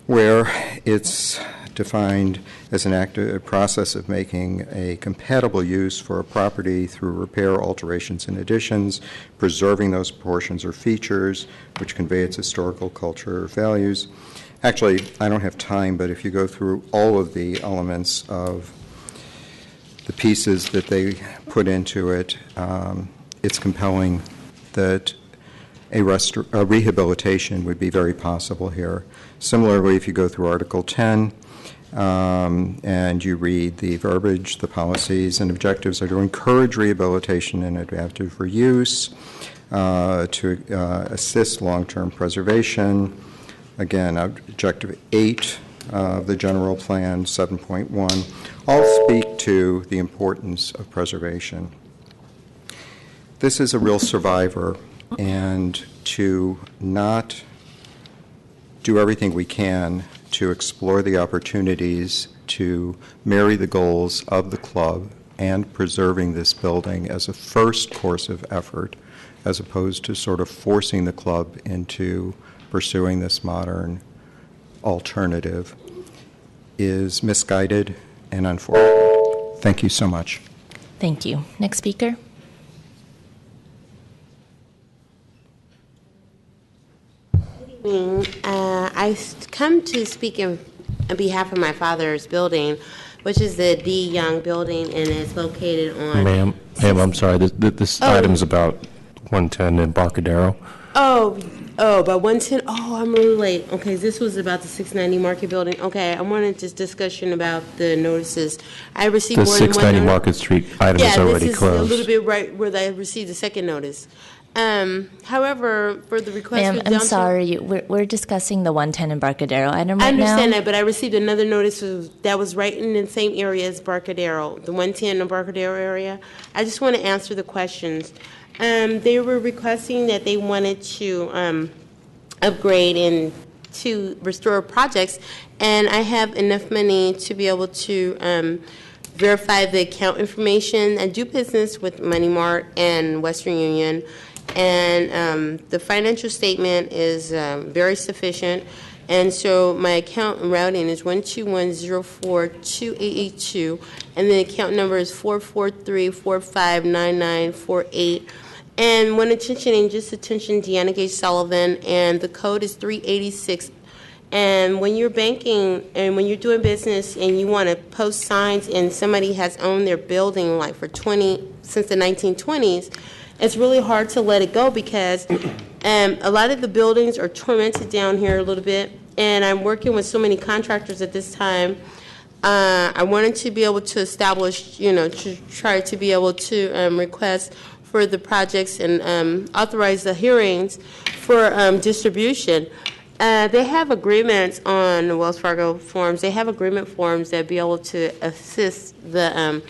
where it's defined as an active process of making a compatible use for a property through repair, alterations, and additions, preserving those portions or features which convey its historical culture or values. Actually, I don't have time, but if you go through all of the elements of the pieces that they put into it, it's compelling that a rehabilitation would be very possible here. Similarly, if you go through Article 10 and you read the verbiage, the policies and objectives are to encourage rehabilitation and adaptive reuse, to assist long-term preservation. Again, Objective 8 of the general plan, 7.1, all speak to the importance of preservation. This is a real survivor, and to not do everything we can to explore the opportunities to marry the goals of the club and preserving this building as a first course of effort, as opposed to sort of forcing the club into pursuing this modern alternative, is misguided and unfortunate. Thank you so much. Thank you. Next speaker. I come to speak on behalf of my father's building, which is the D. Young Building, and it's located on... Ma'am, I'm sorry. This item's about 110 Embarcadero. But 110, I'm really late. Okay, this was about the 690 Market Building. Okay, I wanted this discussion about the notices. I received The more than one 690 notice. Market Street item is already this is closed. a little bit right where I received the second notice. However, for the request Ma'am, for I'm downtown- sorry. We're discussing the 110 Embarcadero item right I understand now. that, but I received another notice that was right in the same area as Embarcadero, the 110 Embarcadero area. I just want to answer the questions. They were requesting that they wanted to upgrade and to restore projects, and I have enough money to be able to verify the account information. I do business with Money Mart and Western Union, and the financial statement is very sufficient. And so my account routing is 121042882, and the account number is 443459948. And one attention, Deanna Gage Sullivan, and the code is 386. And when you're banking and when you're doing business and you want to post signs and somebody has owned their building like since the 1920s, it's really hard to let it go because a lot of the buildings are tormented down here a little bit. And I'm working with so many contractors at this time. I wanted to be able to establish, to try to be able to request for the projects and authorize the hearings for distribution. They have agreements on the Wells Fargo forms. They have agreement forms that be able to assist the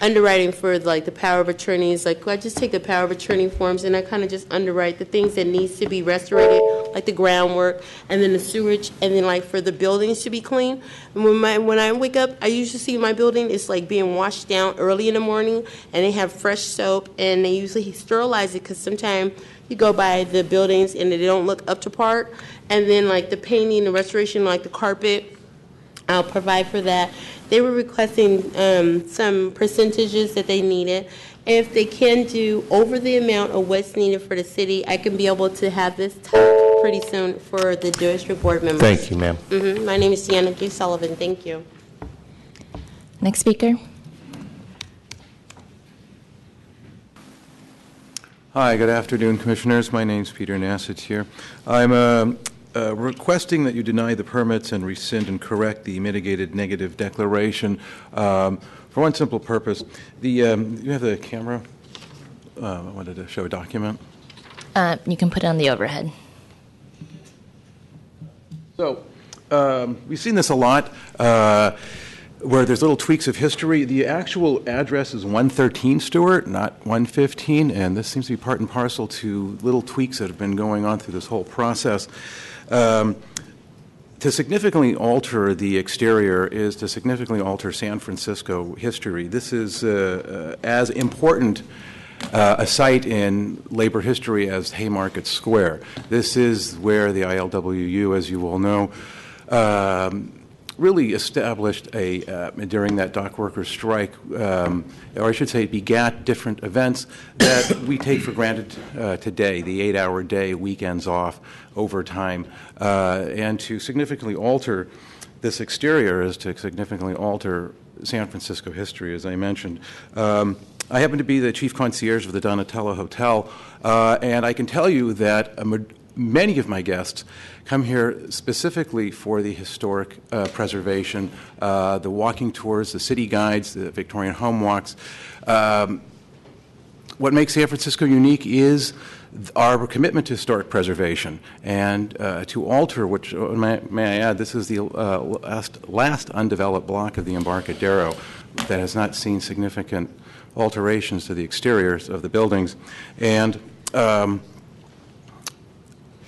underwriting for like the power of attorneys. Like I just take the power of attorney forms and I kind of just underwrite the things that needs to be restorated, like the groundwork and then the sewage, and then like for the buildings to be clean. And when I wake up, I usually see my building is like being washed down early in the morning, and they have fresh soap, and they usually sterilize it because sometimes you go by the buildings and they don't look up to par. And then like the painting, the restoration, like the carpet, I'll provide for that. They were requesting some percentages that they needed. If they can do over the amount of what's needed for the city, I can be able to have this typed pretty soon for the district board members. Thank you, ma'am. My name is Deanna G. Sullivan. Thank you. Next speaker. Hi, good afternoon, Commissioners. My name's Peter Nassett here. I'm requesting that you deny the permits and rescind and correct the mitigated negative declaration for one simple purpose. You have the camera? I wanted to show a document. You can put it on the overhead. So we've seen this a lot where there's little tweaks of history. The actual address is 113 Stewart, not 115, and this seems to be part and parcel to little tweaks that have been going on through this whole process. To significantly alter the exterior is to significantly alter San Francisco history. This is as important a site in labor history as Haymarket Square. This is where the ILWU, as you all know, really established during that dock workers strike, or I should say begat different events that we take for granted today, the 8-hour day, weekends off, overtime, and to significantly alter this exterior is to significantly alter San Francisco history, as I mentioned. I happen to be the chief concierge of the Donatello Hotel, and I can tell you that many of my guests come here specifically for the historic preservation, the walking tours, the city guides, the Victorian home walks. What makes San Francisco unique is our commitment to historic preservation and to alter, which, may I add, this is the last undeveloped block of the Embarcadero that has not seen significant alterations to the exteriors of the buildings. And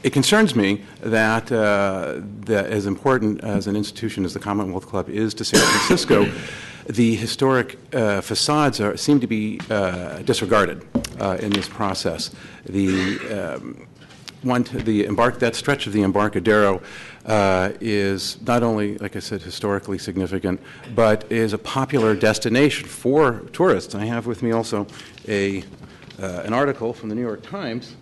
it concerns me that, as important as an institution as the Commonwealth Club is to San Francisco, the historic facades seem to be disregarded in this process. that stretch of the Embarcadero is not only, like I said, historically significant, but is a popular destination for tourists. I have with me also an article from the New York Times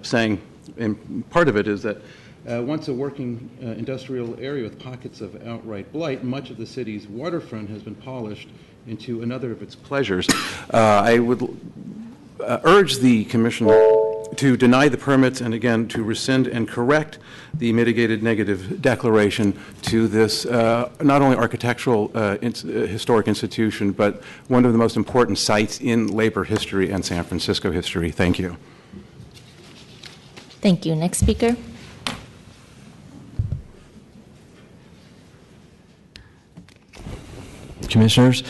saying, and part of it is that once a working industrial area with pockets of outright blight, much of the city's waterfront has been polished into another of its pleasures. I would urge the Commission to deny the permits and, again, to rescind and correct the mitigated negative declaration to this not only architectural historic institution, but one of the most important sites in labor history and San Francisco history. Thank you. Thank you. Next speaker. Commissioners,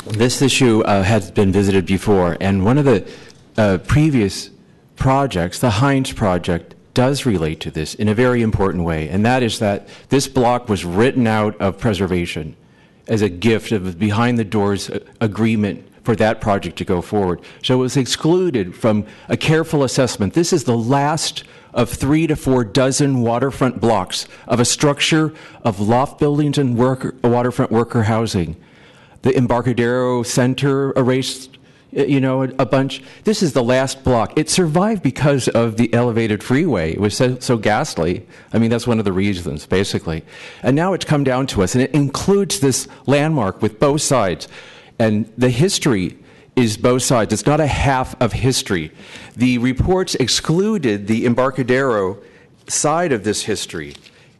this issue has been visited before, and one of the previous projects, the Hines project, does relate to this in a very important way, and that is that this block was written out of preservation as a gift of a behind-the-doors agreement for that project to go forward. So it was excluded from a careful assessment. This is the last of 3 to 4 dozen waterfront blocks of a structure of loft buildings and waterfront worker housing. The Embarcadero Center erased, a bunch. This is the last block. It survived because of the elevated freeway. It was so ghastly. I mean, that's one of the reasons, basically. And now it's come down to us, and it includes this landmark with both sides. And the history is both sides. It's not a half of history. The reports excluded the Embarcadero side of this history.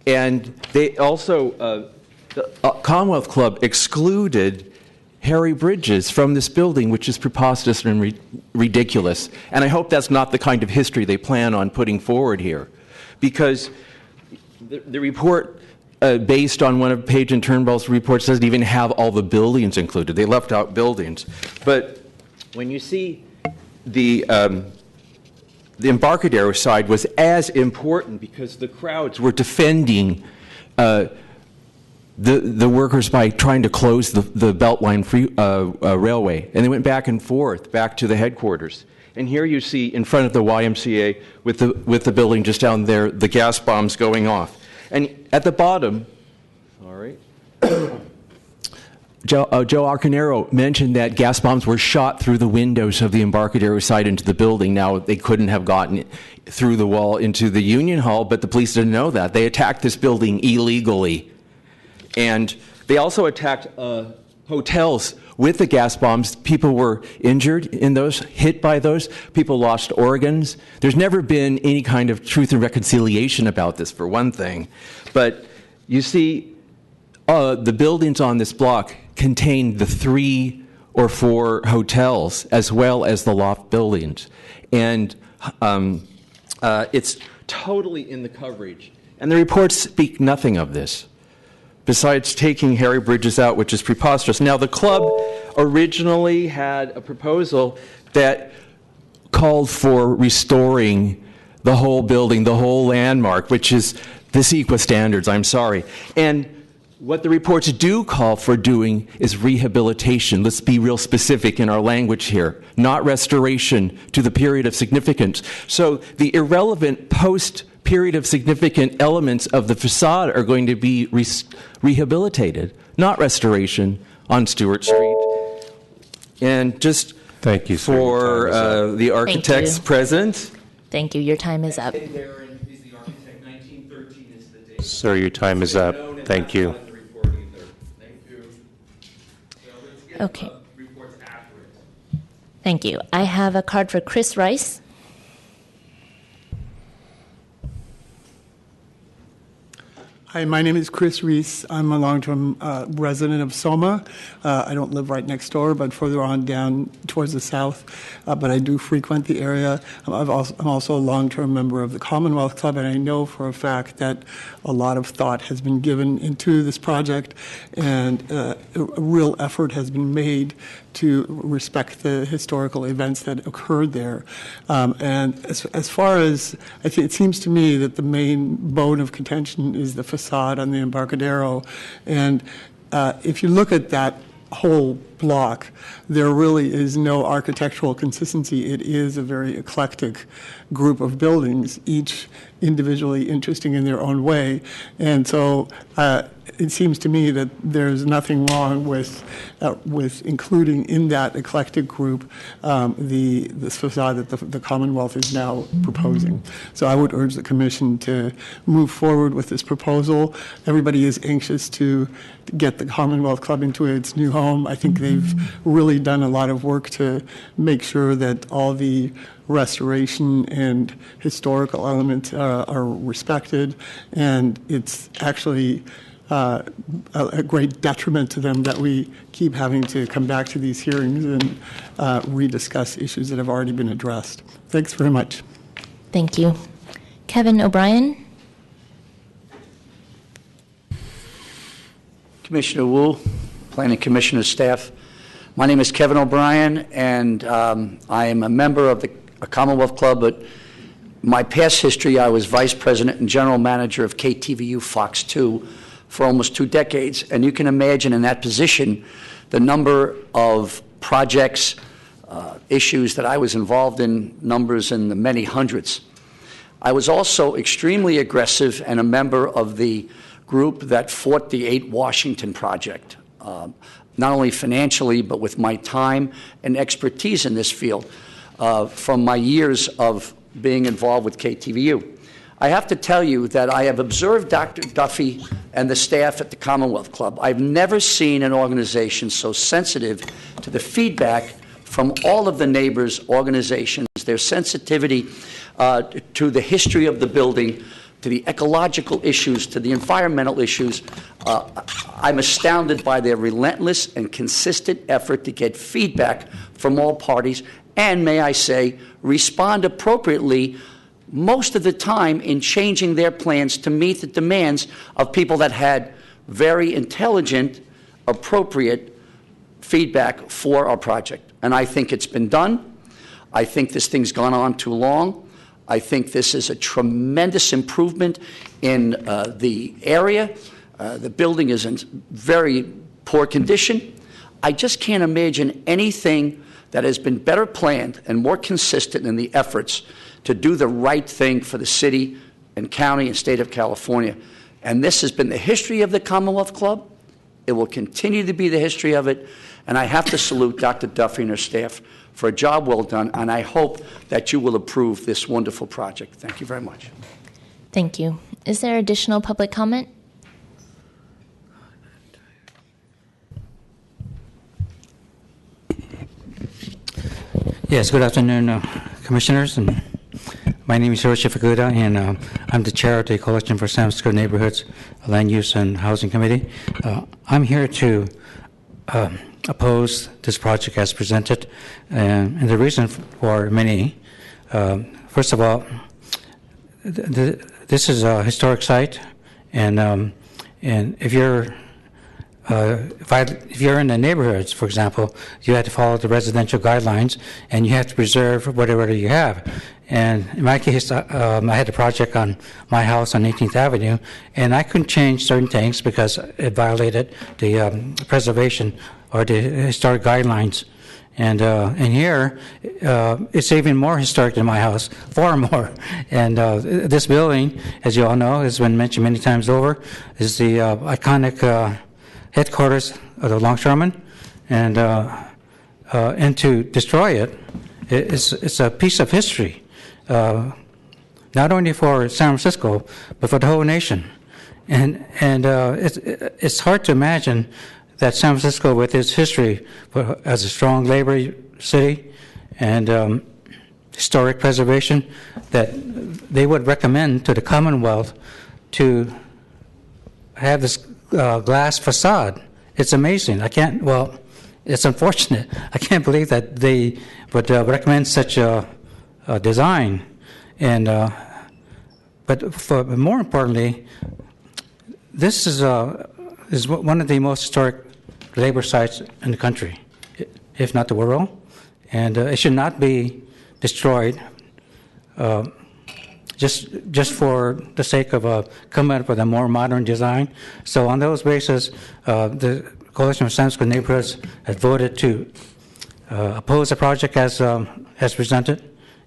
And they also, the Commonwealth Club excluded Harry Bridges from this building, which is preposterous and ridiculous. And I hope that's not the kind of history they plan on putting forward here. Because the report, based on one of Page and Turnbull's reports, doesn't even have all the buildings included. They left out buildings. But when you see the Embarcadero side was as important because the crowds were defending the workers by trying to close the Beltline railway. And they went back and forth, back to the headquarters. And here you see in front of the YMCA with the building just down there, the gas bombs going off. And at the bottom, sorry, Joe Arcanero mentioned that gas bombs were shot through the windows of the Embarcadero side into the building. Now, they couldn't have gotten through the wall into the Union Hall, but the police didn't know that. They attacked this building illegally. And they also attacked hotels with the gas bombs. People were injured in those, hit by those. People lost organs. There's never been any kind of truth and reconciliation about this, for one thing. But you see, the buildings on this block contained the 3 or 4 hotels as well as the loft buildings. And it's totally in the coverage. And the reports speak nothing of this, besides taking Harry Bridges out, which is preposterous. Now, the club originally had a proposal that called for restoring the whole building, the whole landmark, which is the CEQA standards, I'm sorry. And what the reports do call for doing is rehabilitation. Let's be real specific in our language here, not restoration to the period of significance. So the irrelevant post-period of significant elements of the facade are going to be rehabilitated, not restoration on Stewart Street. And just thank you, sir. For the architects present. Thank you. Your time is up. Sir, your time is up. Thank you. Okay. Thank you. I have a card for Chris Rice. Hi, my name is Chris Reese. I'm a long-term resident of Soma. I don't live right next door, but further on down towards the south. But I do frequent the area. I'm also a long-term member of the Commonwealth Club, and I know for a fact that a lot of thought has been given into this project, and a real effort has been made to respect the historical events that occurred there. And as far as, I think it seems to me that the main bone of contention is the facade on the Embarcadero. And if you look at that whole block, there really is no architectural consistency. It is a very eclectic group of buildings, each individually interesting in their own way. And so it seems to me that there's nothing wrong with including in that eclectic group the facade that the Commonwealth is now proposing. So I would urge the Commission to move forward with this proposal. Everybody is anxious to get the Commonwealth Club into its new home. I think they've really done a lot of work to make sure that all the restoration and historical elements are respected, and it's actually a great detriment to them that we keep having to come back to these hearings and rediscuss issues that have already been addressed. Thanks very much. Thank you. Kevin O'Brien. Commissioner Wu, Planning Commissioner staff. My name is Kevin O'Brien, and I am a member of the Commonwealth Club, but my past history, I was Vice President and General Manager of KTVU Fox 2 for almost 2 decades, and you can imagine in that position the number of projects, issues that I was involved in, numbers in the many hundreds. I was also extremely aggressive and a member of the group that fought the 8 Washington project, not only financially, but with my time and expertise in this field from my years of being involved with KTVU. I have to tell you that I have observed Dr. Duffy and the staff at the Commonwealth Club. I've never seen an organization so sensitive to the feedback from all of the neighbors' organizations, their sensitivity to the history of the building, to the ecological issues, to the environmental issues. I'm astounded by their relentless and consistent effort to get feedback from all parties and, may I say, respond appropriately most of the time in changing their plans to meet the demands of people that had very intelligent, appropriate feedback for our project. And I think it's been done. I think this thing's gone on too long. I think this is a tremendous improvement in the area. The building is in very poor condition. I just can't imagine anything that has been better planned and more consistent in the efforts to do the right thing for the city and county and state of California. And this has been the history of the Commonwealth Club. It will continue to be the history of it. And I have to salute Dr. Duffy and her staff for a job well done, and I hope that you will approve this wonderful project. Thank you very much. Thank you. Is there additional public comment? Yes, good afternoon, Commissioners. And my name is Hiroshi Fukuda, and I'm the chair of the Coalition for San Francisco Neighborhoods Land Use and Housing Committee. I'm here to oppose this project as presented, and the reason for many. First of all, this is a historic site, and if you're if you're in the neighborhoods, for example, you have to follow the residential guidelines, and you have to preserve whatever you have. And in my case, I had a project on my house on 18th Avenue, and I couldn't change certain things because it violated the preservation or the historic guidelines. And here, it's even more historic than my house, far more. And this building, as you all know, has been mentioned many times over, is the iconic headquarters of the longshoremen, and to destroy it, it's a piece of history, not only for San Francisco, but for the whole nation. And it's hard to imagine that San Francisco, with its history as a strong labor city and historic preservation, that they would recommend to the Commonwealth to have this glass facade. It's amazing. It's unfortunate. I can't believe that they would recommend such a design. And but more importantly, this is one of the most historic labor sites in the country, if not the world, and it should not be destroyed just for the sake of coming up with a more modern design. So on those bases, the Coalition of San Francisco Neighborhoods has voted to oppose the project as presented,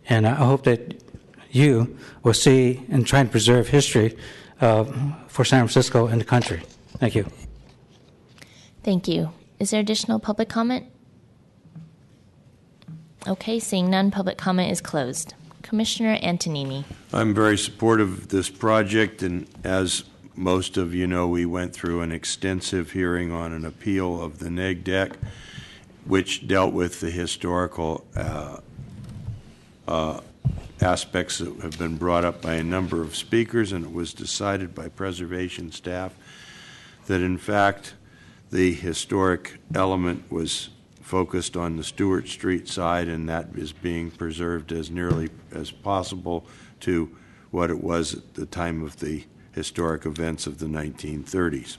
and I hope that you will see and try and preserve history for San Francisco and the country. Thank you. Thank you. Is there additional public comment? Okay, seeing none, public comment is closed. Commissioner Antonini. I'm very supportive of this project, and as most of you know, we went through an extensive hearing on an appeal of the neg deck, which dealt with the historical aspects that have been brought up by a number of speakers, and it was decided by preservation staff that in fact the historic element was focused on the Stewart Street side, and that is being preserved as nearly as possible to what it was at the time of the historic events of the 1930s.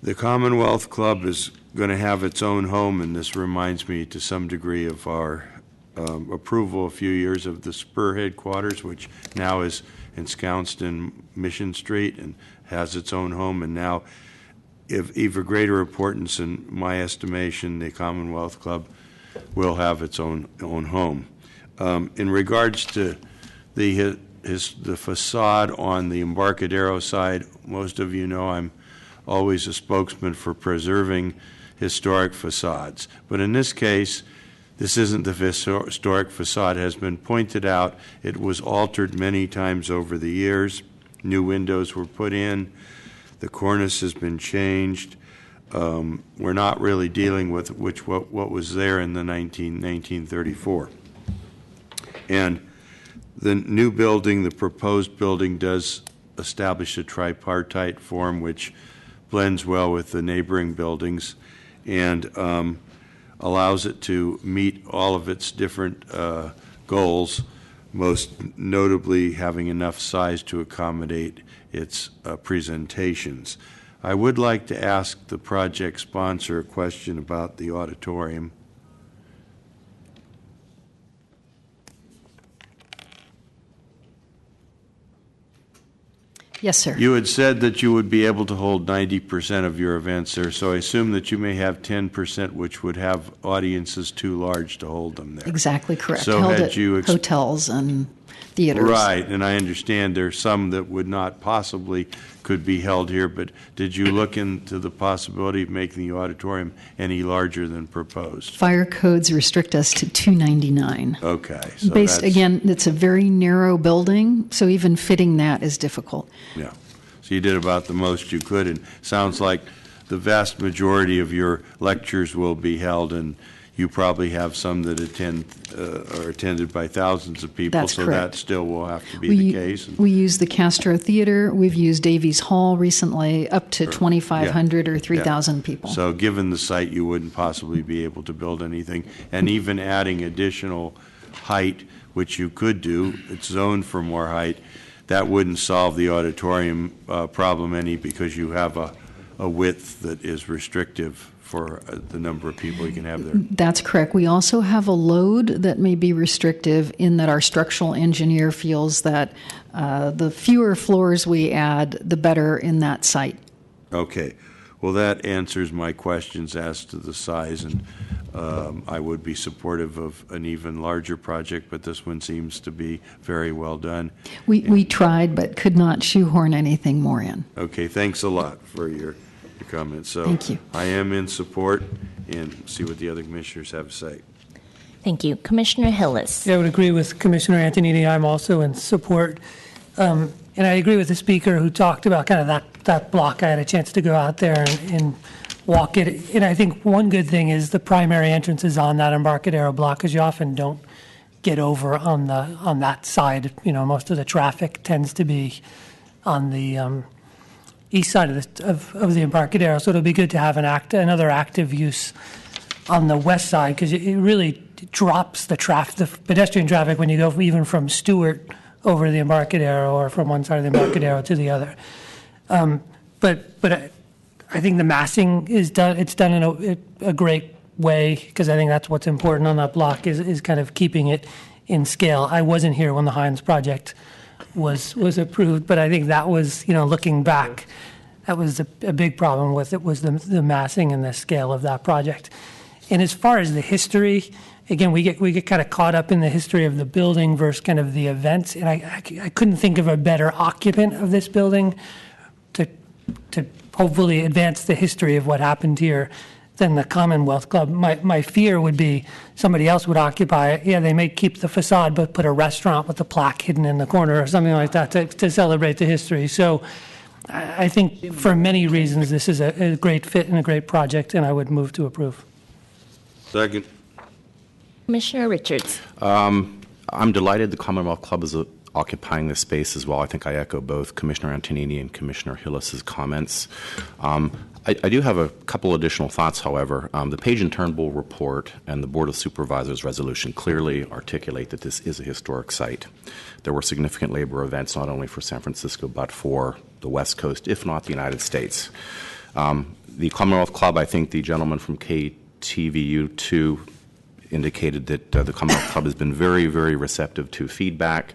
The Commonwealth Club is going to have its own home, and this reminds me to some degree of our approval a few years of the Spur headquarters, which now is ensconced in Mission Street and has its own home, and now of even greater importance in my estimation, the Commonwealth Club will have its own home. In regards to the facade on the Embarcadero side, most of you know I'm always a spokesman for preserving historic facades. But in this case, this isn't the historic facade. It has been pointed out. It was altered many times over the years. New windows were put in. The cornice has been changed. We're not really dealing with what was there in the 1934. And the new building, the proposed building, does establish a tripartite form which blends well with the neighboring buildings and allows it to meet all of its different goals, most notably having enough size to accommodate its presentations. I would like to ask the project sponsor a question about the auditorium. Yes, sir. You had said that you would be able to hold 90% of your events there, so I assume that you may have 10% which would have audiences too large to hold them there. Exactly correct. So held had at you hotels and theaters. Right, and I understand there's some that would not possibly could be held here, but did you look into the possibility of making the auditorium any larger than proposed? Fire codes restrict us to 299. Okay. So Based, again, it's a very narrow building, so even fitting that is difficult. Yeah. So you did about the most you could, and sounds like the vast majority of your lectures will be held, and you probably have some that are attended by thousands of people. That's so correct. That still will have to be the case. We use the Castro Theater. We've used Davies Hall recently, up to 2,500 or 3,000 people. So given the site, you wouldn't possibly be able to build anything. And even adding additional height, which you could do, it's zoned for more height, that wouldn't solve the auditorium problem any, because you have a width that is restrictive for the number of people you can have there. That's correct. We also have a load that may be restrictive in that our structural engineer feels that the fewer floors we add, the better in that site. Okay. Well, that answers my questions as to the size, and I would be supportive of an even larger project, but this one seems to be very well done. We tried, but could not shoehorn anything more in. Okay. Thanks a lot for your comments. So thank you. I am in support, and see what the other commissioners have to say. Thank you. Commissioner Hillis. Yeah, I would agree with Commissioner Antonini. I'm also in support. And I agree with the speaker who talked about kind of that block. I had a chance to go out there and walk it. And I think one good thing is the primary entrance is on that Embarcadero block, because you often don't get over on that side. You know, most of the traffic tends to be on the east side of the Embarcadero, so it'll be good to have another active use on the west side, because it really drops the pedestrian traffic when you go even from Stewart over the Embarcadero, or from one side of the Embarcadero to the other. But I think the massing is done. It's done in a great way, because I think that's what's important on that block is kind of keeping it in scale. I wasn't here when the Hines project was approved, but I think that was, looking back, That was a big problem with it, was the massing and the scale of that project. And as far as the history, again, we get kind of caught up in the history of the building versus kind of the events. And I couldn't think of a better occupant of this building to hopefully advance the history of what happened here than the Commonwealth Club. My fear would be somebody else would occupy it. Yeah, they may keep the facade, but put a restaurant with a plaque hidden in the corner or something like that to celebrate the history. So I think for many reasons, this is a great fit and a great project, and I would move to approve. Second. Commissioner Richards. I'm delighted the Commonwealth Club is occupying this space as well. I think I echo both Commissioner Antonini and Commissioner Hillis's comments. I do have a couple additional thoughts, however. The Page and Turnbull report and the Board of Supervisors resolution clearly articulate that this is a historic site. There were significant labor events not only for San Francisco but for the West Coast, if not the United States. The Commonwealth Club, I think the gentleman from KTVU2 indicated that the Commonwealth Club has been very, very receptive to feedback.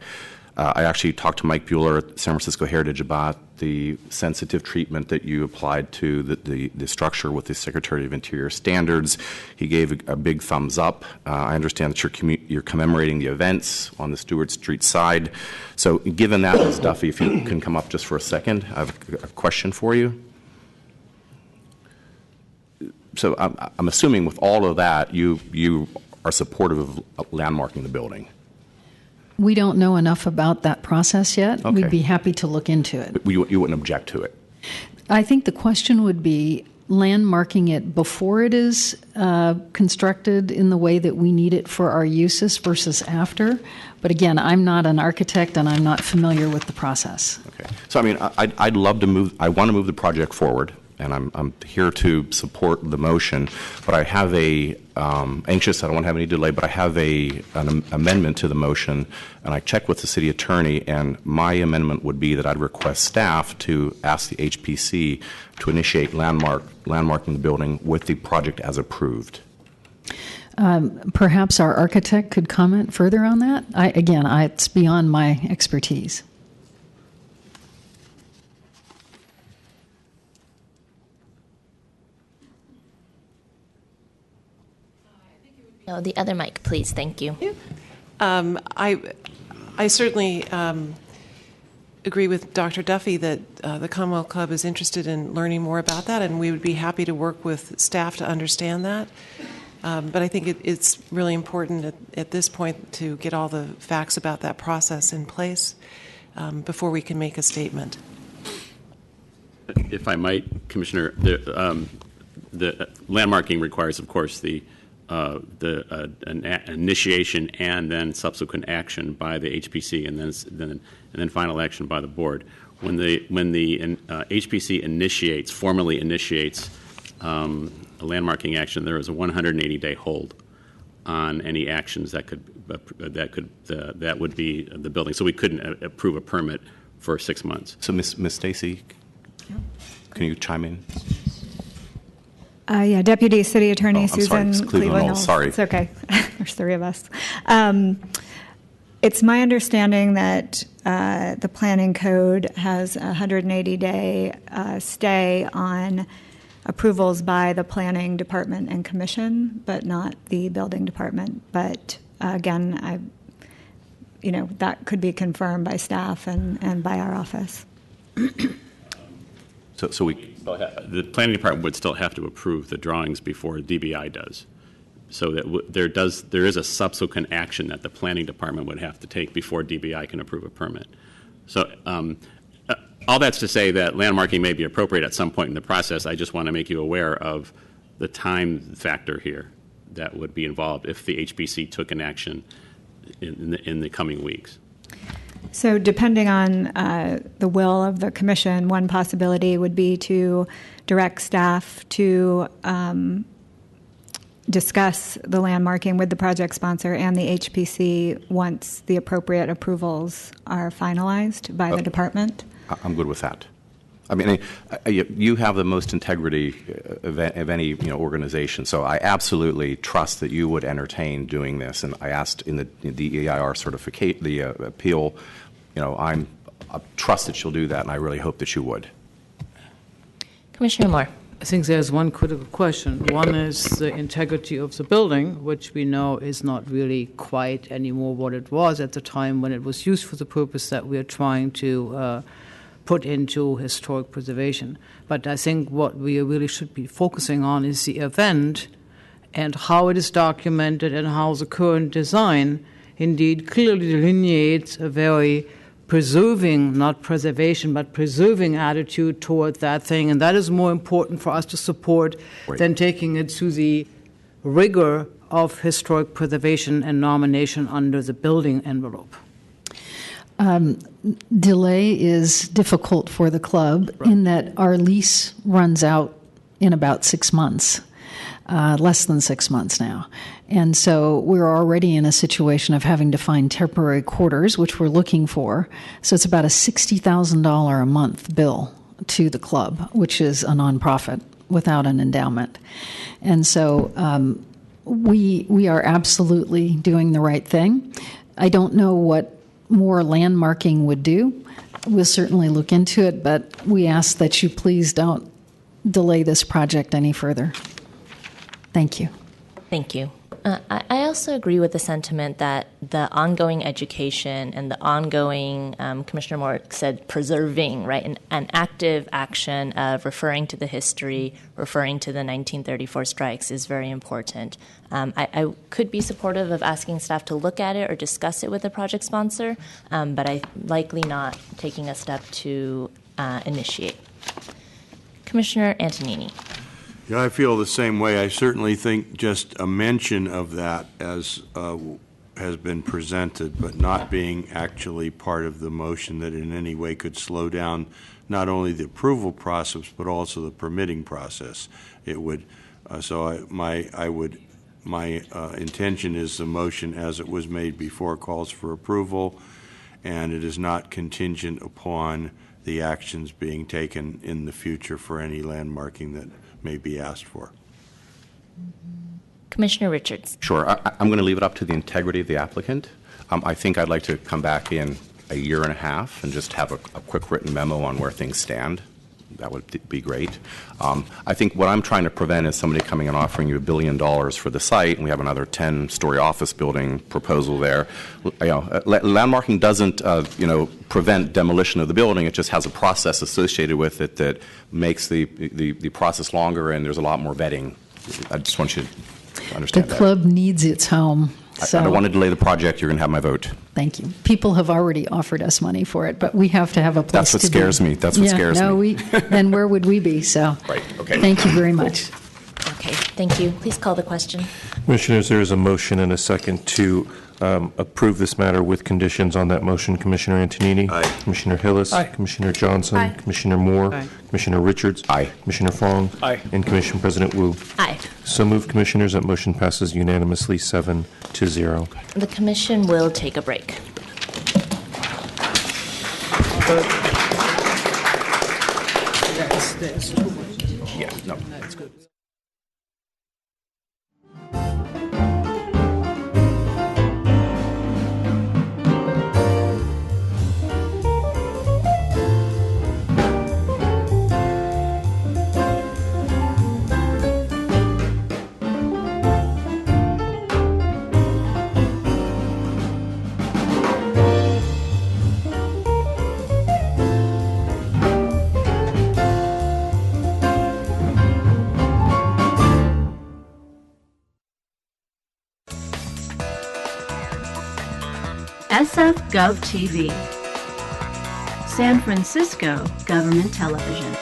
I actually talked to Mike Bueller at San Francisco Heritage about the sensitive treatment that you applied to the structure with the Secretary of Interior standards. He gave a big thumbs up. I understand that you're commemorating the events on the Stewart Street side. So given that, Ms. Duffy, if you can come up just for a second, I have a question for you. So I'm assuming with all of that, you are supportive of landmarking the building. We don't know enough about that process yet. Okay. We'd be happy to look into it. You wouldn't object to it? I think the question would be landmarking it before it is constructed in the way that we need it for our uses versus after. But again, I'm not an architect and I'm not familiar with the process. Okay. So, I mean, I'd love to move, I want to move the project forward, and I'm here to support the motion, but I have anxious, I don't want to have any delay, but I have an amendment to the motion, and I checked with the city attorney, and my amendment would be that I'd request staff to ask the HPC to initiate landmarking the building with the project as approved. Perhaps our architect could comment further on that. It's beyond my expertise. No, the other mic, please. Thank you. I certainly agree with Dr. Duffy that the Commonwealth Club is interested in learning more about that, and we would be happy to work with staff to understand that. But I think it's really important at this point to get all the facts about that process in place before we can make a statement. If I might, Commissioner, the landmarking requires, of course, an initiation and then subsequent action by the HPC, and then final action by the board. When the HPC formally initiates a landmarking action, there is a 180-day hold on any actions that would be the building. So we couldn't approve a permit for 6 months. So, Ms. Stacy, can you chime in? Yeah, Deputy City Attorney Susan Cleveland-Knowles. Sorry. It's okay. There's three of us. It's my understanding that the planning code has a 180-day stay on approvals by the planning department and commission, but not the building department. But again, that could be confirmed by staff and by our office. So the planning department would still have to approve the drawings before DBI does. So that there is a subsequent action that the planning department would have to take before DBI can approve a permit. So all that's to say that landmarking may be appropriate at some point in the process. I just want to make you aware of the time factor here that would be involved if the HPC took an action in the coming weeks. So depending on the will of the commission, one possibility would be to direct staff to discuss the landmarking with the project sponsor and the HPC once the appropriate approvals are finalized by the department. I'm good with that. I mean, you have the most integrity of any organization, so I absolutely trust that you would entertain doing this. And I asked in the EIR certificate, the appeal, I trust that you'll do that, and I really hope that you would. Commissioner Moore. I think there's one critical question. One is the integrity of the building, which we know is not really quite anymore what it was at the time when it was used for the purpose that we are trying to put into historic preservation. But I think what we really should be focusing on is the event and how it is documented and how the current design indeed clearly delineates a very preserving, not preservation, but preserving attitude toward that thing. And that is more important for us to support than taking it to the rigor of historic preservation and nomination under the building envelope. Delay is difficult for the club in that our lease runs out in about 6 months. Less than 6 months now. And so we're already in a situation of having to find temporary quarters, which we're looking for. So it's about a $60,000 a month bill to the club, which is a nonprofit without an endowment. And so we are absolutely doing the right thing. I don't know what more landmarking would do. We'll certainly look into it, but we ask that you please don't delay this project any further. Thank you. Thank you. I also agree with the sentiment that the ongoing education and the ongoing, Commissioner Moore said, preserving, right, an active action of referring to the history, referring to the 1934 strikes is very important. I could be supportive of asking staff to look at it or discuss it with the project sponsor, but I likely not taking a step to initiate. Commissioner Antonini. Yeah, I feel the same way. I certainly think just a mention of that as has been presented, but not being actually part of the motion that in any way could slow down not only the approval process but also the permitting process. It would. My intention is the motion as it was made before calls for approval, and it is not contingent upon the actions being taken in the future for any landmarking that may be asked for. Commissioner Richards. Sure. I'm going to leave it up to the integrity of the applicant. I think I'd like to come back in a year and a half and just have a quick written memo on where things stand. That would be great. I think what I'm trying to prevent is somebody coming and offering you $1 billion for the site, and we have another 10-story office building proposal there. Landmarking doesn't, prevent demolition of the building. It just has a process associated with it that makes the process longer, and there's a lot more vetting. I just want you to understand that. The club needs its home. So I don't want to delay the project. You're going to have my vote. Thank you. People have already offered us money for it, but we have to have a place That's what to scares be. me. That's what scares me. Then where would we be? So, right. Okay. Thank you very much. Okay, thank you. Please call the question. Commissioners, there is a motion and a second to approve this matter with conditions on that motion. Commissioner Antonini? Aye. Commissioner Hillis? Aye. Commissioner Johnson? Aye. Commissioner Moore? Aye. Commissioner Richards? Aye. Commissioner Fong? Aye. And Commission President Wu? Aye. So moved, Commissioners. That motion passes unanimously 7-0. The Commission will take a break. Yeah, no. That's good. SF Gov TV, San Francisco Government Television.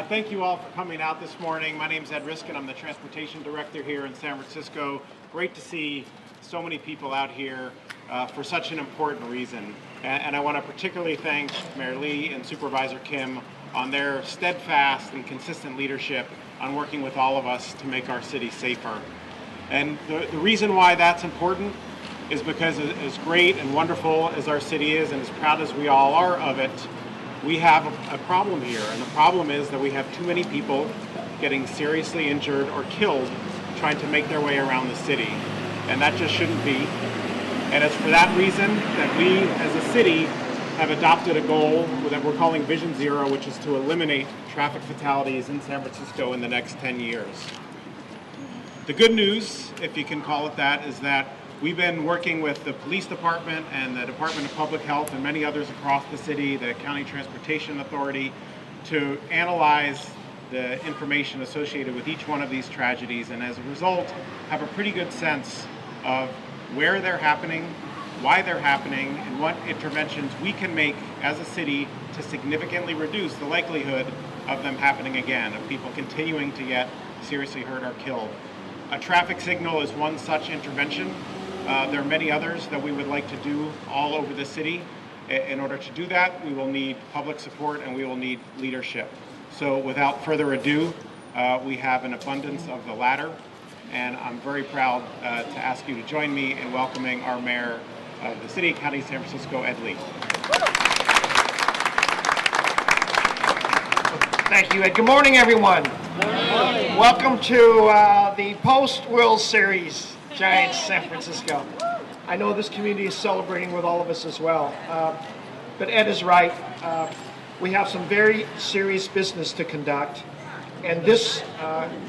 Thank you all for coming out this morning. My name is Ed Riskin. I'm the Transportation Director here in San Francisco. Great to see so many people out here for such an important reason. And I want to particularly thank Mayor Lee and Supervisor Kim on their steadfast and consistent leadership on working with all of us to make our city safer. And the reason why that's important is because as great and wonderful as our city is and as proud as we all are of it, we have a problem here. And the problem is that we have too many people getting seriously injured or killed trying to make their way around the city. And that just shouldn't be. And it's for that reason that we as a city have adopted a goal that we're calling Vision Zero, which is to eliminate traffic fatalities in San Francisco in the next 10 years. The good news, if you can call it that, is that we've been working with the police department and the Department of Public Health and many others across the city, the County Transportation Authority, to analyze the information associated with each one of these tragedies, and as a result have a pretty good sense of where they're happening, why they're happening, and what interventions we can make as a city to significantly reduce the likelihood of them happening again, of people continuing to get seriously hurt or killed. A traffic signal is one such intervention. There are many others that we would like to do all over the city. In order to do that, we will need public support and we will need leadership. So without further ado, we have an abundance of the latter, and I'm very proud to ask you to join me in welcoming our mayor of the city, County of San Francisco, Ed Lee. Thank you, Ed. Good morning, everyone. Good morning. Welcome to the post-World Series Giants San Francisco. I know this community is celebrating with all of us as well. But Ed is right. We have some very serious business to conduct. And this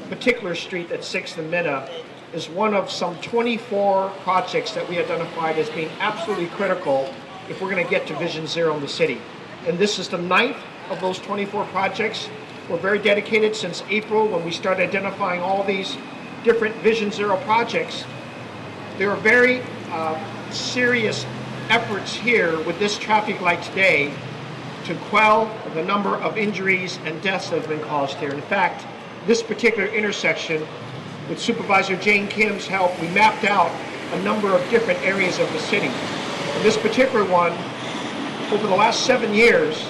particular street at 6th and Minna is one of some 24 projects that we identified as being absolutely critical if we're going to get to Vision Zero in the city. And this is the 9th of those 24 projects. We're very dedicated since April when we started identifying all these different Vision Zero projects. There are very serious efforts here with this traffic light today to quell the number of injuries and deaths that have been caused here. In fact, this particular intersection, with Supervisor Jane Kim's help, we mapped out a number of different areas of the city. And this particular one, over the last 7 years,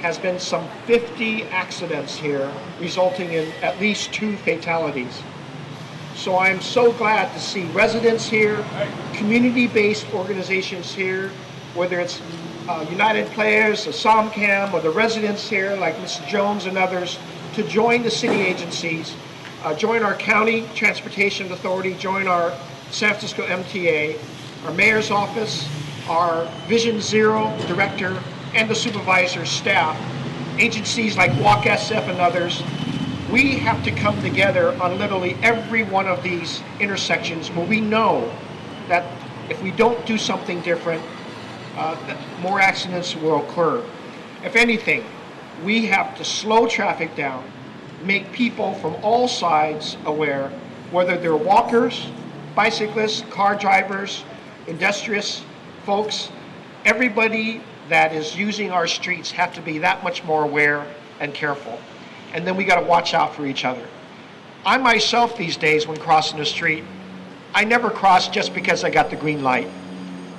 has been some 50 accidents here, resulting in at least 2 fatalities. So I'm so glad to see residents here, community-based organizations here, whether it's United Players, the SOMCAM, or the residents here like Mr. Jones and others, to join the city agencies, join our County Transportation Authority, join our San Francisco MTA, our Mayor's Office, our Vision Zero Director, and the supervisor's staff, agencies like Walk SF and others. We have to come together on literally every one of these intersections where we know that if we don't do something different, that more accidents will occur. If anything, we have to slow traffic down, make people from all sides aware, whether they're walkers, bicyclists, car drivers, industrious folks, everybody that is using our streets have to be that much more aware and careful. And then we got to watch out for each other. I myself these days, when crossing the street, I never cross just because I got the green light.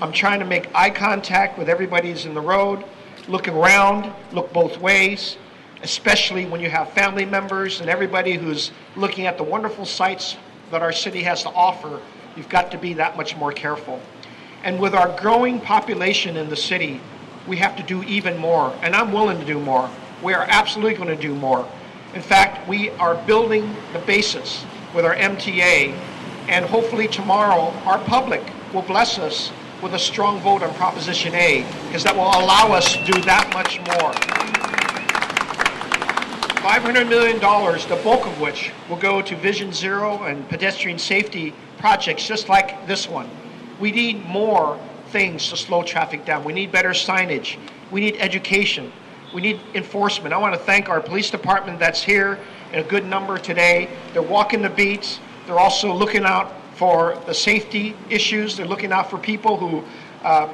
I'm trying to make eye contact with everybody who's in the road, look around, look both ways, especially when you have family members and everybody who's looking at the wonderful sights that our city has to offer. You've got to be that much more careful. And with our growing population in the city, we have to do even more, and I'm willing to do more. We are absolutely going to do more. In fact, we are building the basis with our MTA, and hopefully tomorrow our public will bless us with a strong vote on Proposition A, because that will allow us to do that much more. $500 million, the bulk of which will go to Vision Zero and pedestrian safety projects just like this one. We need more things to slow traffic down. We need better signage. We need education. We need enforcement. I want to thank our police department that's here in a good number today. They're walking the beats. They're also looking out for the safety issues. They're looking out for people who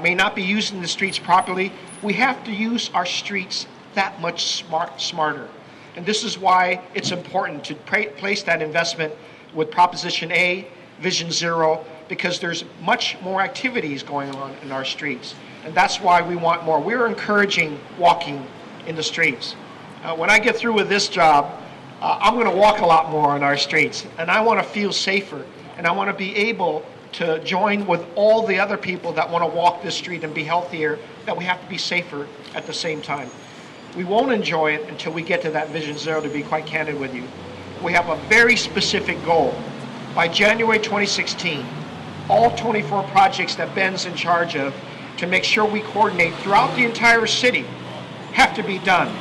may not be using the streets properly. We have to use our streets that much smarter. And this is why it's important to place that investment with Proposition A, Vision Zero, because there's much more activities going on in our streets. And that's why we want more. We're encouraging walking in the streets. When I get through with this job, I'm going to walk a lot more on our streets, and I want to feel safer, and I want to be able to join with all the other people that want to walk this street and be healthier, that we have to be safer at the same time. We won't enjoy it until we get to that Vision Zero, to be quite candid with you. We have a very specific goal. By January 2016, all 24 projects that Ben's in charge of to make sure we coordinate throughout the entire city have to be done.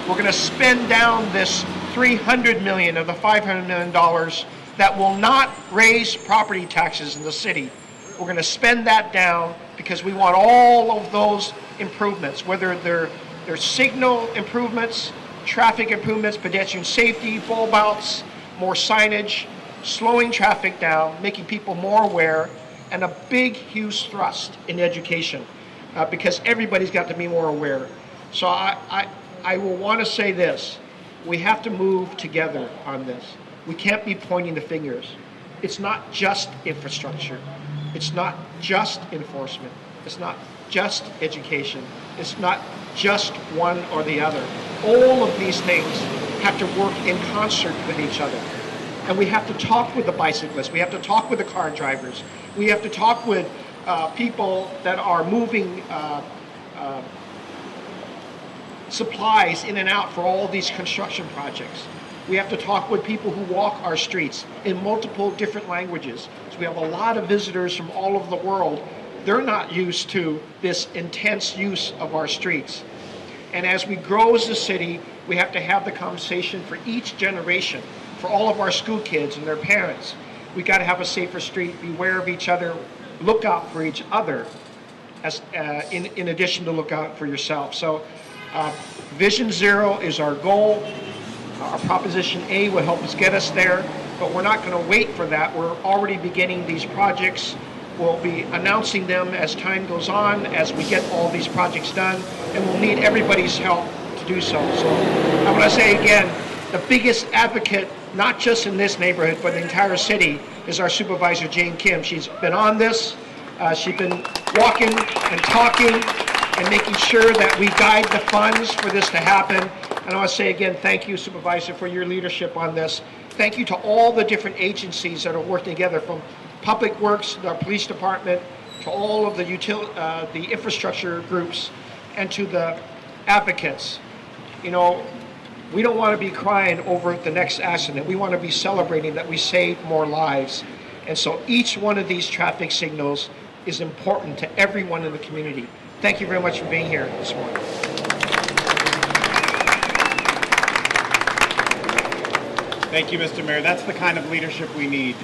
We're going to spend down this $300 million of the $500 million that will not raise property taxes in the city. We're going to spend that down because we want all of those improvements, whether they're signal improvements, traffic improvements, pedestrian safety, bulb outs, more signage, slowing traffic down, making people more aware, and a big, huge thrust in education because everybody's got to be more aware. So I will want to say this. We have to move together on this. We can't be pointing the fingers. It's not just infrastructure. It's not just enforcement. It's not just education. It's not just one or the other. All of these things have to work in concert with each other. And we have to talk with the bicyclists. We have to talk with the car drivers. We have to talk with people that are moving supplies in and out for all these construction projects. We have to talk with people who walk our streets in multiple different languages. So we have a lot of visitors from all over the world. They're not used to this intense use of our streets. And as we grow as a city, we have to have the conversation for each generation, for all of our school kids and their parents. We got to have a safer street, beware of each other, look out for each other, as in addition to look out for yourself. So Vision Zero is our goal. Our Proposition A will help us get us there, but we're not going to wait for that. We're already beginning these projects. We'll be announcing them as time goes on, as we get all these projects done, and we'll need everybody's help to do so. So I want to say again, the biggest advocate, not just in this neighborhood, but the entire city, is our Supervisor Jane Kim. She's been on this. She's been walking and talking and making sure that we guide the funds for this to happen. And I want to say again, thank you, Supervisor, for your leadership on this. Thank you to all the different agencies that are working together, from Public Works, the police department, to all of the infrastructure groups, and to the advocates. You know, we don't want to be crying over the next accident. We want to be celebrating that we saved more lives. And so each one of these traffic signals is important to everyone in the community. Thank you very much for being here this morning. Thank you, Mr. Mayor. That's the kind of leadership we need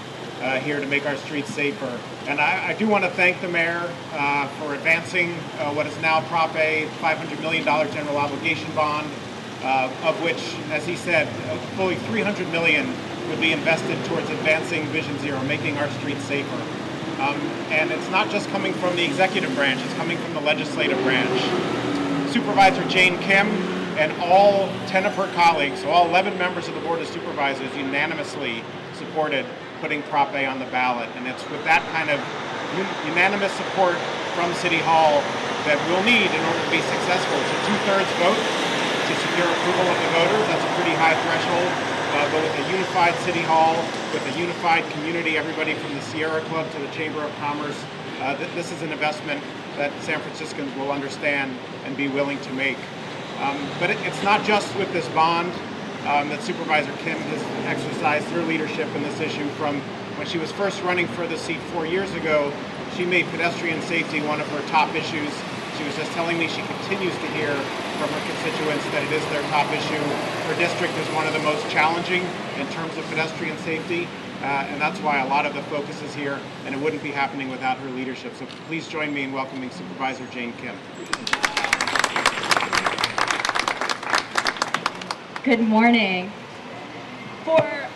here to make our streets safer. And I do want to thank the mayor for advancing what is now Prop A, $500 million general obligation bond, of which, as he said, fully $300 million would be invested towards advancing Vision Zero, making our streets safer. And it's not just coming from the executive branch, it's coming from the legislative branch. Supervisor Jane Kim and all 10 of her colleagues, so all 11 members of the Board of Supervisors, unanimously supported putting Prop A on the ballot. And it's with that kind of unanimous support from City Hall that we'll need in order to be successful. It's a 2/3 vote to secure approval of the voters. That's a pretty high threshold. But with a unified City Hall, with a unified community, everybody from the Sierra Club to the Chamber of Commerce, this is an investment that San Franciscans will understand and be willing to make. But it's not just with this bond that Supervisor Kim has exercised her leadership in this issue. From when she was first running for the seat 4 years ago, she made pedestrian safety one of her top issues. She was just telling me she continues to hear from her constituents that it is their top issue. Her district is one of the most challenging in terms of pedestrian safety, and that's why a lot of the focus is here, and it wouldn't be happening without her leadership. So please join me in welcoming Supervisor Jane Kim. Good morning. For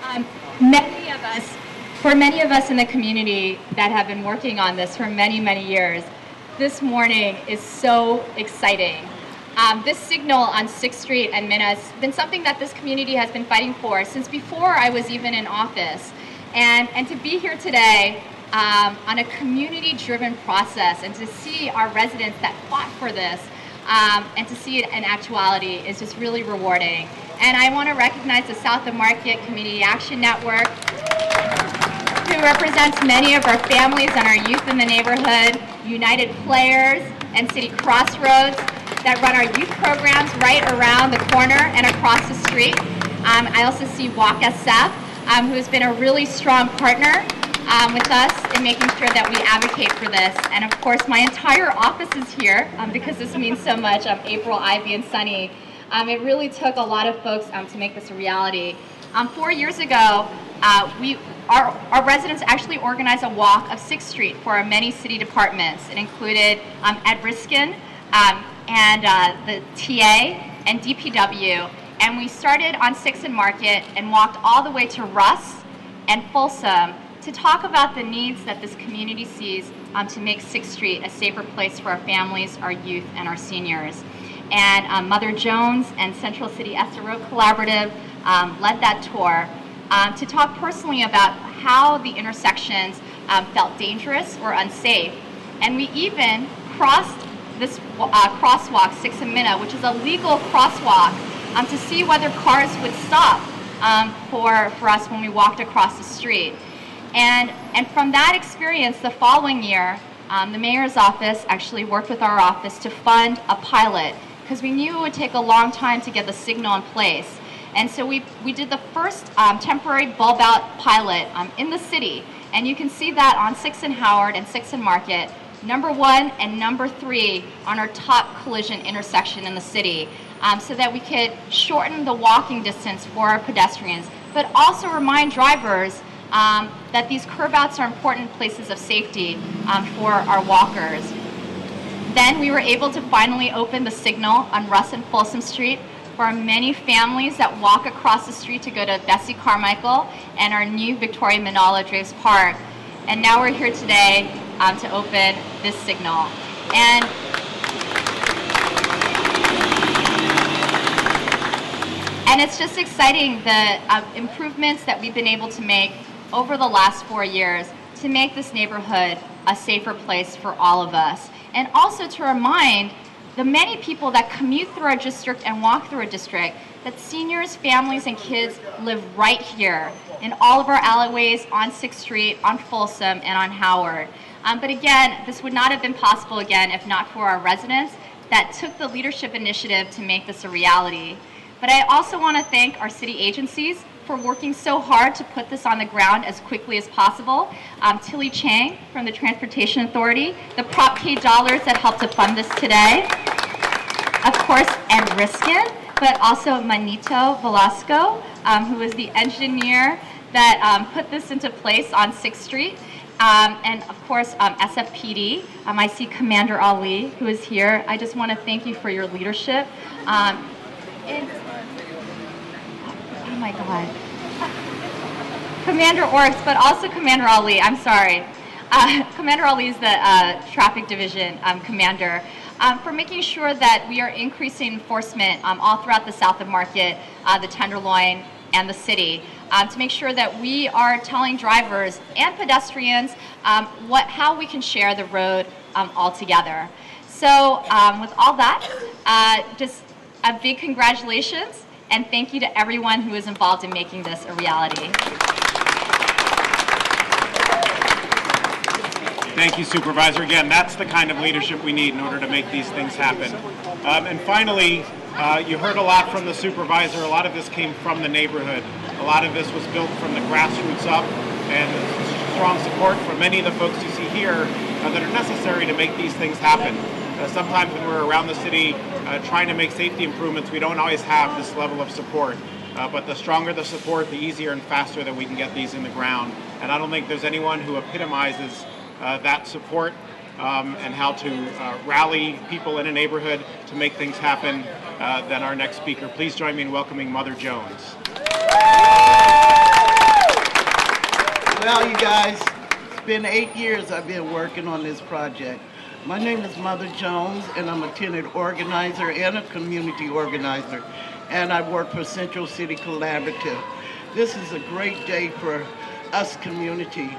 many of us in the community that have been working on this for many, many years, this morning is so exciting. This signal on 6th Street and Minna has been something that this community has been fighting for since before I was even in office. And to be here today on a community-driven process and to see our residents that fought for this and to see it in actuality is just really rewarding. And I want to recognize the South of Market Community Action Network, who represents many of our families and our youth in the neighborhood, United Players, and City Crossroads that run our youth programs right around the corner and across the street. I also see Walk SF, who has been a really strong partner with us in making sure that we advocate for this. And of course, my entire office is here because this means so much. April, Ivy, and Sunny. It really took a lot of folks to make this a reality. 4 years ago, our residents actually organized a walk of 6th Street for our many city departments. It included Ed Riskin and the TA and DPW. And we started on 6th and Market and walked all the way to Russ and Folsom to talk about the needs that this community sees to make 6th Street a safer place for our families, our youth, and our seniors. And Mother Jones and Central City SRO Collaborative led that tour to talk personally about how the intersections felt dangerous or unsafe. And we even crossed this crosswalk, 6th and Minna, which is a legal crosswalk, to see whether cars would stop for us when we walked across the street. And from that experience, the following year, the mayor's office actually worked with our office to fund a pilot because we knew it would take a long time to get the signal in place. And so we did the first temporary bulb out pilot in the city. And you can see that on 6th and Howard and 6th and Market, number 1 and number 3 on our top collision intersection in the city, so that we could shorten the walking distance for our pedestrians, but also remind drivers that these curb outs are important places of safety for our walkers. Then we were able to finally open the signal on Russ and Folsom Street for our many families that walk across the street to go to Bessie Carmichael and our new Victoria Manala Draves Park. And now we're here today to open this signal. And it's just exciting the improvements that we've been able to make over the last 4 years to make this neighborhood a safer place for all of us. And also to remind the many people that commute through our district and walk through our district that seniors, families, and kids live right here in all of our alleyways on 6th Street, on Folsom, and on Howard. But again, this would not have been possible again if not for our residents that took the leadership initiative to make this a reality. But I also want to thank our city agencies for working so hard to put this on the ground as quickly as possible. Tilly Chang from the Transportation Authority, the Prop K dollars that helped to fund this today. Of course, Ed Riskin, but also Manito Velasco, who is the engineer that put this into place on 6th Street. And of course, SFPD. I see Commander Ali, who is here. I just want to thank you for your leadership. Oh my God. Commander Orks, but also Commander Ali, I'm sorry. Commander Ali is the traffic division commander, for making sure that we are increasing enforcement all throughout the South of Market, the Tenderloin, and the city, to make sure that we are telling drivers and pedestrians how we can share the road all together. So with all that, just a big congratulations and thank you to everyone who is involved in making this a reality. Thank you, Supervisor. Again, that's the kind of leadership we need in order to make these things happen. And finally, you heard a lot from the Supervisor. A lot of this came from the neighborhood. A lot of this was built from the grassroots up, and strong support from many of the folks you see here that are necessary to make these things happen. Sometimes when we're around the city trying to make safety improvements, we don't always have this level of support. But the stronger the support, the easier and faster that we can get these in the ground. And I don't think there's anyone who epitomizes that support and how to rally people in a neighborhood to make things happen than our next speaker. Please join me in welcoming Mother Jones. Well, you guys, it's been 8 years I've been working on this project. My name is Mother Jones, and I'm a tenant organizer and a community organizer, and I work for Central City Collaborative. This is a great day for us community.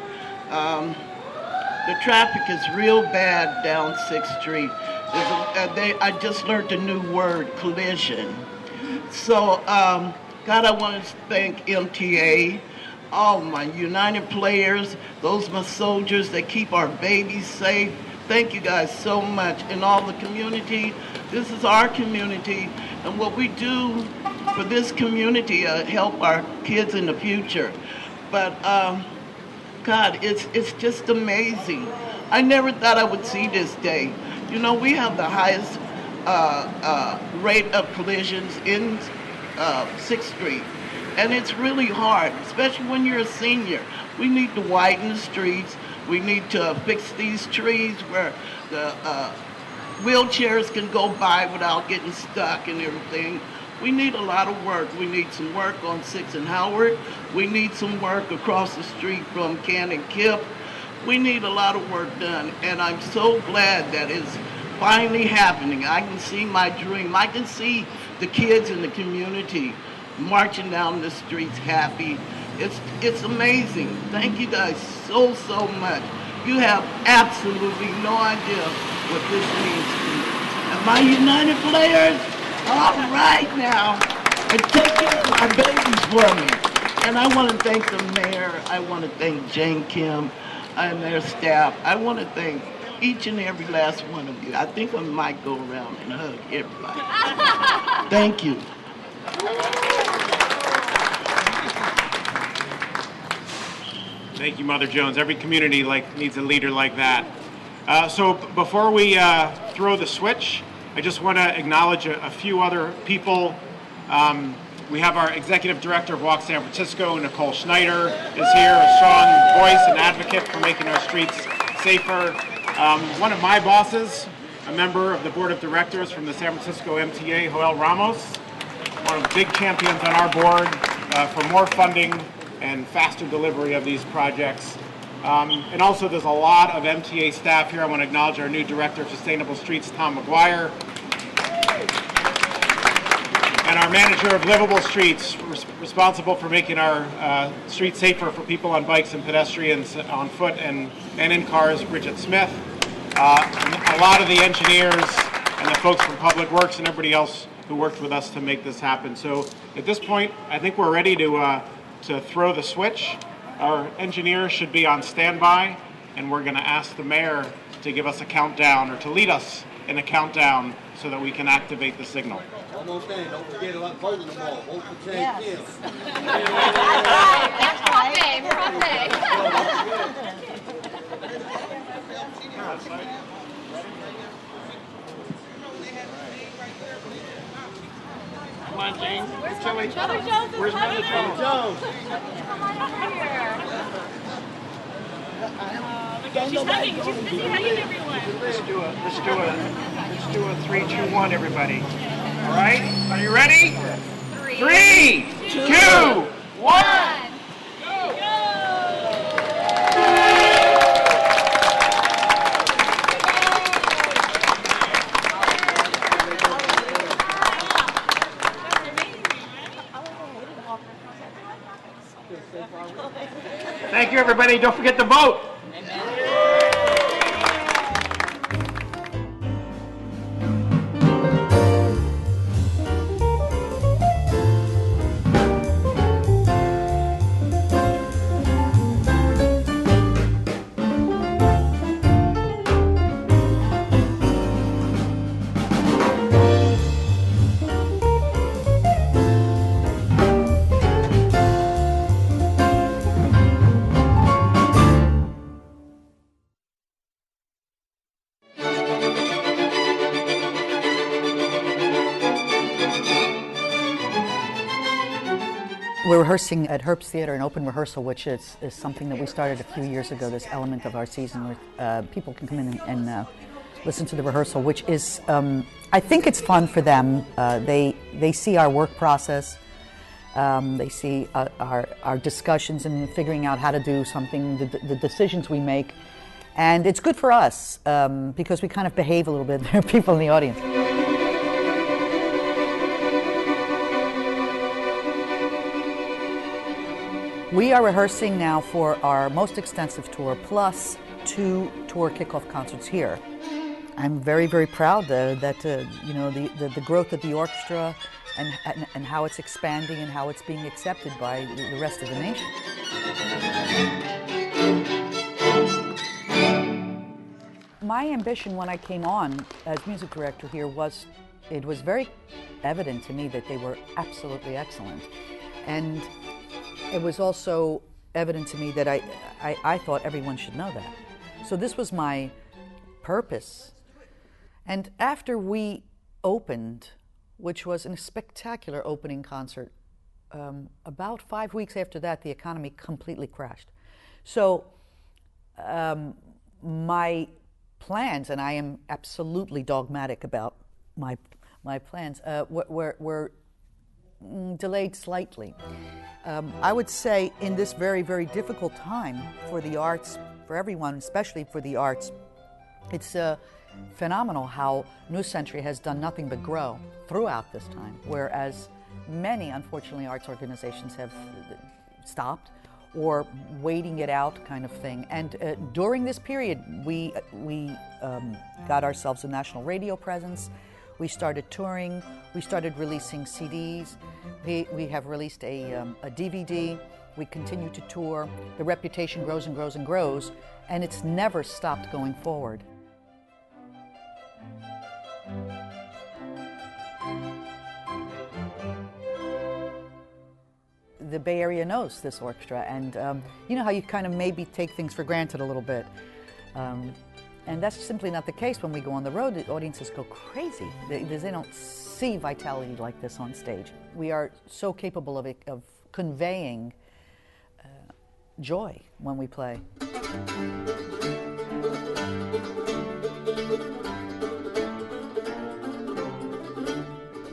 The traffic is real bad down 6th Street. I just learned a new word, collision. So, God, I want to thank MTA, all my United players, those my soldiers that keep our babies safe. Thank you guys so much. And all the community, this is our community. And what we do for this community, help our kids in the future. But God, it's just amazing. I never thought I would see this day. You know, we have the highest rate of collisions in 6th Street. And it's really hard, especially when you're a senior. We need to widen the streets. We need to fix these trees where the wheelchairs can go by without getting stuck and everything. We need a lot of work. We need some work on 6th and Howard. We need some work across the street from Can and Kip. We need a lot of work done, and I'm so glad that it's finally happening. I can see my dream. I can see the kids in the community marching down the streets happy. It's amazing. Thank you guys so much. You have absolutely no idea what this means to me. And my United players, all right now, and take care of my babies for me. And I want to thank the mayor. I want to thank Jane Kim and their staff. I want to thank each and every last one of you. I think I might go around and hug everybody. Thank you. Thank you, Mother Jones. Every community needs a leader like that. So before we throw the switch, I just want to acknowledge a few other people. We have our Executive Director of Walk San Francisco, Nicole Schneider, is here, a strong voice and advocate for making our streets safer. One of my bosses, a member of the Board of Directors from the San Francisco MTA, Joel Ramos, one of the big champions on our board for more funding and faster delivery of these projects. And also there's a lot of MTA staff here. I want to acknowledge our new Director of Sustainable Streets, Tom McGuire, and our Manager of Livable Streets, responsible for making our streets safer for people on bikes and pedestrians on foot and in cars, Bridget Smith. A lot of the engineers and the folks from Public Works and everybody else who worked with us to make this happen. So at this point, I think we're ready to throw the switch. Our engineers should be on standby, and we're going to ask the mayor to give us a countdown, or to lead us in a countdown, so that we can activate the signal. Almost there. Don't forget about voting them all. Vote for Jane Kim. Come on, Jane. Where's Mother Jones? Where's Mother Jones? Come on over here. She's hugging. She's busy hugging everyone. Let's do a 3, 2, 1, everybody. All right? Are you ready? 3, 2, 1. Thank you, everybody. Don't forget to vote. We're rehearsing at Herbst Theater, an open rehearsal, which is something that we started a few years ago, this element of our season where people can come in and listen to the rehearsal, which is, I think it's fun for them. They see our work process, they see our discussions and figuring out how to do something, the decisions we make, And it's good for us because we kind of behave a little bit. There are people in the audience. We are rehearsing now for our most extensive tour, plus 2 tour kickoff concerts here. I'm very, very proud that you know, the growth of the orchestra and how it's expanding and how it's being accepted by the rest of the nation. My ambition when I came on as music director here was, it was very evident to me that they were absolutely excellent. And it was also evident to me that I thought everyone should know that. So this was my purpose. And after we opened, which was a spectacular opening concert, about 5 weeks after that, the economy completely crashed. So my plans, and I am absolutely dogmatic about my plans, were delayed slightly. I would say in this very, very difficult time for the arts, for everyone, especially for the arts, it's phenomenal how New Century has done nothing but grow throughout this time, whereas many, unfortunately, arts organizations have stopped or waiting it out kind of thing. And during this period, we got ourselves a national radio presence. We started touring. We started releasing CDs. We have released a DVD. We continue to tour. The reputation grows and grows and grows, and it's never stopped going forward. The Bay Area knows this orchestra, and you know how you kind of maybe take things for granted a little bit. And that's simply not the case when we go on the road. The audiences go crazy. They don't see vitality like this on stage. We are so capable of conveying joy when we play.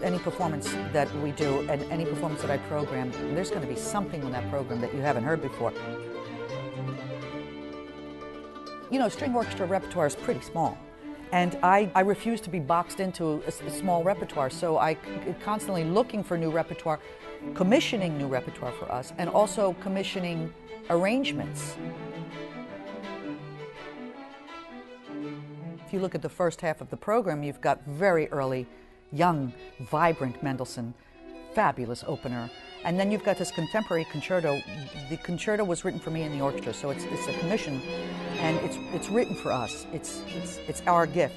Any performance that we do and any performance that I program, there's going to be something in that program that you haven't heard before. You know, string orchestra repertoire is pretty small, and I refuse to be boxed into a small repertoire, so I constantly looking for new repertoire, commissioning new repertoire for us, and also commissioning arrangements. If you look at the first half of the program, you've got very early, young, vibrant Mendelssohn, fabulous opener. And then you've got this contemporary concerto. The concerto was written for me in the orchestra, so it's a commission, and it's written for us. It's our gift.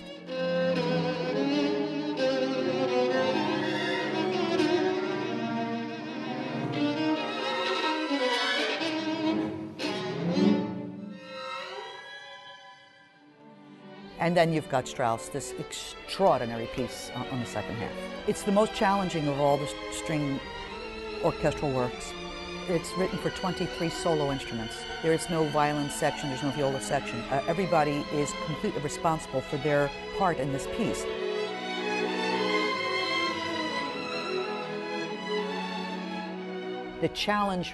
And then you've got Strauss, this extraordinary piece on the second half. It's the most challenging of all the string orchestral works. It's written for 23 solo instruments. There is no violin section, there's no viola section. Everybody is completely responsible for their part in this piece. The challenge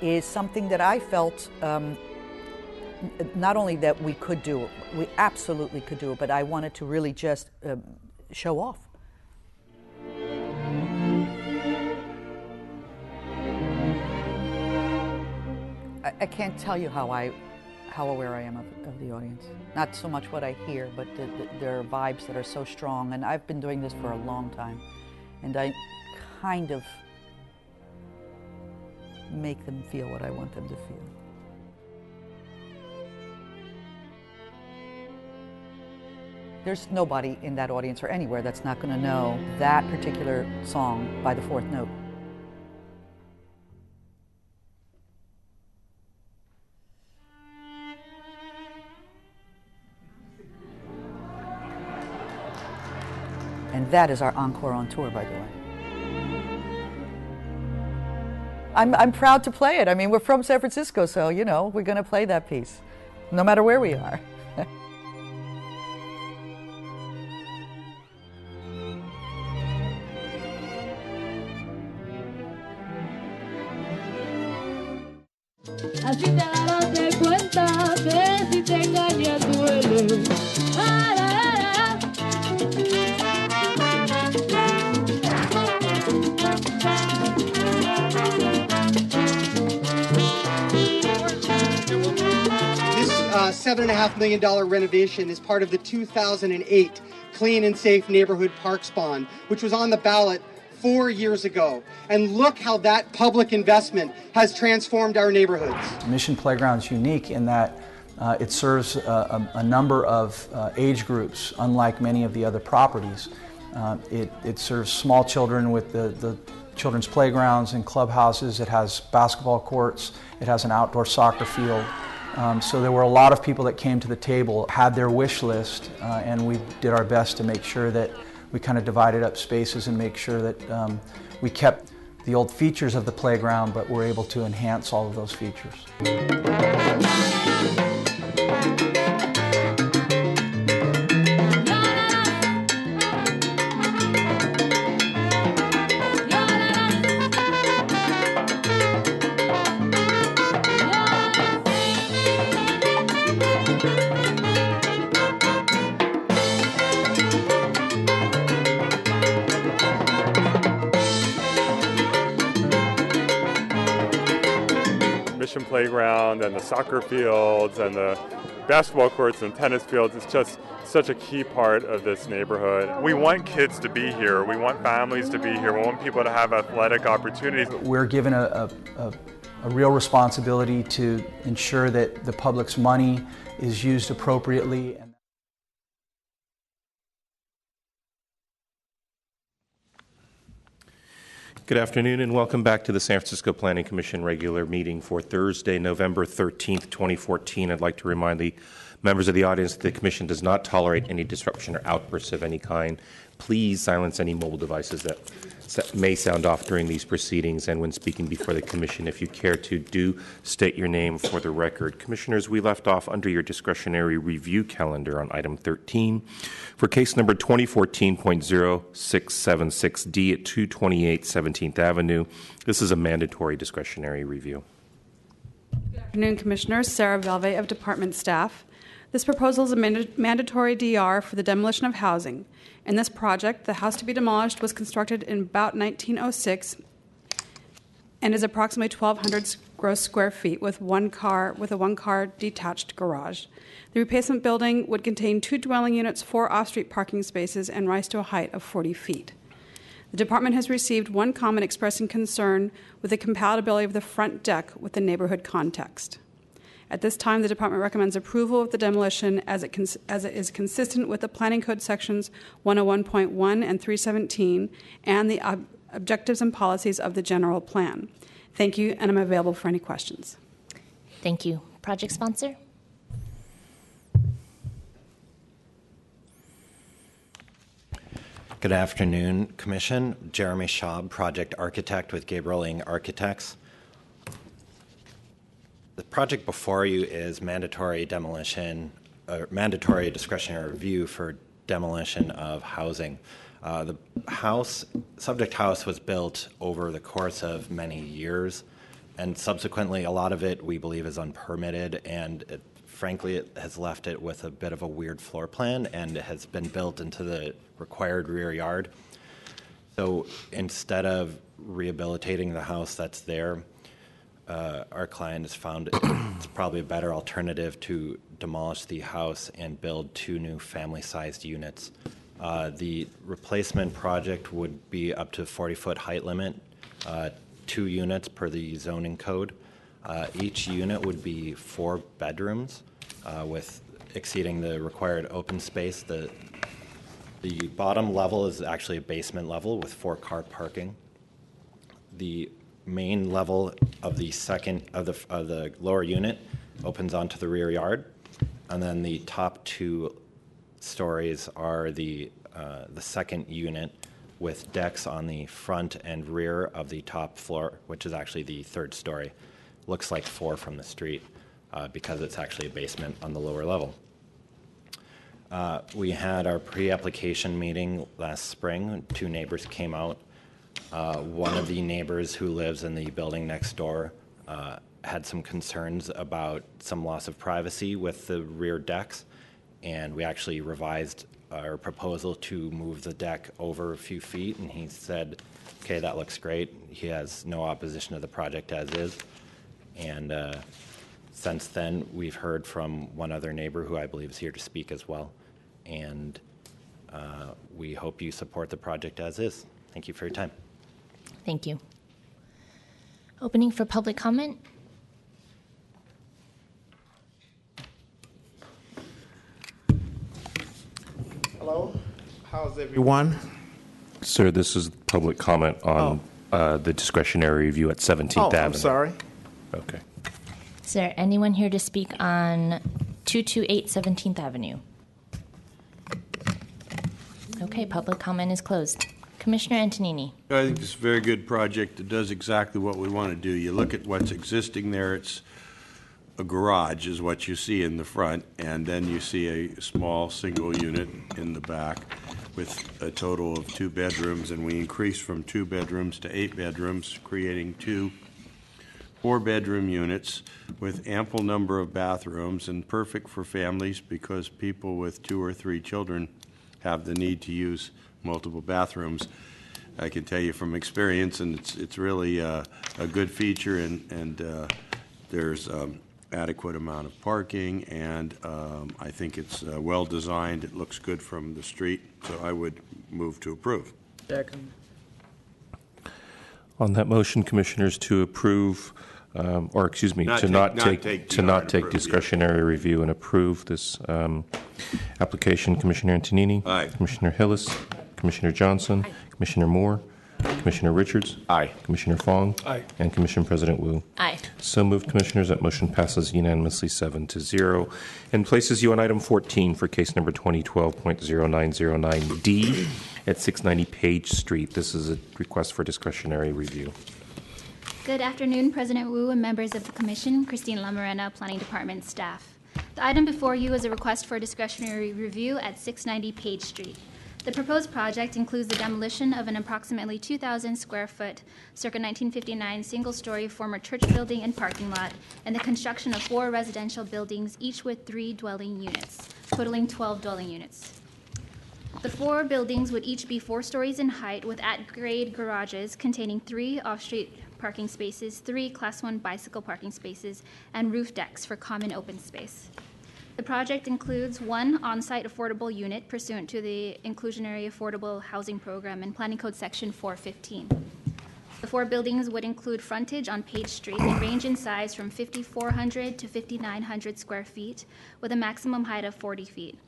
is something that I felt not only that we could do it, we absolutely could do it, but I wanted to really just show off. I can't tell you how aware I am of the audience. Not so much what I hear, but there are vibes that are so strong, and I've been doing this for a long time, and I kind of make them feel what I want them to feel. There's nobody in that audience or anywhere that's not going to know that particular song by the fourth note. And that is our encore on tour, by the way. I'm proud to play it. I mean, we're from San Francisco, so, you know, we're going to play that piece, no matter where we are. Así te darás de cuenta de si te engañas. $27.5 million renovation is part of the 2008 Clean and Safe Neighborhood Parks Bond, which was on the ballot 4 years ago. And look how that public investment has transformed our neighborhoods. Mission Playground is unique in that it serves a number of age groups, unlike many of the other properties. It serves small children with the children's playgrounds and clubhouses. It has basketball courts. It has an outdoor soccer field. So there were a lot of people that came to the table, had their wish list, and we did our best to make sure that we kind of divided up spaces and make sure that we kept the old features of the playground, but were able to enhance all of those features. Mission Playground and the soccer fields and the basketball courts and tennis fields. It's just such a key part of this neighborhood. We want kids to be here. We want families to be here. We want people to have athletic opportunities. We're given a real responsibility to ensure that the public's money is used appropriately. Good afternoon and welcome back to the San Francisco Planning Commission regular meeting for Thursday, November 13th, 2014. I'd like to remind the members of the audience that the Commission does not tolerate any disruption or outbursts of any kind. Please silence any mobile devices that may sound off during these proceedings and when speaking before the Commission. If you care to, do state your name for the record. Commissioners, we left off under your discretionary review calendar on item 13 for case number 2014.0676D at 228 17th Avenue. This is a mandatory discretionary review. Good afternoon, Commissioners. Sarah Velve of Department Staff. This proposal is a mandatory DR for the demolition of housing. In this project, the house to be demolished was constructed in about 1906 and is approximately 1,200 gross square feet with a one-car detached garage. The replacement building would contain 2 dwelling units, 4 off-street parking spaces, and rise to a height of 40 feet. The department has received one comment expressing concern with the compatibility of the front deck with the neighborhood context. At this time, the department recommends approval of the demolition as it is consistent with the Planning Code sections 101.1 and 317 and the objectives and policies of the general plan. Thank you, and I'm available for any questions. Thank you. Project sponsor? Good afternoon, Commission. Jeremy Schaub, project architect with Gabriel Ing Architects. The project before you is mandatory demolition, mandatory discretionary review for demolition of housing. The subject house was built over the course of many years, and subsequently a lot of it we believe is unpermitted, and frankly it has left it with a bit of a weird floor plan, and it has been built into the required rear yard. So instead of rehabilitating the house that's there, our client has found it's probably a better alternative to demolish the house and build 2 new family-sized units. The replacement project would be up to 40-foot height limit, 2 units per the zoning code. Each unit would be 4 bedrooms with exceeding the required open space. The bottom level is actually a basement level with 4-car parking. The main level of the the lower unit opens onto the rear yard, and then the top 2 stories are the second unit with decks on the front and rear of the top floor, which is actually the 3rd story. Looks like 4 from the street because it's actually a basement on the lower level. We had our pre-application meeting last spring. 2 neighbors came out. One of the neighbors who lives in the building next door had some concerns about some loss of privacy with the rear decks, and we actually revised our proposal to move the deck over a few feet, and he said, okay, that looks great. He has no opposition to the project as is, and Since then, we've heard from one other neighbor who I believe is here to speak as well. And we hope you support the project as is. Thank you for your time. Thank you. Opening for public comment. Hello, how's everyone? Sir, this is public comment on the discretionary review at 17th Avenue. I'm sorry. Okay. Is there anyone here to speak on 228 17th Avenue? Okay, public comment is closed. Commissioner Antonini. I think it's a very good project. It does exactly what we want to do. You look at what's existing there. It's a garage is what you see in the front, and then you see a small single unit in the back with a total of 2 bedrooms, and we increased from 2 bedrooms to 8 bedrooms, creating 2 4-bedroom units with ample number of bathrooms and perfect for families because people with 2 or 3 children have the need to use multiple bathrooms. I can tell you from experience, and it's really a good feature, and there's adequate amount of parking, and I think it's well designed. It looks good from the street, so I would move to approve. Second. On that motion, Commissioners, to approve, or excuse me, Not to take- not not take, take to DR not and take approve, yeah. discretionary review and approve this application, Commissioner Antonini. Aye. Commissioner Hillis. Commissioner Johnson. Commissioner Moore. Commissioner Richards. Aye. Commissioner Fong. Aye. And Commissioner President Wu. Aye. So moved, Commissioners. That motion passes unanimously 7-0 and places you on item 14 for case number 2012.0909D at 690 Page Street. This is a request for discretionary review. Good afternoon, President Wu and members of the Commission. Christine Lamarena, Planning Department staff. The item before you is a request for a discretionary review at 690 Page Street. The proposed project includes the demolition of an approximately 2,000 square foot, circa 1959 single-story former church building and parking lot, and the construction of 4 residential buildings, each with 3 dwelling units, totaling 12 dwelling units. The 4 buildings would each be 4 stories in height with at-grade garages containing 3 off-street parking spaces, 3 Class 1 bicycle parking spaces, and roof decks for common open space. The project includes 1 on-site affordable unit pursuant to the Inclusionary Affordable Housing Program in Planning Code Section 415. The 4 buildings would include frontage on Page Street and range in size from 5,400 to 5,900 square feet with a maximum height of 40 feet.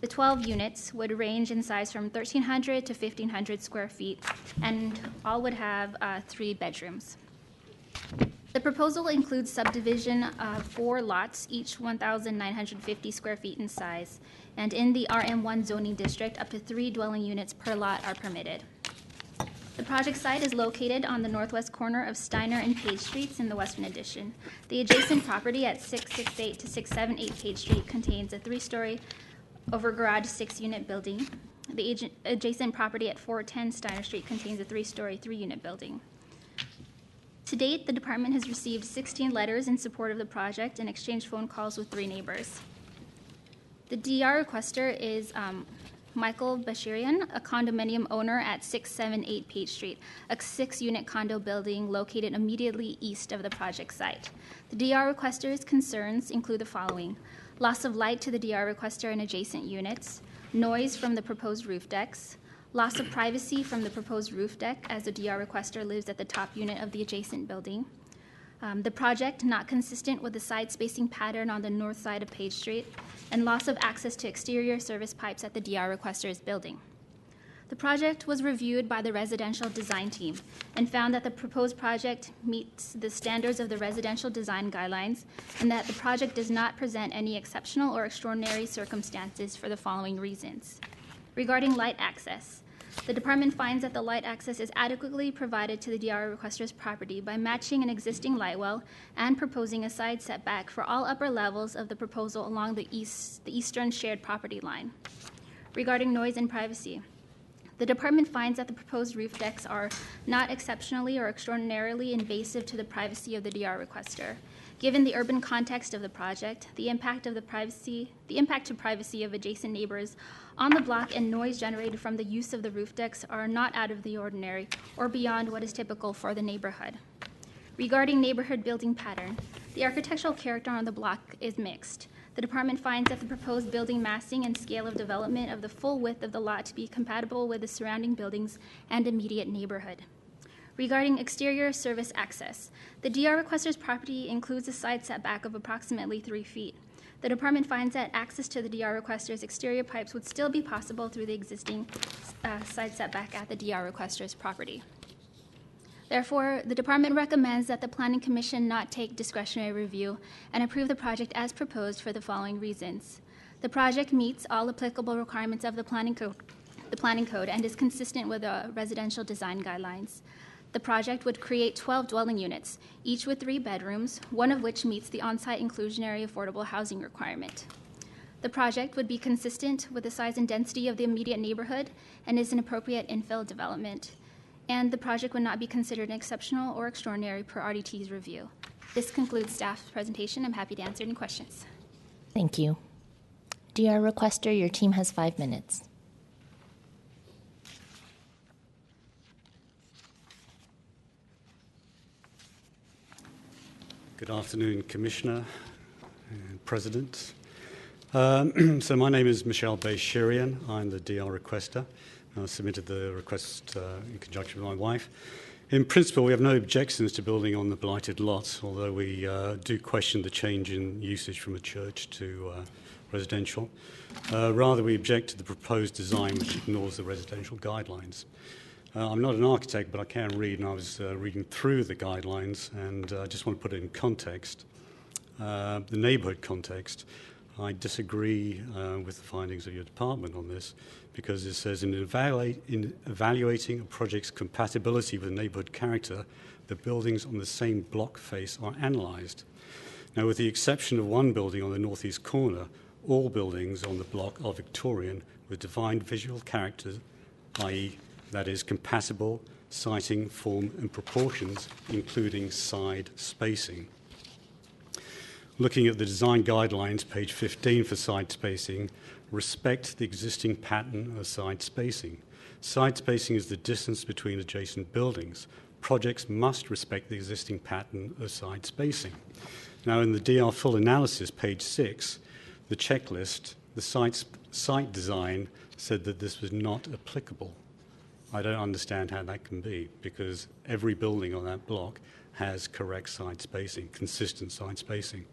The 12 units would range in size from 1,300 to 1,500 square feet, and all would have 3 bedrooms. The proposal includes subdivision of 4 lots, each 1,950 square feet in size, and in the RM1 zoning district, up to 3 dwelling units per lot are permitted. The project site is located on the northwest corner of Steiner and Page Streets in the Western Addition. The adjacent property at 668 to 678 Page Street contains a 3-story over garage 6-unit building. The adjacent property at 410 Steiner Street contains a 3-story 3-unit building. To date, the department has received 16 letters in support of the project and exchanged phone calls with 3 neighbors. The DR requester is Michael Bashirian, a condominium owner at 678 Page Street, a 6-unit condo building located immediately east of the project site. The DR requester's concerns include the following: loss of light to the DR requester and adjacent units, noise from the proposed roof decks, loss of privacy from the proposed roof deck as the DR requester lives at the top unit of the adjacent building, the project not consistent with the side spacing pattern on the north side of Page Street, and loss of access to exterior service pipes at the DR requester's building. The project was reviewed by the residential design team and found that the proposed project meets the standards of the residential design guidelines and that the project does not present any exceptional or extraordinary circumstances for the following reasons. Regarding light access, the department finds that the light access is adequately provided to the DR requester's property by matching an existing light well and proposing a side setback for all upper levels of the proposal along the eastern shared property line. Regarding noise and privacy, the department finds that the proposed roof decks are not exceptionally or extraordinarily invasive to the privacy of the DR requester. Given the urban context of the project, the impact to privacy of adjacent neighbors on the block and noise generated from the use of the roof decks are not out of the ordinary or beyond what is typical for the neighborhood. Regarding neighborhood building pattern, the architectural character on the block is mixed. The department finds that the proposed building massing and scale of development of the full width of the lot to be compatible with the surrounding buildings and immediate neighborhood. Regarding exterior service access, the DR requester's property includes a side setback of approximately 3 feet. The department finds that access to the DR requester's exterior pipes would still be possible through the existing side setback at the DR requester's property. Therefore, the department recommends that the Planning Commission not take discretionary review and approve the project as proposed for the following reasons. The project meets all applicable requirements of the planning code and is consistent with the residential design guidelines. The project would create 12 dwelling units, each with 3 bedrooms, one of which meets the on-site inclusionary affordable housing requirement. The project would be consistent with the size and density of the immediate neighborhood and is an appropriate infill development. And the project would not be considered an exceptional or extraordinary per RDT's review. This concludes staff's presentation. I'm happy to answer any questions. Thank you. DR requester, your team has 5 minutes. Good afternoon, Commissioner and President. So my name is Michelle Bay-Shirian. I'm the DR requester. I submitted the request in conjunction with my wife. In principle, we have no objections to building on the blighted lots, although we do question the change in usage from a church to residential. Rather, we object to the proposed design, which ignores the residential guidelines. I'm not an architect, but I can read, and I was reading through the guidelines, and I just want to put it in context, the neighborhood context. I disagree with the findings of your department on this, because it says in evaluating a project's compatibility with neighborhood character, the buildings on the same block face are analyzed. Now, with the exception of one building on the northeast corner, all buildings on the block are Victorian with defined visual character, i.e., that is compatible, siting, form, and proportions, including side spacing. Looking at the design guidelines, page 15 for side spacing, respect the existing pattern of side spacing. Side spacing is the distance between adjacent buildings. Projects must respect the existing pattern of side spacing. Now, in the DR full analysis, page 6, the checklist, the site design said that this was not applicable. I don't understand how that can be, because every building on that block has correct side spacing, consistent side spacing.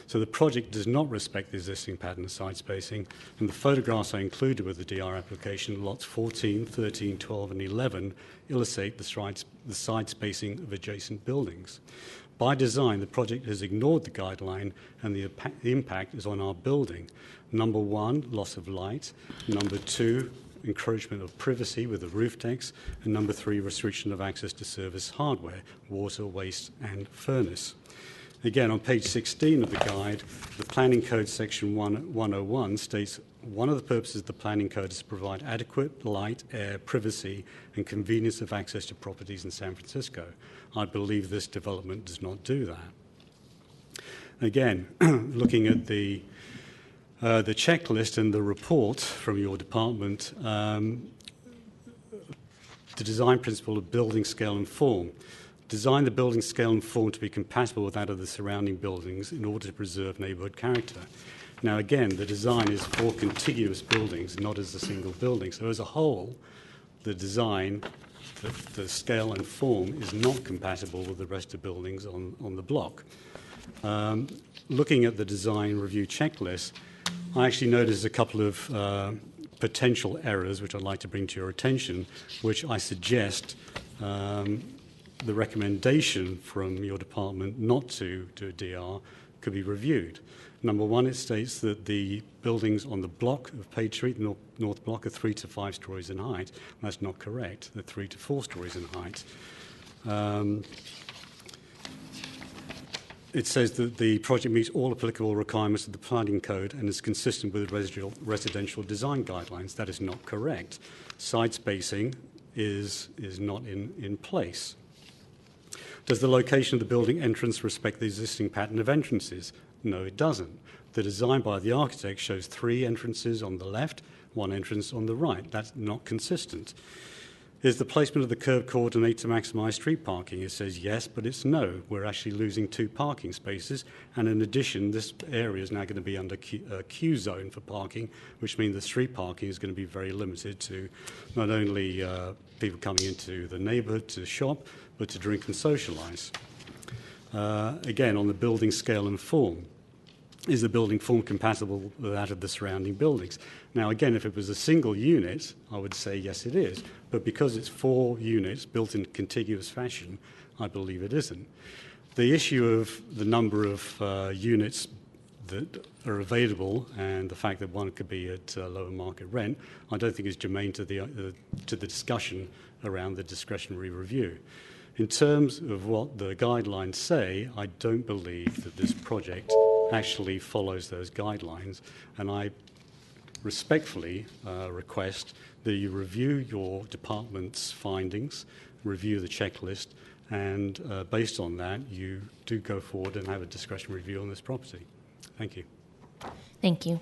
So the project does not respect the existing pattern of side spacing, and the photographs I included with the DR application, lots 14, 13, 12, and 11, illustrate the side spacing of adjacent buildings. By design, the project has ignored the guideline, and the impact is on our building. Number 1, loss of light. Number 2, encouragement of privacy with the roof decks, and number 3, restriction of access to service hardware, water, waste, and furnace. Again, on page 16 of the guide, the Planning Code section 101 states one of the purposes of the Planning Code is to provide adequate light, air, privacy, and convenience of access to properties in San Francisco. I believe this development does not do that. Again, looking at the checklist and the report from your department, the design principle of building scale and form. Design the building scale and form to be compatible with that of the surrounding buildings in order to preserve neighborhood character. Now, again, the design is for contiguous buildings, not as a single building. So as a whole, the design, the scale and form is not compatible with the rest of buildings on the block. Looking at the design review checklist, I actually noticed a couple of potential errors which I'd like to bring to your attention, which I suggest the recommendation from your department not to do a DR could be reviewed. Number 1, it states that the buildings on the block of Page Street, the north block, are 3 to 5 stories in height. That's not correct. They're 3 to 4 stories in height. It says that the project meets all applicable requirements of the planning code and is consistent with residential design guidelines. That is not correct. Side spacing is not in place. Does the location of the building entrance respect the existing pattern of entrances? No, it doesn't. The design by the architect shows 3 entrances on the left, 1 entrance on the right. That's not consistent. Is the placement of the curb coordinate to maximise street parking? It says yes, but it's no. We're actually losing 2 parking spaces, and in addition, this area is now going to be under Q zone for parking, which means the street parking is going to be very limited to not only people coming into the neighbourhood to shop, but to drink and socialise. Again, on the building scale and form. Is the building form compatible with that of the surrounding buildings? Now, again, if it was a single unit, I would say yes, it is. But because it's 4 units built in contiguous fashion, I believe it isn't. The issue of the number of units that are available and the fact that one could be at lower market rent, I don't think is germane to the discussion around the discretionary review. In terms of what the guidelines say, I don't believe that this project actually follows those guidelines, and I respectfully request that you review your department's findings, review the checklist, and based on that, you do go forward and have a discretionary review on this property. Thank you. Thank you.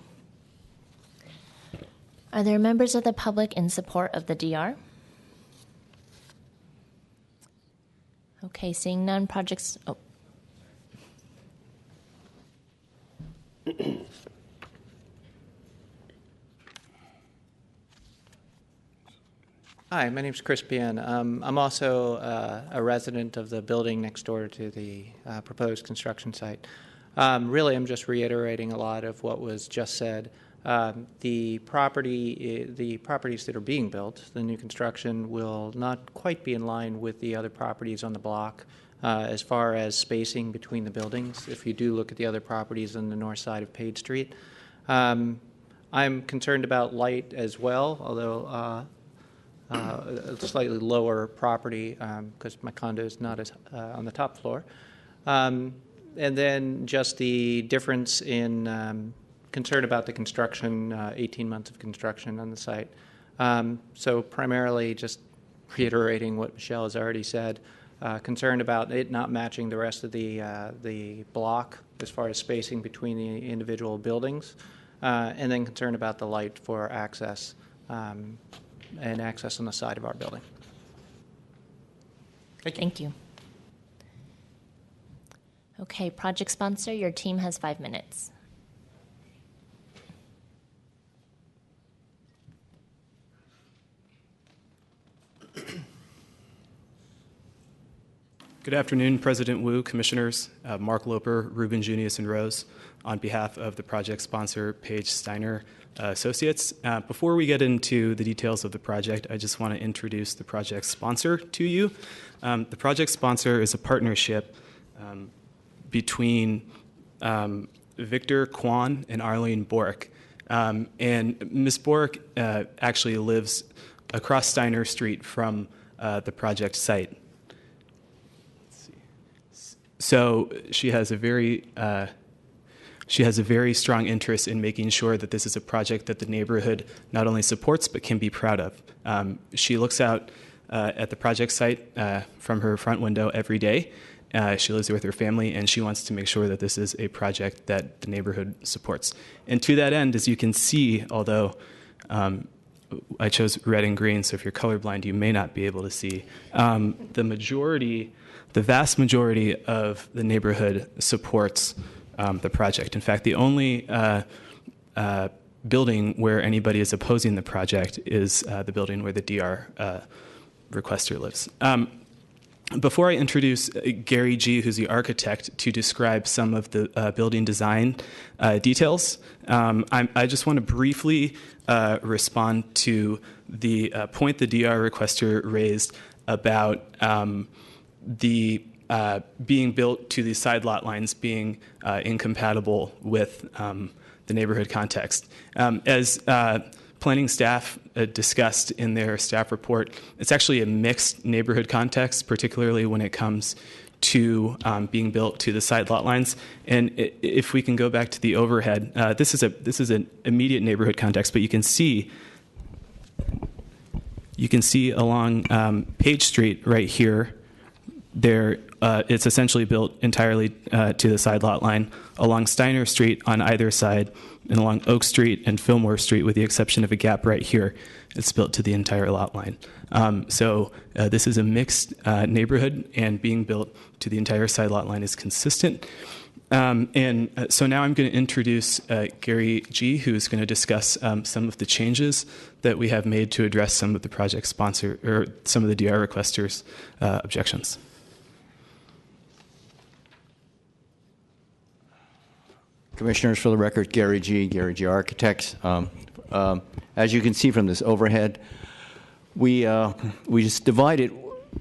Are there members of the public in support of the DR? Okay, seeing none, projects... Oh. Hi, my name is Chris Bien. I'm also a resident of the building next door to the proposed construction site. Really, I'm just reiterating a lot of what was just said. The properties that are being built, the new construction, will not quite be in line with the other properties on the block as far as spacing between the buildings. If you do look at the other properties on the north side of Page Street, I'm concerned about light as well, although a slightly lower property because my condo is not as on the top floor. And then just the difference in concern about the construction, 18 months of construction on the site. So primarily just reiterating what Michelle has already said, concerned about it not matching the rest of the block as far as spacing between the individual buildings, and then concerned about the light for access and access on the side of our building. Thank you. Okay, project sponsor, your team has 5 minutes. Good afternoon, President Wu, Commissioners, Mark Loper, Ruben Junius, and Rose. On behalf of the project sponsor, Paige Steiner Associates. Before we get into the details of the project, I just want to introduce the project sponsor to you. The project sponsor is a partnership between Victor Kwan and Arlene Bork. And Ms. Bork actually lives across Steiner Street from the project site. So she has a very strong interest in making sure that this is a project that the neighborhood not only supports but can be proud of. She looks out at the project site from her front window every day. She lives there with her family, and she wants to make sure that this is a project that the neighborhood supports. And to that end, as you can see, although I chose red and green, so if you're colorblind, you may not be able to see, the vast majority of the neighborhood supports the project. In fact, the only building where anybody is opposing the project is the building where the DR requester lives. Before I introduce Gary G., who's the architect, to describe some of the building design details, I just want to briefly respond to the point the DR requester raised about the being built to the side lot lines being incompatible with the neighborhood context. As planning staff discussed in their staff report, it's actually a mixed neighborhood context, particularly when it comes to being built to the side lot lines. And if we can go back to the overhead, this is an immediate neighborhood context, but you can see along Page Street right here, there it's essentially built entirely to the side lot line along Steiner Street on either side and along Oak Street and Fillmore Street, with the exception of a gap right here. It's built to the entire lot line. So this is a mixed neighborhood, and being built to the entire side lot line is consistent. So now I'm going to introduce Gary G., who's going to discuss some of the changes that we have made to address some of the project sponsor or some of the DR requesters' objections. Commissioners, for the record, Gary G. Architects. As you can see from this overhead, we just divided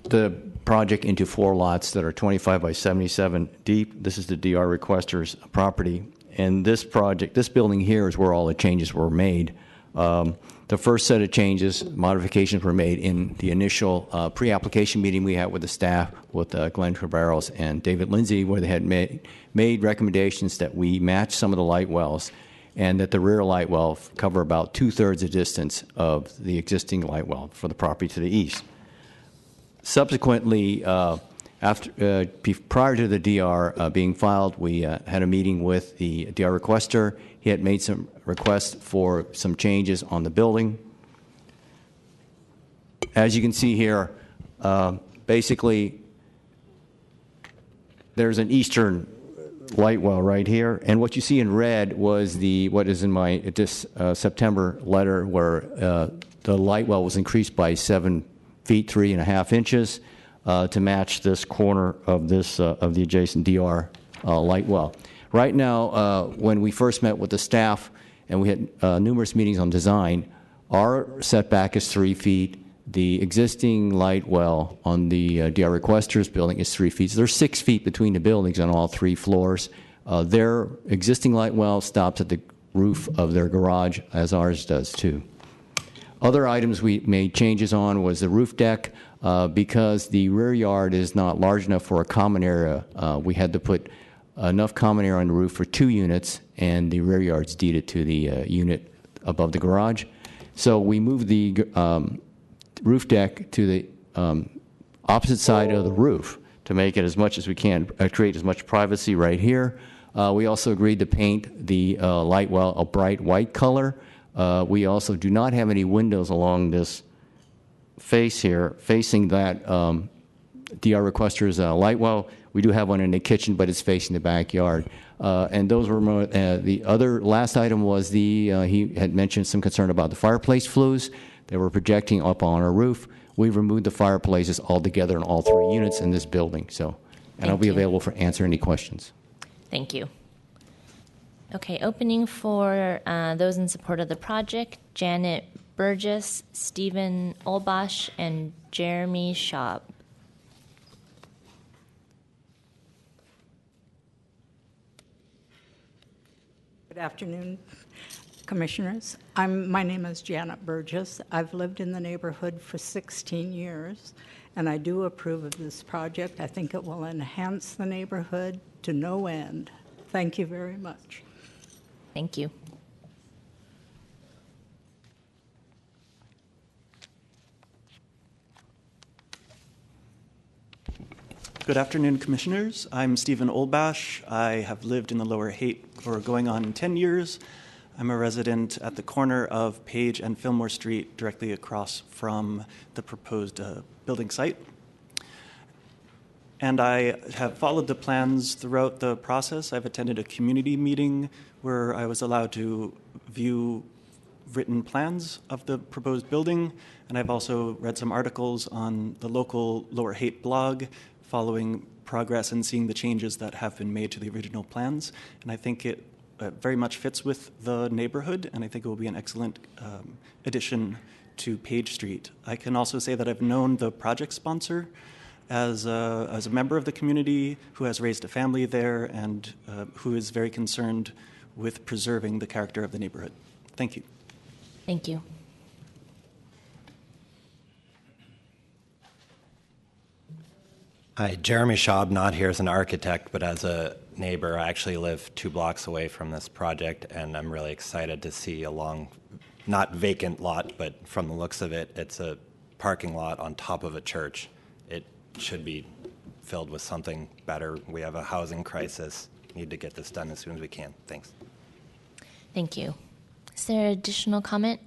the project into 4 lots that are 25 by 77 deep. This is the DR requester's property. And this building here is where all the changes were made. The first set of changes, modifications were made in the initial pre-application meeting we had with the staff, with Glenn Cabarros and David Lindsay, where they had made recommendations that we match some of the light wells and that the rear light well cover about 2/3 the distance of the existing light well for the property to the east. Subsequently, prior to the DR being filed, we had a meeting with the DR requester. He had made some requests for some changes on the building. As you can see here, basically, there's an eastern light well right here, and what you see in red was what is in my September letter, where the light well was increased by 7 feet 3.5 inches to match this corner of the adjacent DR light well. Right now, when we first met with the staff and we had numerous meetings on design, our setback is 3 feet. The existing light well on the DR requester's building is 3 feet. So there's 6 feet between the buildings on all 3 floors. Their existing light well stops at the roof of their garage, as ours does too. Other items we made changes on was the roof deck. Because the rear yard is not large enough for a common area, we had to put enough common area on the roof for 2 units, and the rear yard's deeded to the unit above the garage. So we moved the roof deck to the opposite side of the roof to make it as much as we can, create as much privacy right here. We also agreed to paint the light well a bright white color. We also do not have any windows along this face here, facing that DR requester's light well. We do have one in the kitchen, but it's facing the backyard. And those were the other last item was he had mentioned some concern about the fireplace flues. They were projecting up on our roof. We've removed the fireplaces altogether in all 3 units in this building. And I'll be available for answer any questions. Thank you. Okay, opening for those in support of the project: Janet Burgess, Stephen Olbash, and Jeremy Schaub. Good afternoon, Commissioners. My name is Janet Burgess. I've lived in the neighborhood for 16 years, and I do approve of this project. I think it will enhance the neighborhood to no end. Thank you very much. Thank you. Good afternoon, Commissioners. I'm Stephen Olbash. I have lived in the Lower Haight for going on 10 years. I'm a resident at the corner of Page and Fillmore Street, directly across from the proposed building site. And I have followed the plans throughout the process. I've attended a community meeting where I was allowed to view written plans of the proposed building, and I've also read some articles on the local Lower Haight blog following progress and seeing the changes that have been made to the original plans. And I think it very much fits with the neighborhood, and I think it will be an excellent addition to Page Street. I can also say that I've known the project sponsor as a member of the community who has raised a family there and who is very concerned with preserving the character of the neighborhood. Thank you. Thank you. Hi, Jeremy Schaub, not here as an architect, but as a neighbor. I actually live 2 blocks away from this project, and I'm really excited to see a long, not vacant lot, but from the looks of it, it's a parking lot on top of a church. It should be filled with something better. We have a housing crisis. Need to get this done as soon as we can. Thanks. Thank you. Is there additional comment?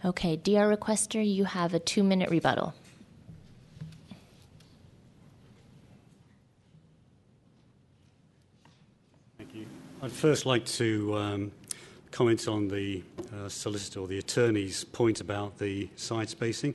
Okay, DR requester, you have a 2-minute rebuttal. Thank you. I'd first like to comment on the solicitor or the attorney's point about the side spacing.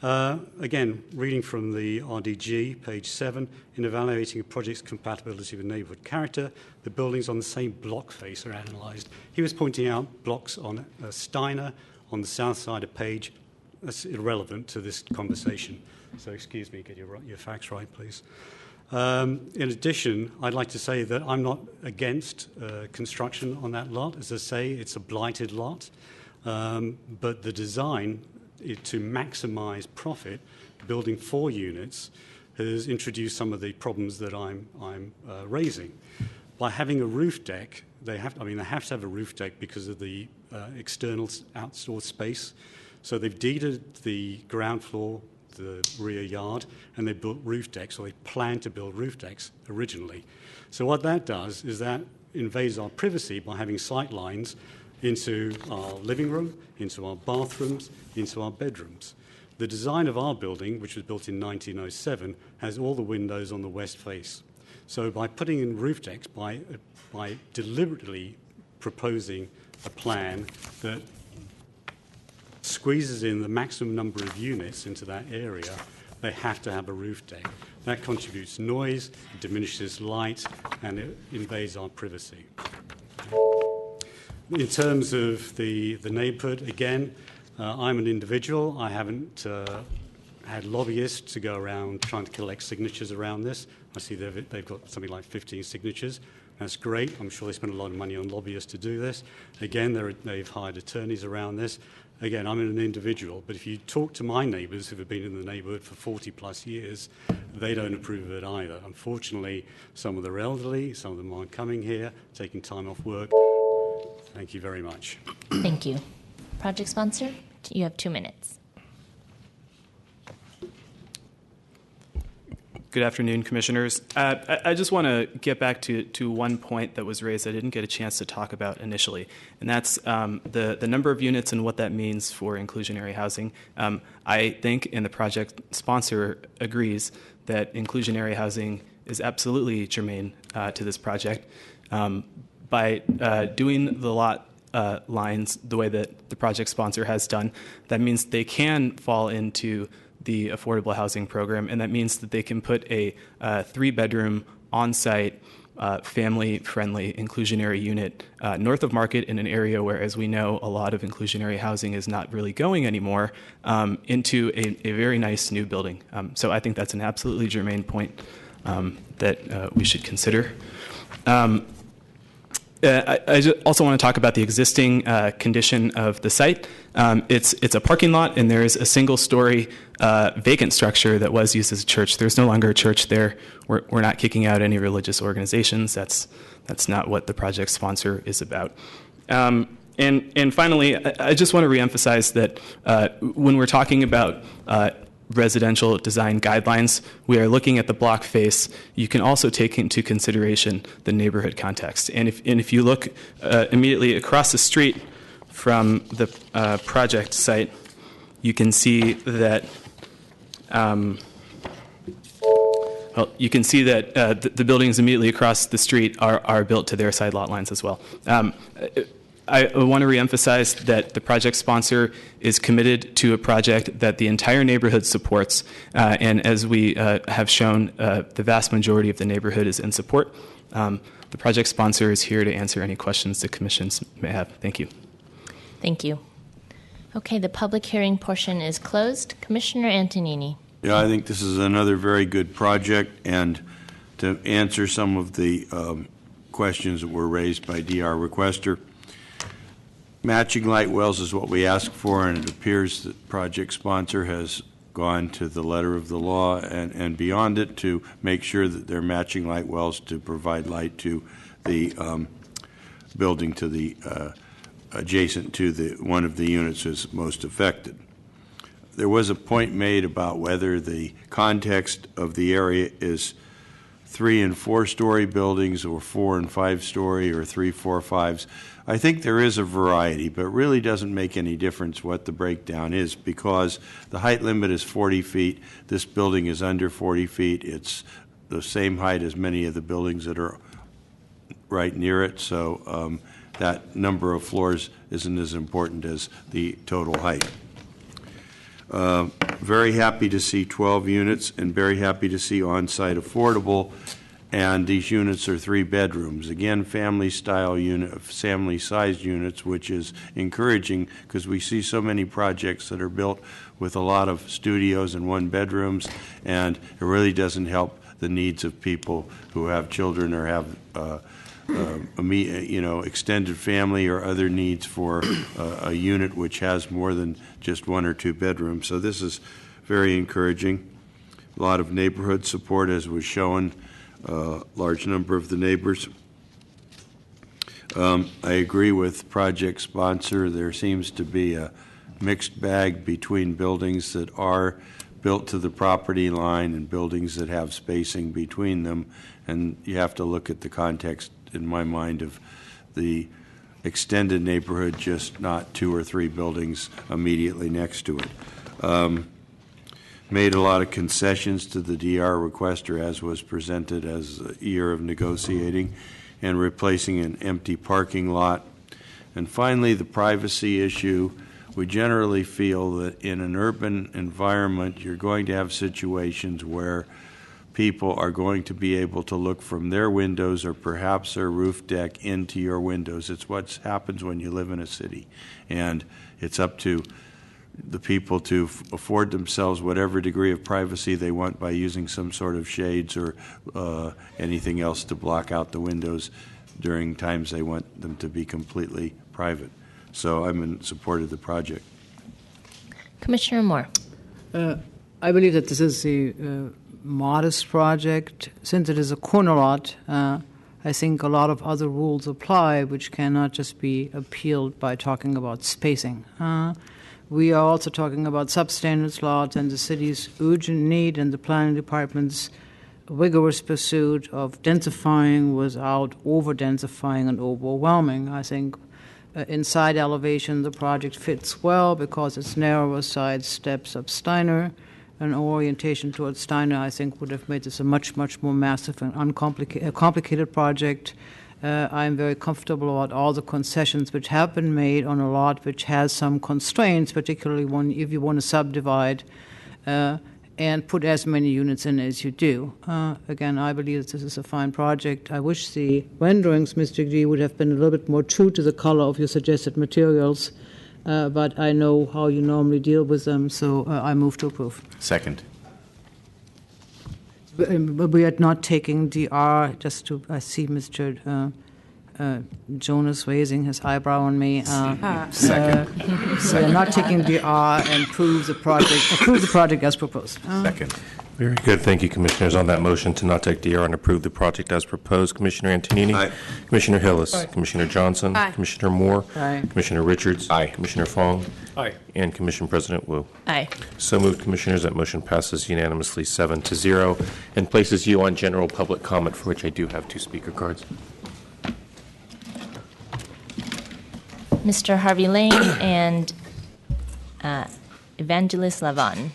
Again, reading from the RDG, page 7, in evaluating a project's compatibility with neighbourhood character, the buildings on the same block face are analysed. He was pointing out blocks on Steiner on the south side of page. That's irrelevant to this conversation. So excuse me, get your facts right, please. In addition, I'd like to say that I'm not against construction on that lot. As I say, it's a blighted lot. But the design to maximise profit, building 4 units, has introduced some of the problems that I'm raising. By having a roof deck, they have to have a roof deck because of the external outdoor space. So they've deeded the ground floor, the rear yard, and they built roof decks, or they planned to build roof decks originally. So what that does is that invades our privacy by having sight lines into our living room, into our bathrooms, into our bedrooms. The design of our building, which was built in 1907, has all the windows on the west face. So by putting in roof decks, by deliberately proposing a plan that squeezes in the maximum number of units into that area, they have to have a roof deck. That contributes noise, it diminishes light, and it invades our privacy. In terms of the neighbourhood, again, I'm an individual. I haven't had lobbyists to go around trying to collect signatures around this. I see they've got something like 15 signatures. That's great. I'm sure they spend a lot of money on lobbyists to do this. Again, they've hired attorneys around this. Again, I'm an individual, but if you talk to my neighbours who have been in the neighbourhood for 40 plus years, they don't approve of it either. Unfortunately, some of them are elderly, some of them aren't coming here, taking time off work. Thank you very much. Thank you. Project sponsor, you have 2 minutes. Good afternoon, Commissioners. I just want to get back to one point that was raised I didn't get a chance to talk about initially, and that's the number of units and what that means for inclusionary housing. I think, and the project sponsor agrees, that inclusionary housing is absolutely germane to this project. By doing the lot lines the way that the project sponsor has done, that means they can fall into the affordable housing program, and that means that they can put a 3-bedroom on-site family-friendly inclusionary unit north of Market in an area where, as we know, a lot of inclusionary housing is not really going anymore, into a very nice new building. So I think that's an absolutely germane point that we should consider. I also want to talk about the existing condition of the site. It's a parking lot, and there's a single-story vacant structure that was used as a church. There's no longer a church there. We're not kicking out any religious organizations. That's not what the project sponsor is about. And finally, I just want to reemphasize that when we're talking about residential design guidelines, we are looking at the block face. You can also take into consideration the neighborhood context. And if you look immediately across the street from the project site, you can see that the buildings immediately across the street are built to their side lot lines as well. I want to reemphasize that the project sponsor is committed to a project that the entire neighborhood supports, and as we have shown, the vast majority of the neighborhood is in support. The project sponsor is here to answer any questions the commissions may have. Thank you. Thank you. Okay, the public hearing portion is closed. Commissioner Antonini. Yeah, I think this is another very good project, and to answer some of the questions that were raised by DR requester, matching light wells is what we ask for, and it appears that project sponsor has gone to the letter of the law and beyond it to make sure that they're matching light wells to provide light to the building to the adjacent to the one of the units is most affected. there was a point made about whether the context of the area is 3- and 4-story buildings or 4- and 5-story or 3, 4, 5s. I think there is a variety, but it really doesn't make any difference what the breakdown is because the height limit is 40 feet. This building is under 40 feet. It's the same height as many of the buildings that are right near it, so that number of floors isn't as important as the total height. Very happy to see 12 units and very happy to see on-site affordable, and these units are 3 bedrooms. Again, family-sized units, which is encouraging because we see so many projects that are built with a lot of studios and 1-bedrooms, and it really doesn't help the needs of people who have children or have extended family or other needs for a unit which has more than just 1 or 2 bedrooms. So this is very encouraging. A lot of neighborhood support, as was shown, large number of the neighbors. I agree with project sponsor. There seems to be a mixed bag between buildings that are built to the property line and buildings that have spacing between them, and you have to look at the context, in my mind, of the extended neighborhood, just not 2 or 3 buildings immediately next to it. Made a lot of concessions to the DR requester as was presented as a year of negotiating and replacing an empty parking lot. And finally, the privacy issue. We generally feel that in an urban environment, you're going to have situations where people are going to be able to look from their windows or perhaps their roof deck into your windows. It's what happens when you live in a city. And it's up to the people to afford themselves whatever degree of privacy they want by using some sort of shades or anything else to block out the windows during times they want them to be completely private. So I'm in support of the project. Commissioner Moore. I believe that this is a modest project. Since it is a corner lot, I think a lot of other rules apply which cannot just be appealed by talking about spacing. We are also talking about substandard lots and the city's urgent need and the planning department's vigorous pursuit of densifying without over-densifying and overwhelming. I think inside elevation, the project fits well because its narrower side steps up Steiner. An orientation towards Steiner, I think, would have made this a much, much more massive and complicated project. I'm very comfortable about all the concessions which have been made on a lot which has some constraints, particularly if you want to subdivide and put as many units in as you do. Again, I believe that this is a fine project. I wish the renderings, Mr. G, would have been a little bit more true to the color of your suggested materials, but I know how you normally deal with them, so I move to approve. Second. We are not taking DR, just to, I see Mr. Jonas raising his eyebrow on me. Second. We are not taking DR and approve the project as proposed. Second. Very good. Thank you, Commissioners. On that motion to not take DR and approve the project as proposed, Commissioner Antonini. Aye. Commissioner Hillis. Aye. Commissioner Johnson. Aye. Commissioner Moore. Aye. Commissioner Richards. Aye. Commissioner Fong. Aye. And Commission President Wu. Aye. So moved, Commissioners. That motion passes unanimously 7-0 and places you on general public comment, for which I do have 2 speaker cards. Mr. Harvey Lane and Evangelist Lavon.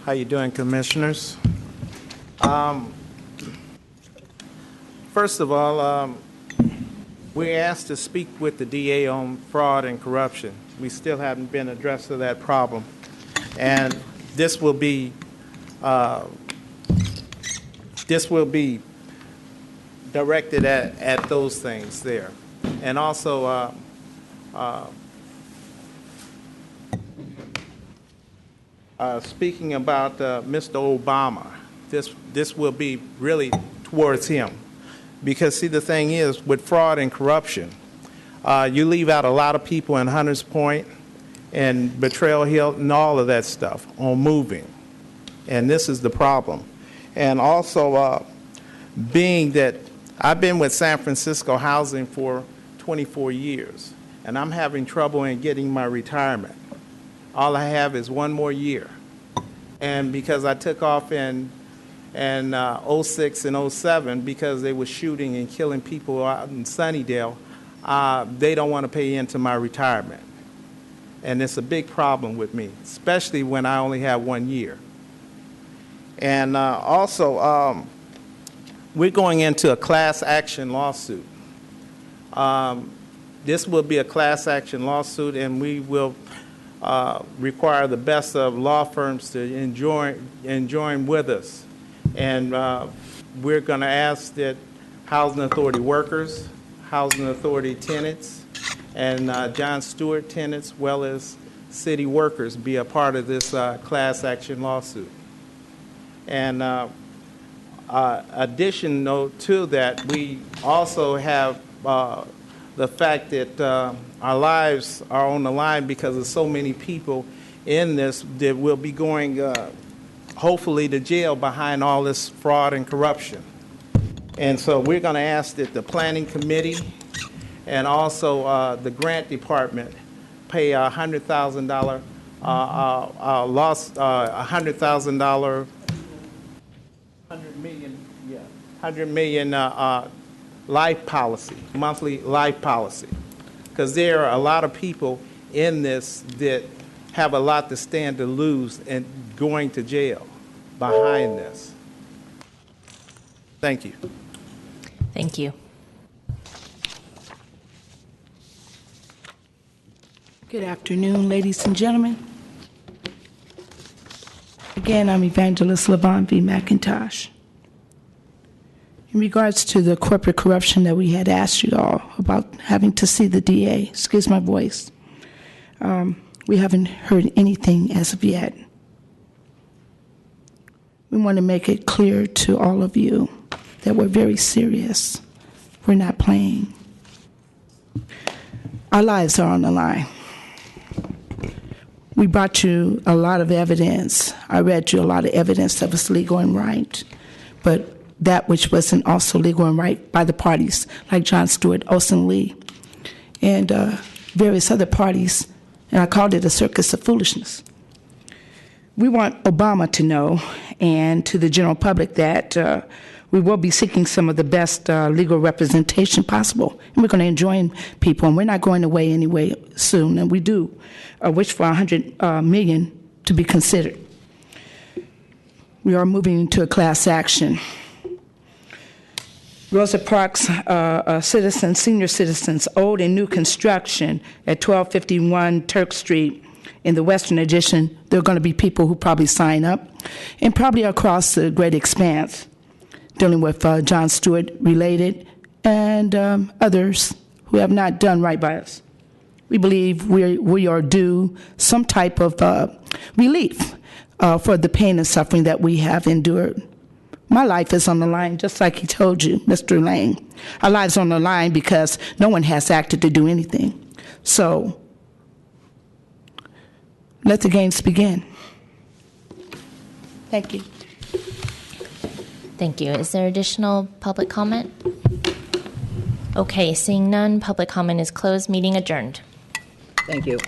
How you doing, Commissioners? First of all, we asked to speak with the DA on fraud and corruption. We still haven't been addressed to that problem, and this will be directed at those things there, and also. Speaking about Mr. Obama, this will be really towards him. Because, see, the thing is, with fraud and corruption, you leave out a lot of people in Hunters Point and Betrayal Hill and all of that stuff on moving. And this is the problem. And also, being that I've been with San Francisco Housing for 24 years, and I'm having trouble in getting my retirement. All I have is one more year. And because I took off in 06 and 07 because they were shooting and killing people out in Sunnydale, they don't want to pay into my retirement. And it's a big problem with me, especially when I only have 1 year. And also, we're going into a class action lawsuit. This will be a class action lawsuit, and we will require the best of law firms to join with us. And we're going to ask that Housing Authority workers, Housing Authority tenants, and John Stewart tenants, as well as city workers, be a part of this class action lawsuit. And additional to that, we also have the fact that our lives are on the line because of so many people in this that will be going, hopefully, to jail behind all this fraud and corruption. And so we're going to ask that the Planning Committee and also the Grant Department pay a $100,000 $100,000 $100 million life policy, monthly life policy, because there are a lot of people in this that have a lot to stand to lose and going to jail behind this. Thank you. Thank you. Good afternoon, ladies and gentlemen. Again, I'm Evangelist LaVon V. McIntosh. In regards to the corporate corruption that we had asked you all about having to see the DA, excuse my voice, we haven't heard anything as of yet. We want to make it clear to all of you that we're very serious. We're not playing. Our lives are on the line. We brought you a lot of evidence. I read you a lot of evidence that was legal and right, but that which wasn't also legal and right by the parties, like John Stewart, Olson Lee, and various other parties, and I called it a circus of foolishness. We want Obama to know, and to the general public, that we will be seeking some of the best legal representation possible, and we're going to enjoin people, and we're not going away anyway soon, and we do wish for $100 million to be considered. We are moving to a class action. Rosa Parks citizens, senior citizens, old and new construction at 1251 Turk Street in the Western Addition. There are going to be people who probably sign up, and probably across the great expanse, dealing with John Stewart related and others who have not done right by us. We believe we are due some type of relief for the pain and suffering that we have endured. My life is on the line, just like he told you, Mr. Lane. Our lives are on the line because no one has acted to do anything. So let the games begin. Thank you. Thank you. Is there additional public comment? Okay, seeing none, public comment is closed. Meeting adjourned. Thank you.